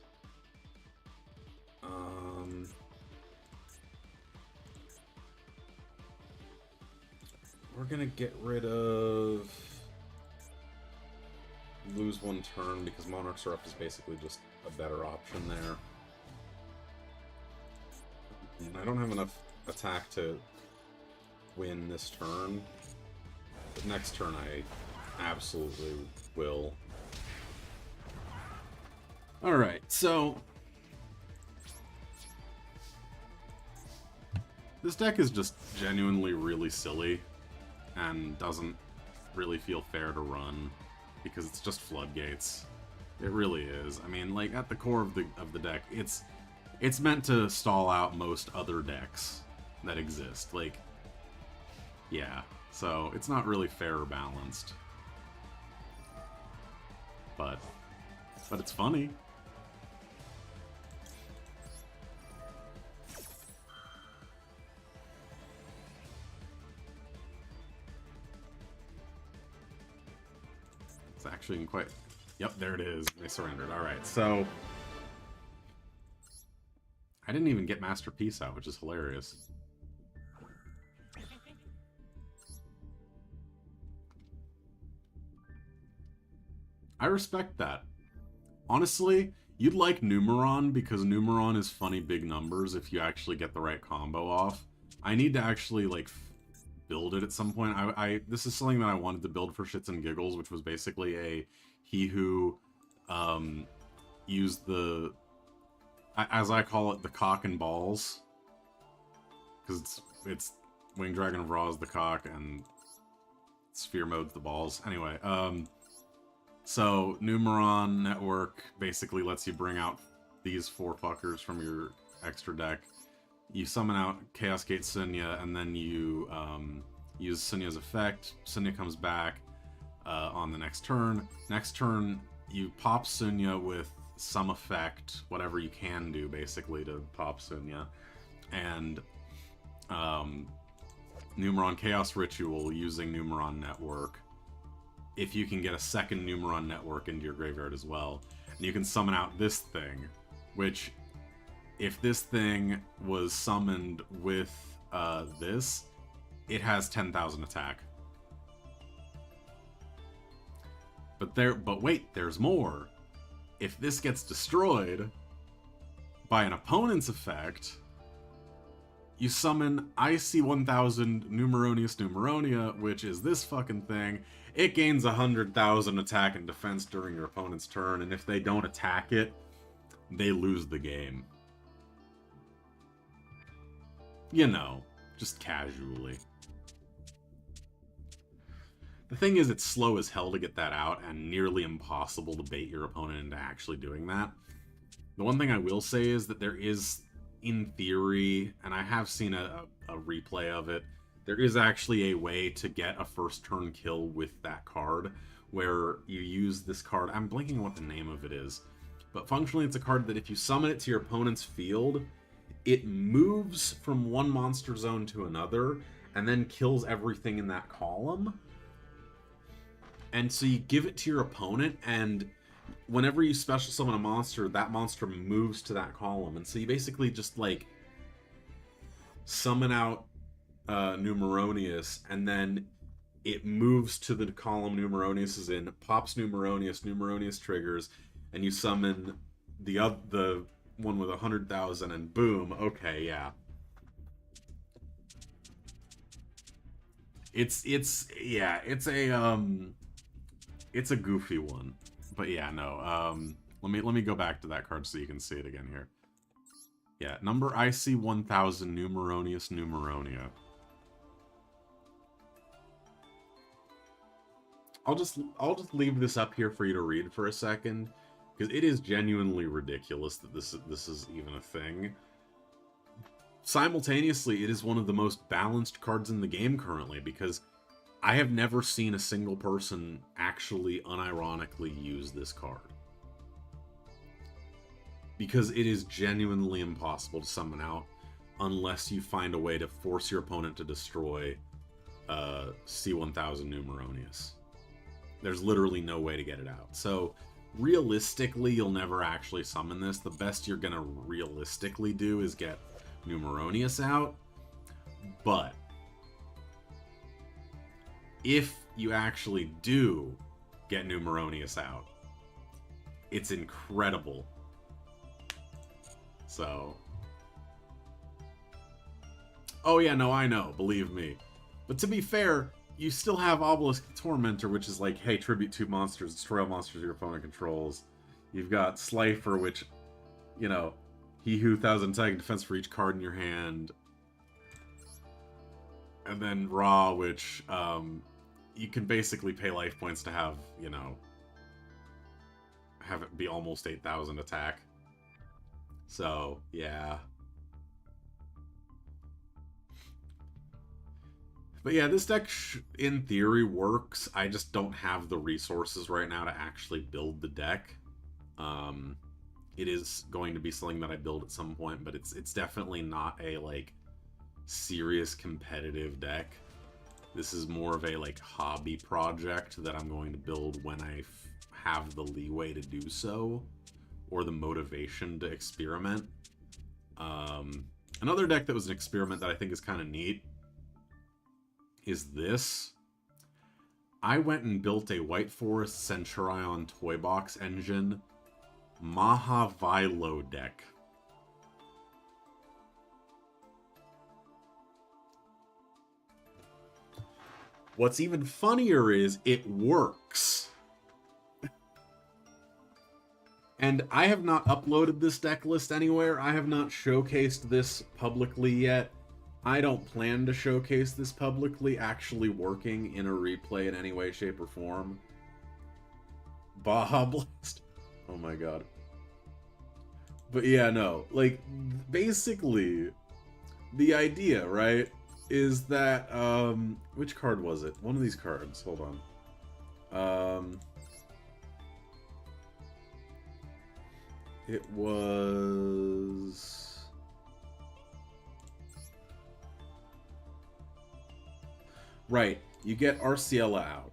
[SPEAKER 1] We're going to get rid of... Lose 1 turn because Monarch's Erupt is basically just a better option there. And I don't have enough attack to win this turn. But next turn I absolutely will. Alright, so... This deck is just genuinely really silly and doesn't really feel fair to run. Because it's just floodgates. It really is. I mean, like, at the core of the deck, it's meant to stall out most other decks that exist. Like, yeah. So, it's not really fair or balanced. But it's funny. Actually quite... Yep, there it is. They surrendered. Alright, so... I didn't even get Masterpiece out, which is hilarious. I respect that. Honestly, you'd like Numeron because Numeron is funny big numbers if you actually get the right combo off. I need to actually, like... build it at some point. This is something that I wanted to build for shits and giggles, which was basically a he who used the, as I call it, the cock and balls, because it's Winged Dragon of Ra is the cock and Sphere Mode's the balls. Anyway, so Numeron Network basically lets you bring out these 4 fuckers from your extra deck. You summon out Chaos Gate Sunya, and then you use Sunya's effect. Sunya comes back on the next turn. Next turn, you pop Sunya with some effect, whatever you can do, basically, to pop Sunya. And Numeron Chaos Ritual using Numeron Network. If you can get a second Numeron Network into your graveyard as well. And you can summon out this thing, which... If this thing was summoned with this, it has 10,000 attack. But wait, there's more. If this gets destroyed by an opponent's effect, you summon IC 1000 Numeronius Numeronia, which is this fucking thing. It gains 100,000 attack and defense during your opponent's turn, and if they don't attack it, they lose the game. You know, just casually. The thing is, it's slow as hell to get that out, and nearly impossible to bait your opponent into actually doing that. The one thing I will say is that there is, in theory, and I have seen a replay of it, there is actually a way to get a first turn kill with that card, where you use this card, I'm blanking on what the name of it is, but functionally it's a card that if you summon it to your opponent's field, it moves from one monster zone to another, and then kills everything in that column. And so you give it to your opponent, and whenever you special summon a monster, that monster moves to that column. And so you basically just, like, summon out Numeronius, and then it moves to the column Numeronius is in, pops Numeronius triggers, and you summon the one with 100,000, and boom, okay, yeah. It's a goofy one. But yeah, no, let me go back to that card so you can see it again here. Yeah, number IC 1000, Numeronius Numeronia. I'll just leave this up here for you to read for a second, because it is genuinely ridiculous that this is even a thing. Simultaneously, it is one of the most balanced cards in the game currently, because I have never seen a single person actually unironically use this card. Because it is genuinely impossible to summon out unless you find a way to force your opponent to destroy C1000 Numeronius. There's literally no way to get it out. So, realistically, you'll never actually summon this. The best you're gonna realistically do is get Numeronius out. But if you actually do get Numeronius out, it's incredible. So, oh yeah, no, I know, believe me. But to be fair, you still have Obelisk Tormentor, which is like, hey, tribute 2 monsters, destroy all monsters your opponent controls. You've got Slifer, which, you know, he who 1000 attack defense for each card in your hand. And then Ra, which, you can basically pay life points to have, you know, have it be almost 8,000 attack. So, yeah. But yeah, this deck, in theory, works. I just don't have the resources right now to actually build the deck. It is going to be something that I build at some point, but it's definitely not a, like, serious competitive deck. This is more of a, like, hobby project that I'm going to build when I have the leeway to do so, or the motivation to experiment. Another deck that was an experiment that I think is kind of neat is this. I went and built a White Forest Centurion Toy Box engine Mahavilo deck. What's even funnier is it works. And I have not uploaded this deck list anywhere. I have not showcased this publicly yet. I don't plan to showcase this publicly actually working in a replay in any way, shape, or form. Baja Blast. Oh my god. But yeah, no. Like, basically, the idea, right, is that, which card was it? One of these cards. Hold on. It was... Right, you get Arciella out.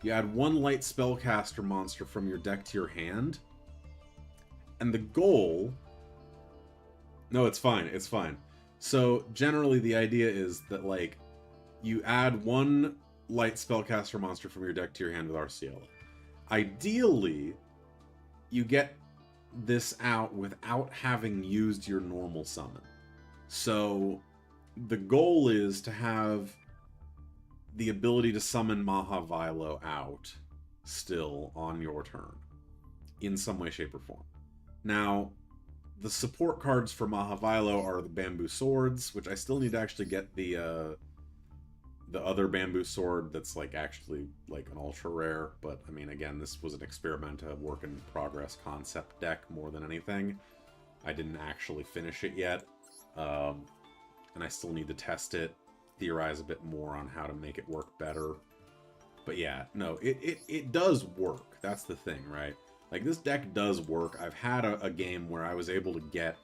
[SPEAKER 1] You add 1 light spellcaster monster from your deck to your hand. And the goal... No, it's fine, it's fine. So, generally the idea is that, like, you add 1 light spellcaster monster from your deck to your hand with Arciella. Ideally, you get this out without having used your normal summon. So, the goal is to have the ability to summon Mahavilo out still on your turn in some way, shape, or form. Now, the support cards for Mahavilo are the bamboo swords, which I still need to actually get the other bamboo sword that's like actually like an ultra rare. But I mean, again, this was an experiment, a work in progress concept deck more than anything. I didn't actually finish it yet, and I still need to test it, theorize a bit more on how to make it work better. But yeah, no, it does work. That's the thing, right? Like, this deck does work. I've had a game where I was able to get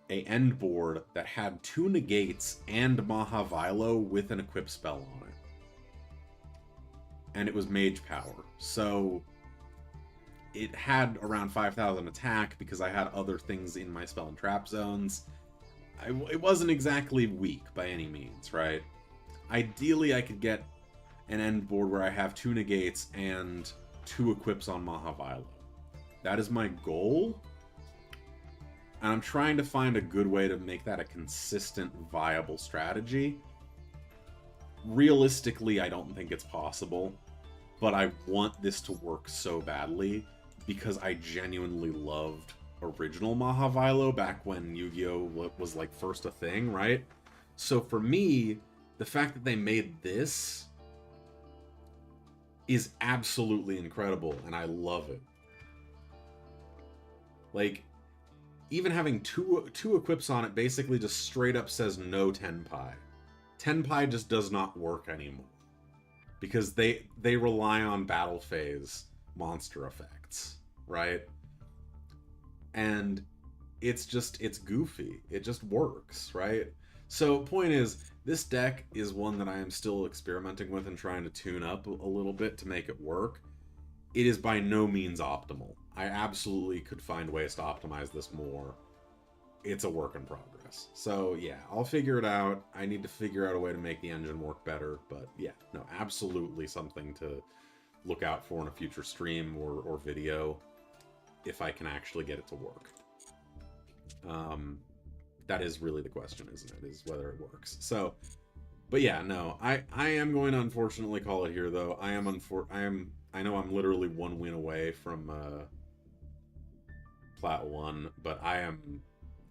[SPEAKER 1] a end board that had 2 negates and Mahavilo with an equip spell on it. And it was mage power. So it had around 5,000 attack because I had other things in my spell and trap zones. It wasn't exactly weak by any means, right? Ideally, I could get an end board where I have 2 negates and 2 equips on Mahavilo. That is my goal. And I'm trying to find a good way to make that a consistent, viable strategy. Realistically, I don't think it's possible, but I want this to work so badly because I genuinely loved original Mahavilo back when Yu-Gi-Oh! Was like first a thing, right? So for me, the fact that they made this is absolutely incredible, and I love it. Like, even having two equips on it basically just straight up says no Tenpai. Tenpai just does not work anymore. Because they rely on battle phase monster effects, right? And it's goofy. It just works, right? So, point is, this deck is one that I am still experimenting with and trying to tune up a little bit to make it work. It is by no means optimal. I absolutely could find ways to optimize this more. It's a work in progress. So yeah, I'll figure it out. I need to figure out a way to make the engine work better. But yeah, no, absolutely something to look out for in a future stream or video if I can actually get it to work. That is really the question, isn't it? Is whether it works. So, but yeah, no, I am going to unfortunately call it here, though. I know I'm literally 1 win away from Plat 1, but I am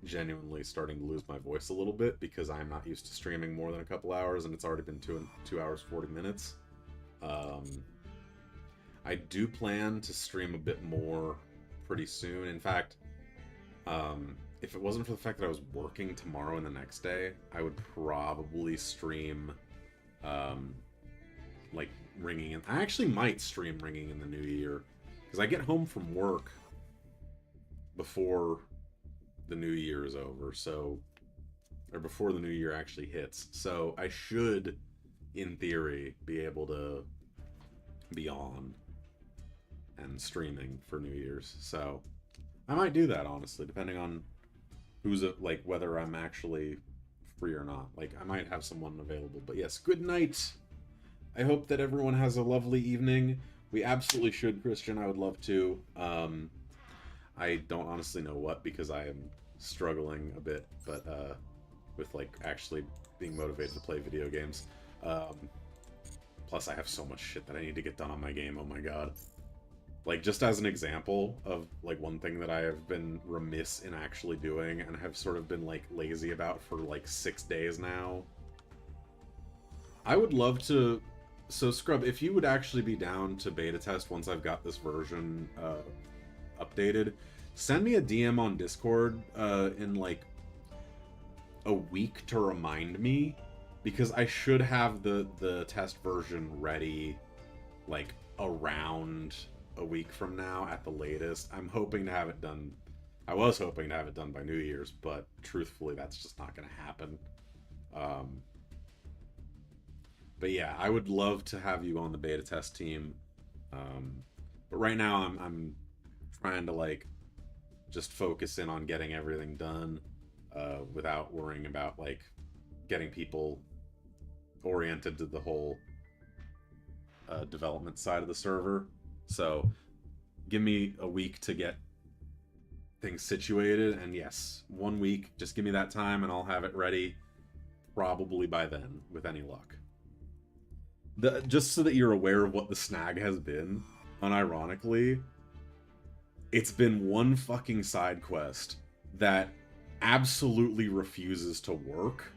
[SPEAKER 1] genuinely starting to lose my voice a little bit because I'm not used to streaming more than a couple hours, and it's already been 2 hours 40 minutes. I do plan to stream a bit more pretty soon. In fact, if it wasn't for the fact that I was working tomorrow and the next day, I would probably stream like Ringing in. I actually might stream Ringing in the New Year because I get home from work before the New Year is over, so, or before the New Year actually hits. So I should, in theory, be able to be on and streaming for New Year's. So I might do that, honestly, depending on like whether I'm actually free or not. Like, I might have someone available. But yes, good night. I hope that everyone has a lovely evening. We absolutely should, Christian. I would love to. I don't honestly know what, because I am struggling a bit, but with like actually being motivated to play video games. Plus, I have so much shit that I need to get done on my game. Oh my god. Like, just as an example of like one thing that I have been remiss in actually doing and have sort of been like lazy about for like 6 days now. I would love to. So, Scrub, if you would actually be down to beta test once I've got this version updated, send me a DM on Discord in like a week to remind me, because I should have the test version ready like around a week from now at the latest. I'm hoping to have it done. I was hoping to have it done by New Year's, but truthfully, that's just not going to happen. But yeah, I would love to have you on the beta test team. But right now, I'm trying to like just focus in on getting everything done without worrying about like getting people oriented to the whole development side of the server. So give me a week to get things situated, and yes, 1 week, just give me that time and I'll have it ready probably by then, with any luck. Just so that you're aware of what the snag has been, unironically, it's been one fucking side quest that absolutely refuses to work.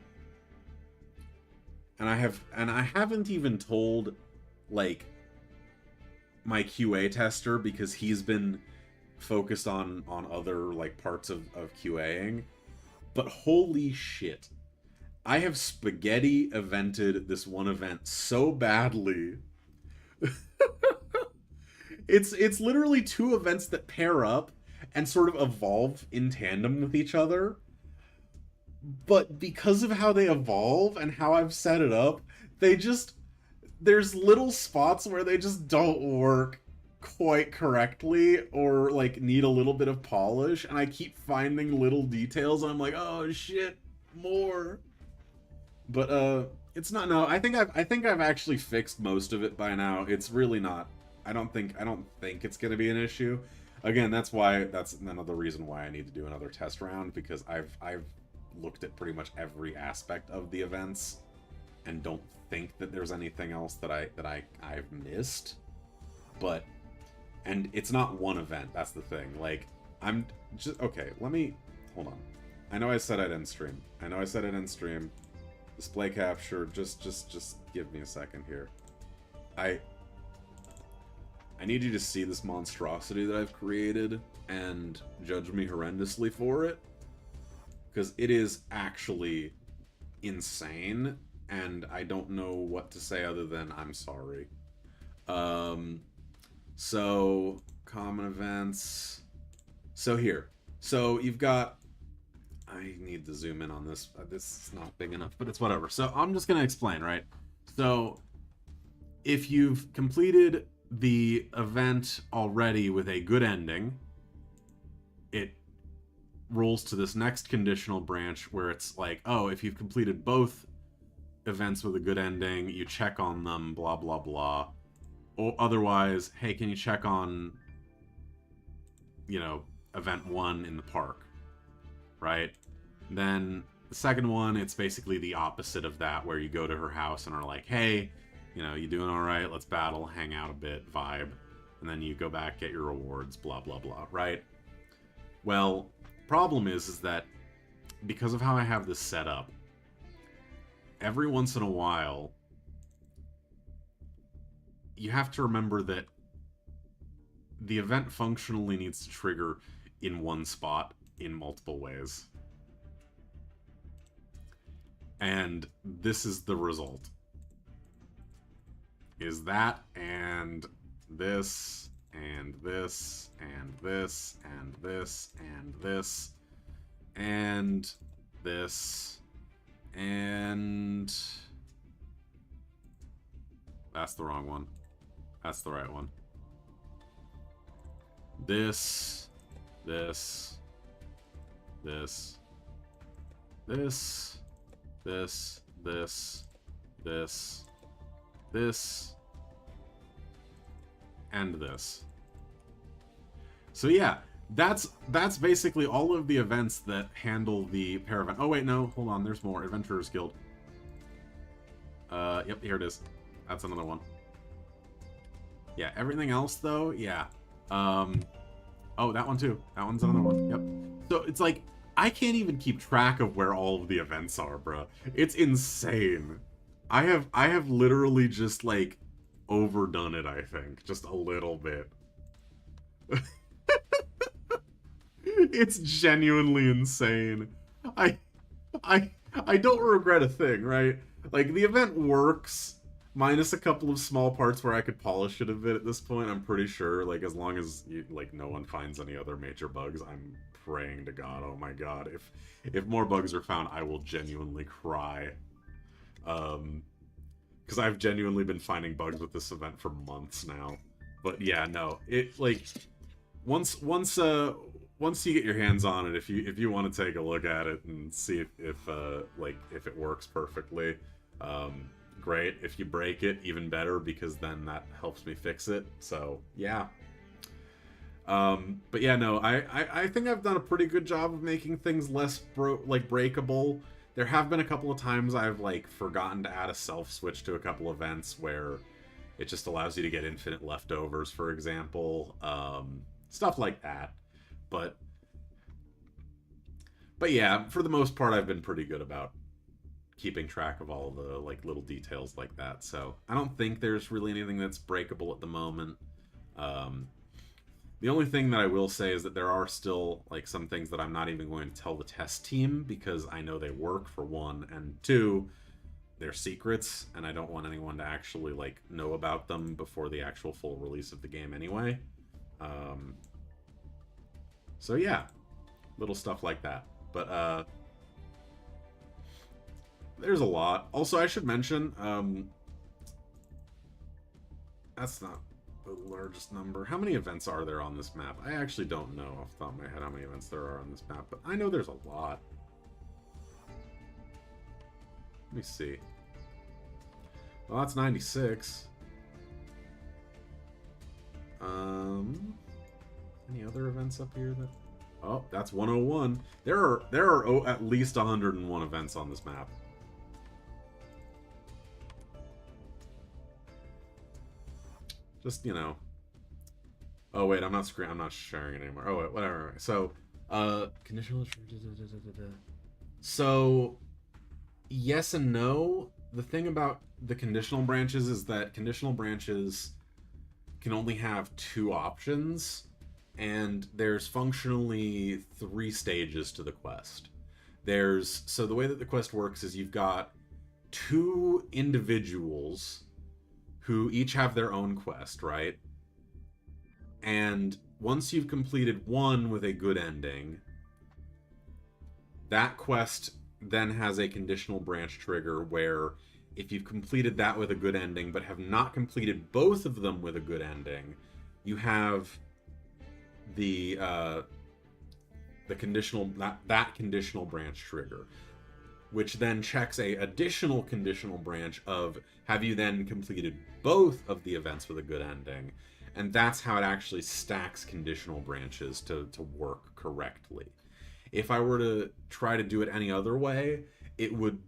[SPEAKER 1] And I haven't even told, like, my QA tester, because he's been focused on other, like, parts of QAing. But holy shit. I have spaghetti evented this one event so badly. It's literally two events that pair up and sort of evolve in tandem with each other. But because of how they evolve and how I've set it up, there's little spots where they just don't work quite correctly, or like need a little bit of polish, and I keep finding little details and I'm like, oh shit, more. But it's not, no, I think I've actually fixed most of it by now. It's really not, I don't think it's gonna be an issue. Again, that's another reason why I need to do another test round, because I've looked at pretty much every aspect of the events and don't think that there's anything else that I've missed. But, and it's not one event, that's the thing. Like, I'm just, okay, let me, hold on. I know I said I'd end stream. Display capture, just give me a second here. I need you to see this monstrosity that I've created and judge me horrendously for it, because it is actually insane, and I don't know what to say other than I'm sorry. So, common events. So here. So, you've got... I need to zoom in on this. This is not big enough, but it's whatever. So, I'm just going to explain, right? So, if you've completed the event already with a good ending, it rolls to this next conditional branch where it's like, oh, if you've completed both events with a good ending, you check on them, blah, blah, blah. Or otherwise, hey, can you check on, you know, event 1 in the park, right? Then the second one, it's basically the opposite of that, where you go to her house and are like, hey, you know, you doing all right? Let's battle, hang out a bit, vibe. And then you go back, get your rewards, blah, blah, blah, right? Well, problem is that because of how I have this set up, every once in a while, you have to remember that the event functionally needs to trigger in one spot in multiple ways. And this is the result. Is that, and this, and this, and this, and this, and this, and this, and... That's the wrong one. That's the right one. This, this, this, this, this, this, this, this, and this. So yeah, that's basically all of the events that handle the pair event. Oh wait, no, hold on, there's more. Adventurers Guild. Yep, here it is. That's another one. Yeah, everything else though, yeah. Oh, that one too. That one's another one. Yep. So it's like, I can't even keep track of where all of the events are, bro. It's insane. I have literally just like overdone it, I think. Just a little bit. It's genuinely insane. I don't regret a thing, right? Like, the event works, minus a couple of small parts where I could polish it a bit at this point, I'm pretty sure. Like, as long as, like, no one finds any other major bugs, I'm praying to God, oh my God. If more bugs are found, I will genuinely cry. Because I've genuinely been finding bugs with this event for months now. But yeah, no, it, like, once you get your hands on it, if you want to take a look at it and see if it works perfectly, great. If you break it, even better, because then that helps me fix it. So yeah. But yeah, no, I think I've done a pretty good job of making things less breakable. There have been a couple of times I've like forgotten to add a self switch to a couple events where it just allows you to get infinite leftovers, for example. Stuff like that. But But yeah, for the most part, I've been pretty good about keeping track of all the like little details like that. So I don't think there's really anything that's breakable at the moment. Um, the only thing that I will say is that there are still like some things that I'm not even going to tell the test team because I know they work, for one, and two, they're secrets, and I don't want anyone to actually like know about them before the actual full release of the game anyway. So yeah, little stuff like that. But there's a lot. Also, I should mention, that's not the largest number. How many events are there on this map? I actually don't know off the top of my head how many events there are on this map, but I know there's a lot. Let me see. Well, that's 96. Any other events up here that... Oh, that's 101. There are at least 101 events on this map. Just, you know. Oh wait, I'm not sharing it anymore. Oh wait, whatever. So, conditional. So, yes and no. The thing about the conditional branches is that conditional branches can only have 2 options, and there's functionally 3 stages to the quest. So the way that the quest works is you've got 2 individuals who each have their own quest, right? And once you've completed one with a good ending, that quest then has a conditional branch trigger where if you've completed that with a good ending but have not completed both of them with a good ending, you have the conditional that conditional branch trigger, which then checks a additional conditional branch of have you then completed both of the events with a good ending, and that's how it actually stacks conditional branches to work correctly. If I were to try to do it any other way, it would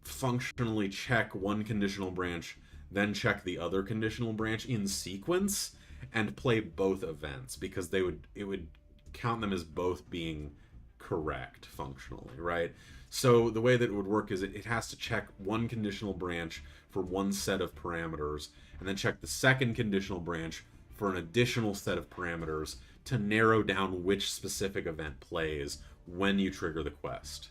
[SPEAKER 1] functionally check one conditional branch, then check the other conditional branch in sequence, and play both events, because it would count them as both being correct functionally, right? So the way that it would work is it has to check one conditional branch for one set of parameters, and then check the second conditional branch for an additional set of parameters to narrow down which specific event plays when you trigger the quest.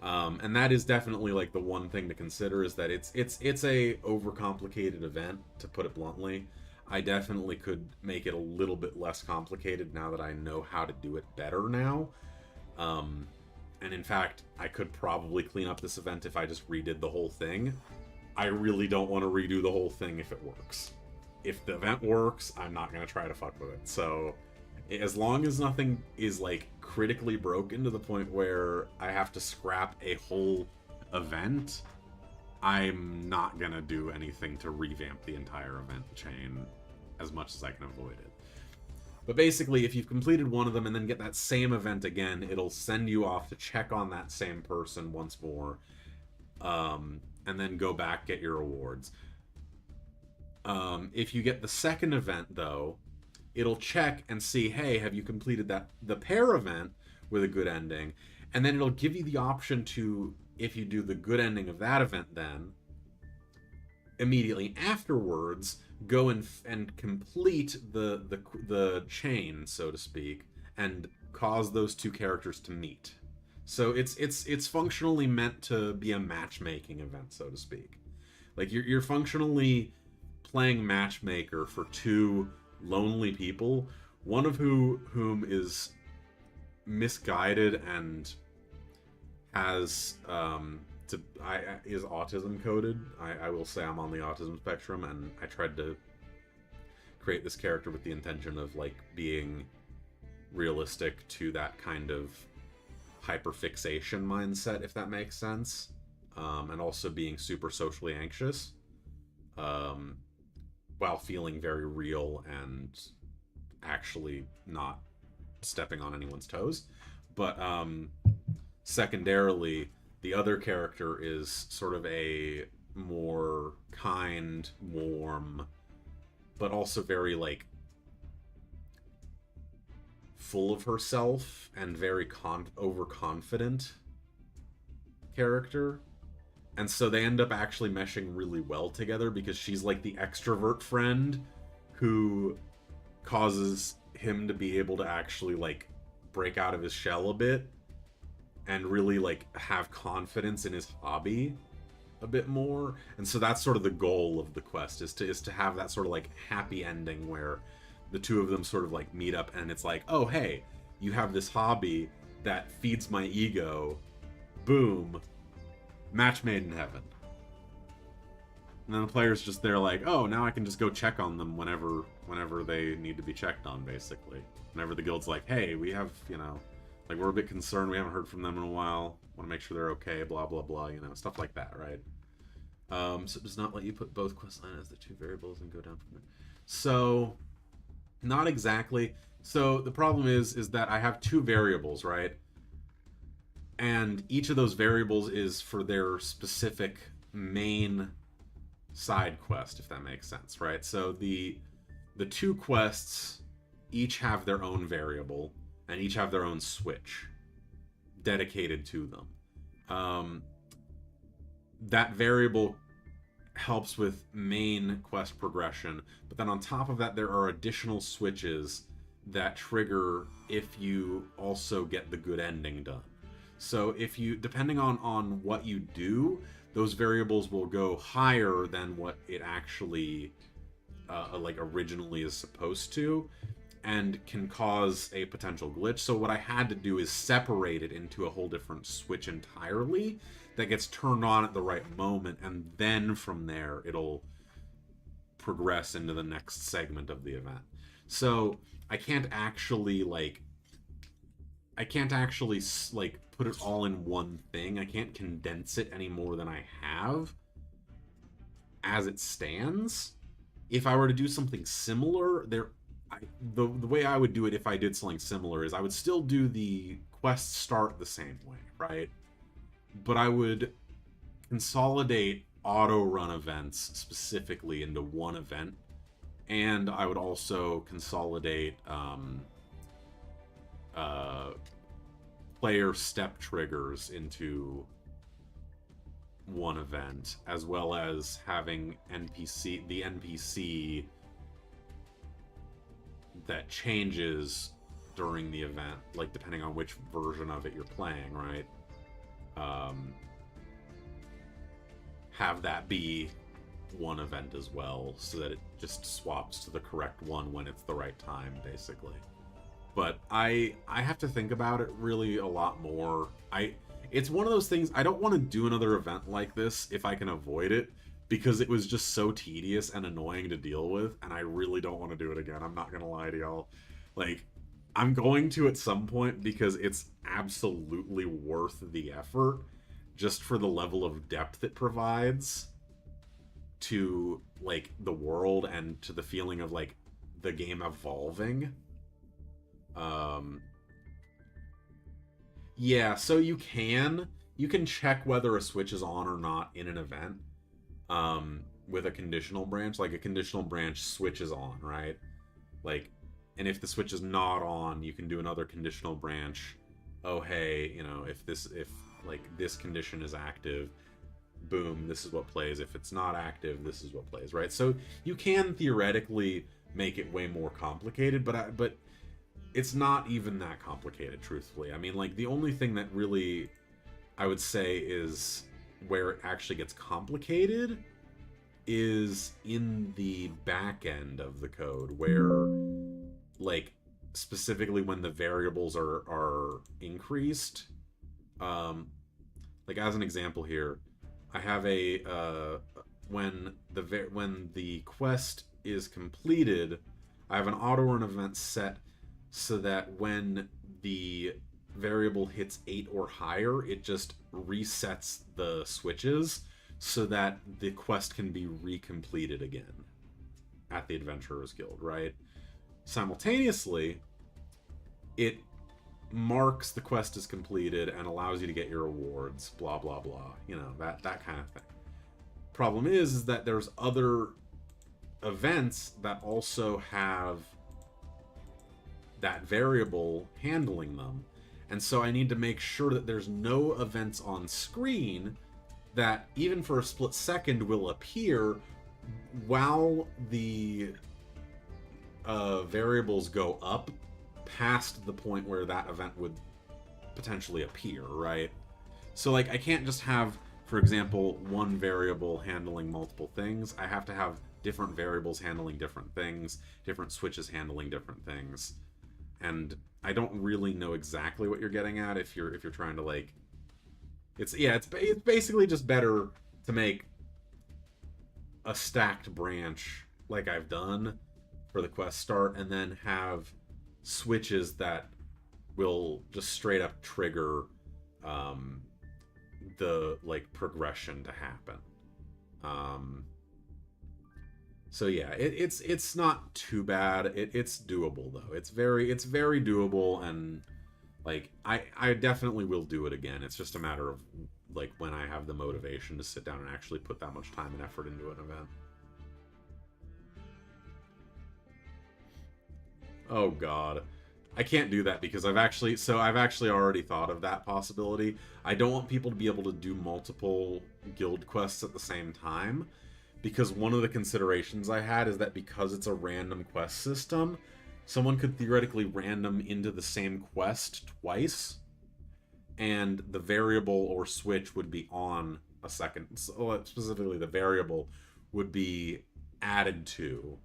[SPEAKER 1] And that is definitely like the one thing to consider, is that it's a overcomplicated event, to put it bluntly. I definitely could make it a little bit less complicated now that I know how to do it better now. And in fact, I could probably clean up this event if I just redid the whole thing. I really don't want to redo the whole thing if it works. If the event works, I'm not going to try to fuck with it. So, as long as nothing is, like, critically broken to the point where I have to scrap a whole event, I'm not going to do anything to revamp the entire event chain as much as I can avoid it. But basically, if you've completed one of them and then get that same event again, it'll send you off to check on that same person once more, and then go back, get your rewards. If you get the second event, though, it'll check and see, hey, have you completed the pair event with a good ending? And then it'll give you the option to, if you do the good ending of that event, then immediately afterwards go and complete the chain, so to speak, and cause those 2 characters to meet. So it's functionally meant to be a matchmaking event, so to speak. Like you're functionally playing matchmaker for 2 lonely people, one of whom is misguided and has is autism coded. I will say I'm on the autism spectrum, and I tried to create this character with the intention of like being realistic to that kind of hyperfixation mindset, if that makes sense, and also being super socially anxious, while feeling very real and actually not stepping on anyone's toes. But secondarily, the other character is sort of a more kind, warm, but also very like full of herself and very overconfident character. And so they end up actually meshing really well together because she's like the extrovert friend who causes him to be able to actually like break out of his shell a bit and really like have confidence in his hobby a bit more. And so that's sort of the goal of the quest, is to have that sort of like happy ending where the two of them sort of like meet up and it's like, oh hey, you have this hobby that feeds my ego, boom, match made in heaven. And then the player's just there like, oh, now I can just go check on them whenever they need to be checked on, basically. Whenever the guild's like, hey, we have, you know, like, we're a bit concerned, we haven't heard from them in a while, want to make sure they're okay, blah, blah, blah, you know, stuff like that, right? So it does not let you put both questline as the two variables and go down from there. So, not exactly. So, the problem is that I have two variables, right? And each of those variables is for their specific main side quest, if that makes sense, right? So, the two quests each have their own variable, and each have their own switch dedicated to them. That variable helps with main quest progression, but then on top of that there are additional switches that trigger if you also get the good ending done. So if you, depending on what you do, those variables will go higher than what it actually like originally is supposed to, and can cause a potential glitch. So what I had to do is separate it into a whole different switch entirely that gets turned on at the right moment, and then from there it'll progress into the next segment of the event. So I can't actually like put it all in one thing. I can't condense it any more than I have as it stands. If I were to do something similar, the way I would do it if I did something similar is I would still do the quest start the same way, right? But I would consolidate auto-run events specifically into one event, and I would also consolidate player step triggers into one event, as well as having the NPC that changes during the event, like depending on which version of it you're playing, right? Have that be one event as well, so that it just swaps to the correct one when it's the right time, basically. But I have to think about it really a lot more. It's one of those things, I don't want to do another event like this if I can avoid it, because it was just so tedious and annoying to deal with, and I really don't want to do it again. I'm not gonna lie to y'all. Like, I'm going to at some point because it's absolutely worth the effort, just for the level of depth it provides to, like, the world and to the feeling of, like, the game evolving. Yeah, so you can check whether a switch is on or not in an event, with a conditional branch. Like, a conditional branch switches on, right? Like, and if the switch is not on, you can do another conditional branch. Oh, hey, you know, if like this condition is active, boom, this is what plays. If it's not active, this is what plays, right? So you can theoretically make it way more complicated, but it's not even that complicated, truthfully. I mean, like, the only thing that really, I would say, is where it actually gets complicated is in the back end of the code, where, like, specifically when the variables are increased. Like, as an example here, I have a when the quest is completed, I have an auto run event set so that when the variable hits 8 or higher, it just resets the switches so that the quest can be recompleted again at the Adventurers Guild, right? Simultaneously, it marks the quest as completed and allows you to get your rewards, blah, blah, blah. You know, that kind of thing. Problem is that there's other events that also have that variable handling them. And so I need to make sure that there's no events on screen that, even for a split second, will appear while the variables go up past the point where that event would potentially appear, right? So, like, I can't just have, for example, one variable handling multiple things. I have to have different variables handling different things, different switches handling different things. And I don't really know exactly what you're getting at if you're trying to, like, it's basically just better to make a stacked branch like I've done for the quest start, and then have switches that will just straight up trigger the, like, progression to happen. So yeah, it's not too bad. It's doable though. It's very doable, and like I definitely will do it again. It's just a matter of, like, when I have the motivation to sit down and actually put that much time and effort into an event. Oh god. I can't do that because I've actually already thought of that possibility. I don't want people to be able to do multiple guild quests at the same time, because one of the considerations I had is that because it's a random quest system, someone could theoretically random into the same quest twice, and the variable or switch would be on a second. So specifically, the variable would be added to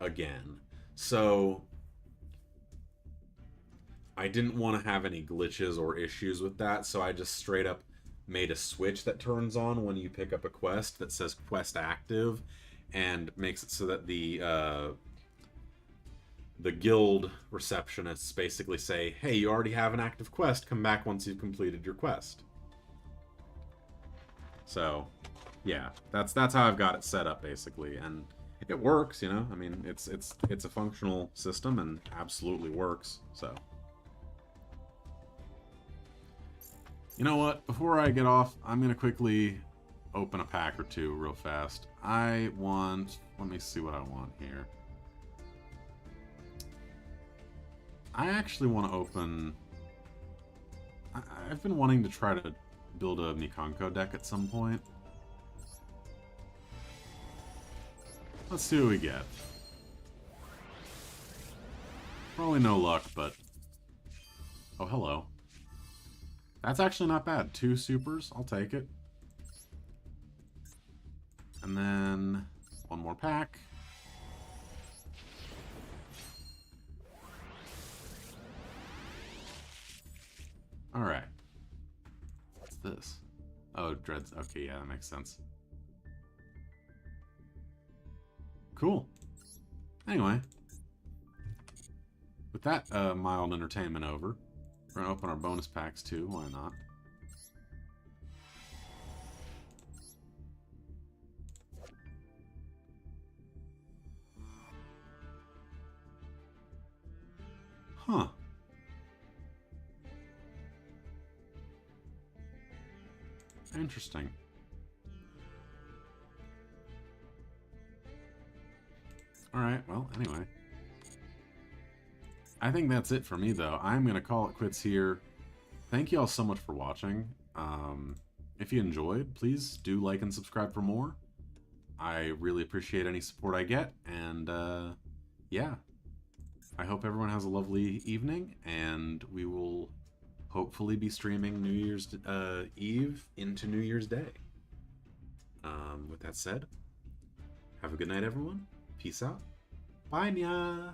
[SPEAKER 1] again. So I didn't want to have any glitches or issues with that, so I just straight up made a switch that turns on when you pick up a quest that says quest active, and makes it so that the guild receptionists basically say, hey, you already have an active quest, come back once you've completed your quest. So yeah, that's how I've got it set up basically, and it works, you know. I mean, it's a functional system and absolutely works. So you know what? Before I get off, I'm going to quickly open a pack or two real fast. Let me see what I want here. I actually want to open... I've been wanting to try to build a Mikanko deck at some point. Let's see what we get. Probably no luck, but... Oh, hello. That's actually not bad. 2 supers, I'll take it. And then one more pack. Alright. What's this? Oh, Dreads. Okay, yeah, that makes sense. Cool. Anyway. With that mild entertainment over, we're going to open our bonus packs too, why not? Huh. Interesting. Alright, well, anyway. I think that's it for me, though. I'm going to call it quits here. Thank you all so much for watching. If you enjoyed, please do like and subscribe for more. I really appreciate any support I get, and yeah. I hope everyone has a lovely evening, and we will hopefully be streaming New Year's Eve into New Year's Day. With that said, have a good night, everyone. Peace out. Bye, nya.